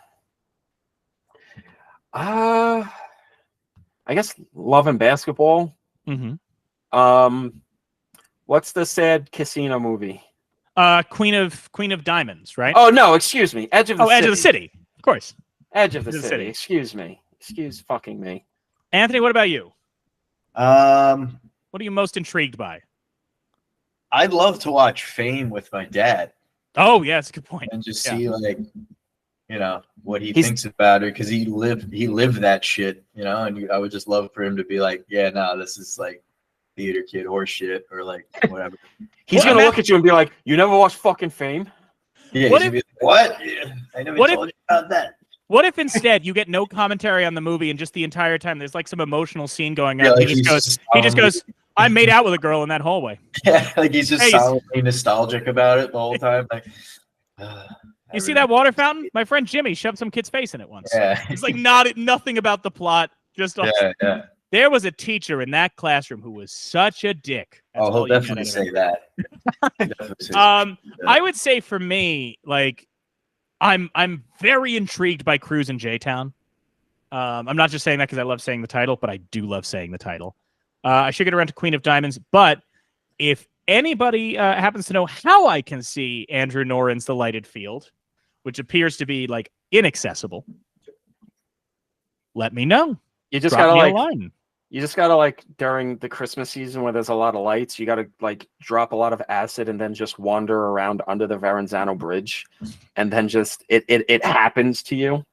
guess Love and Basketball. Mm-hmm. What's the sad casino movie? Queen of Diamonds, right? Oh no, excuse me, Edge of the City. Edge of the City, of course. Edge of the City. Excuse me. Excuse fucking me. Anthony, what about you? I'd What are you most intrigued by? love to watch Fame with my dad Oh, yeah, that's a good point. and just Yeah. see like, what he thinks about it, because he lived that shit, and I would just love for him to be like, yeah, no, this is like theater kid horse shit, or like whatever. He's gonna look at you and be like, "You never watched fucking Fame?" Yeah, What he's gonna be like, what? Yeah, I never what told you about that. What if instead you get no commentary on the movie and just the entire time there's like some emotional scene going on? Yeah, like he just goes, I made out with a girl in that hallway. Yeah, like he's just Hey, solidly nostalgic about it the whole time. Like, You see that water fountain? My friend Jimmy shoved some kid's face in it once. Yeah. It's like nothing about the plot. Just Yeah. There was a teacher in that classroom who was such a dick. That's Oh, all he'll you get definitely out of say it. that. He'll definitely say I would say for me, like, I'm very intrigued by Cruise in Jtown. I'm not just saying that because I love saying the title, but I do love saying the title. I should get around to Queen of Diamonds, but if anybody happens to know how I can see Andrew Norin's The Lighted Field, which appears to be like inaccessible, let me know. You just Drop gotta me a like, line. you just gotta like during the Christmas season where there's a lot of lights, you gotta like drop a lot of acid and then just wander around under the Verrazano Bridge, and then just it happens to you.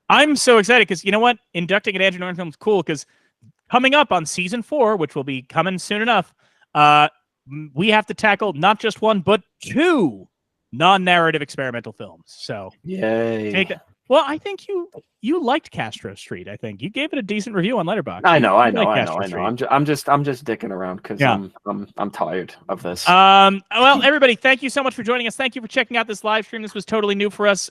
I'm so excited because you know what? Inducting an Andrew Norton film is cool because coming up on season 4, which will be coming soon enough, we have to tackle not just one but 2 non-narrative experimental films. So Yay! take that. Well, I think you liked Castro Street. I think you gave it a decent review on Letterboxd. I know. You liked Castro Street. I'm just dicking around because Yeah. I'm tired of this. Well, everybody, thank you so much for joining us. Thank you for checking out this live stream. This was totally new for us.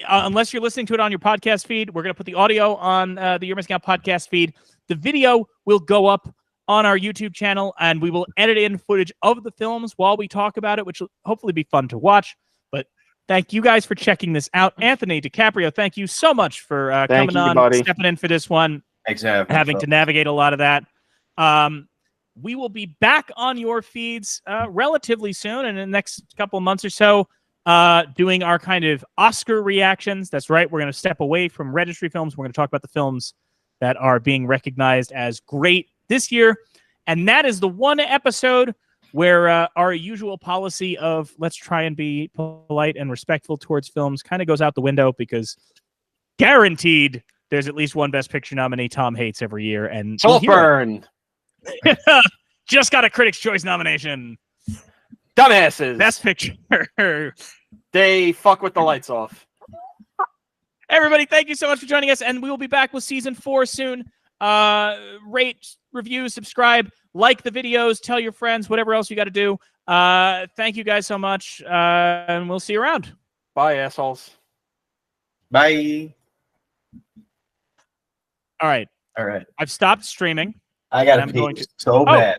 Unless you're listening to it on your podcast feed, we're going to put the audio on the You're Missing Out podcast feed. The video will go up on our YouTube channel, and we will edit in footage of the films while we talk about it, which will hopefully be fun to watch. But thank you guys for checking this out. Anthony DiCaprio, thank you so much for coming on, buddy. stepping in for this one. Exactly. Having to navigate a lot of that. We will be back on your feeds relatively soon, in the next couple of months or so, doing our kind of Oscar reactions. That's right. We're going to step away from registry films. We're going to talk about the films that are being recognized as great this year. And that is the one episode where our usual policy of let's try and be polite and respectful towards films kind of goes out the window, because guaranteed there's at least one Best Picture nominee Tom hates every year. And Saltburn, just got a Critics' Choice nomination. dumbasses. Best Picture. They fuck with the lights off. Everybody, thank you so much for joining us, and we will be back with season 4 soon. Rate, review, subscribe, like the videos, tell your friends, whatever else you got to do. Thank you guys so much, and we'll see you around. Bye, assholes. Bye. All right. All right. I've stopped streaming. I got I'm to going pee to- so bad.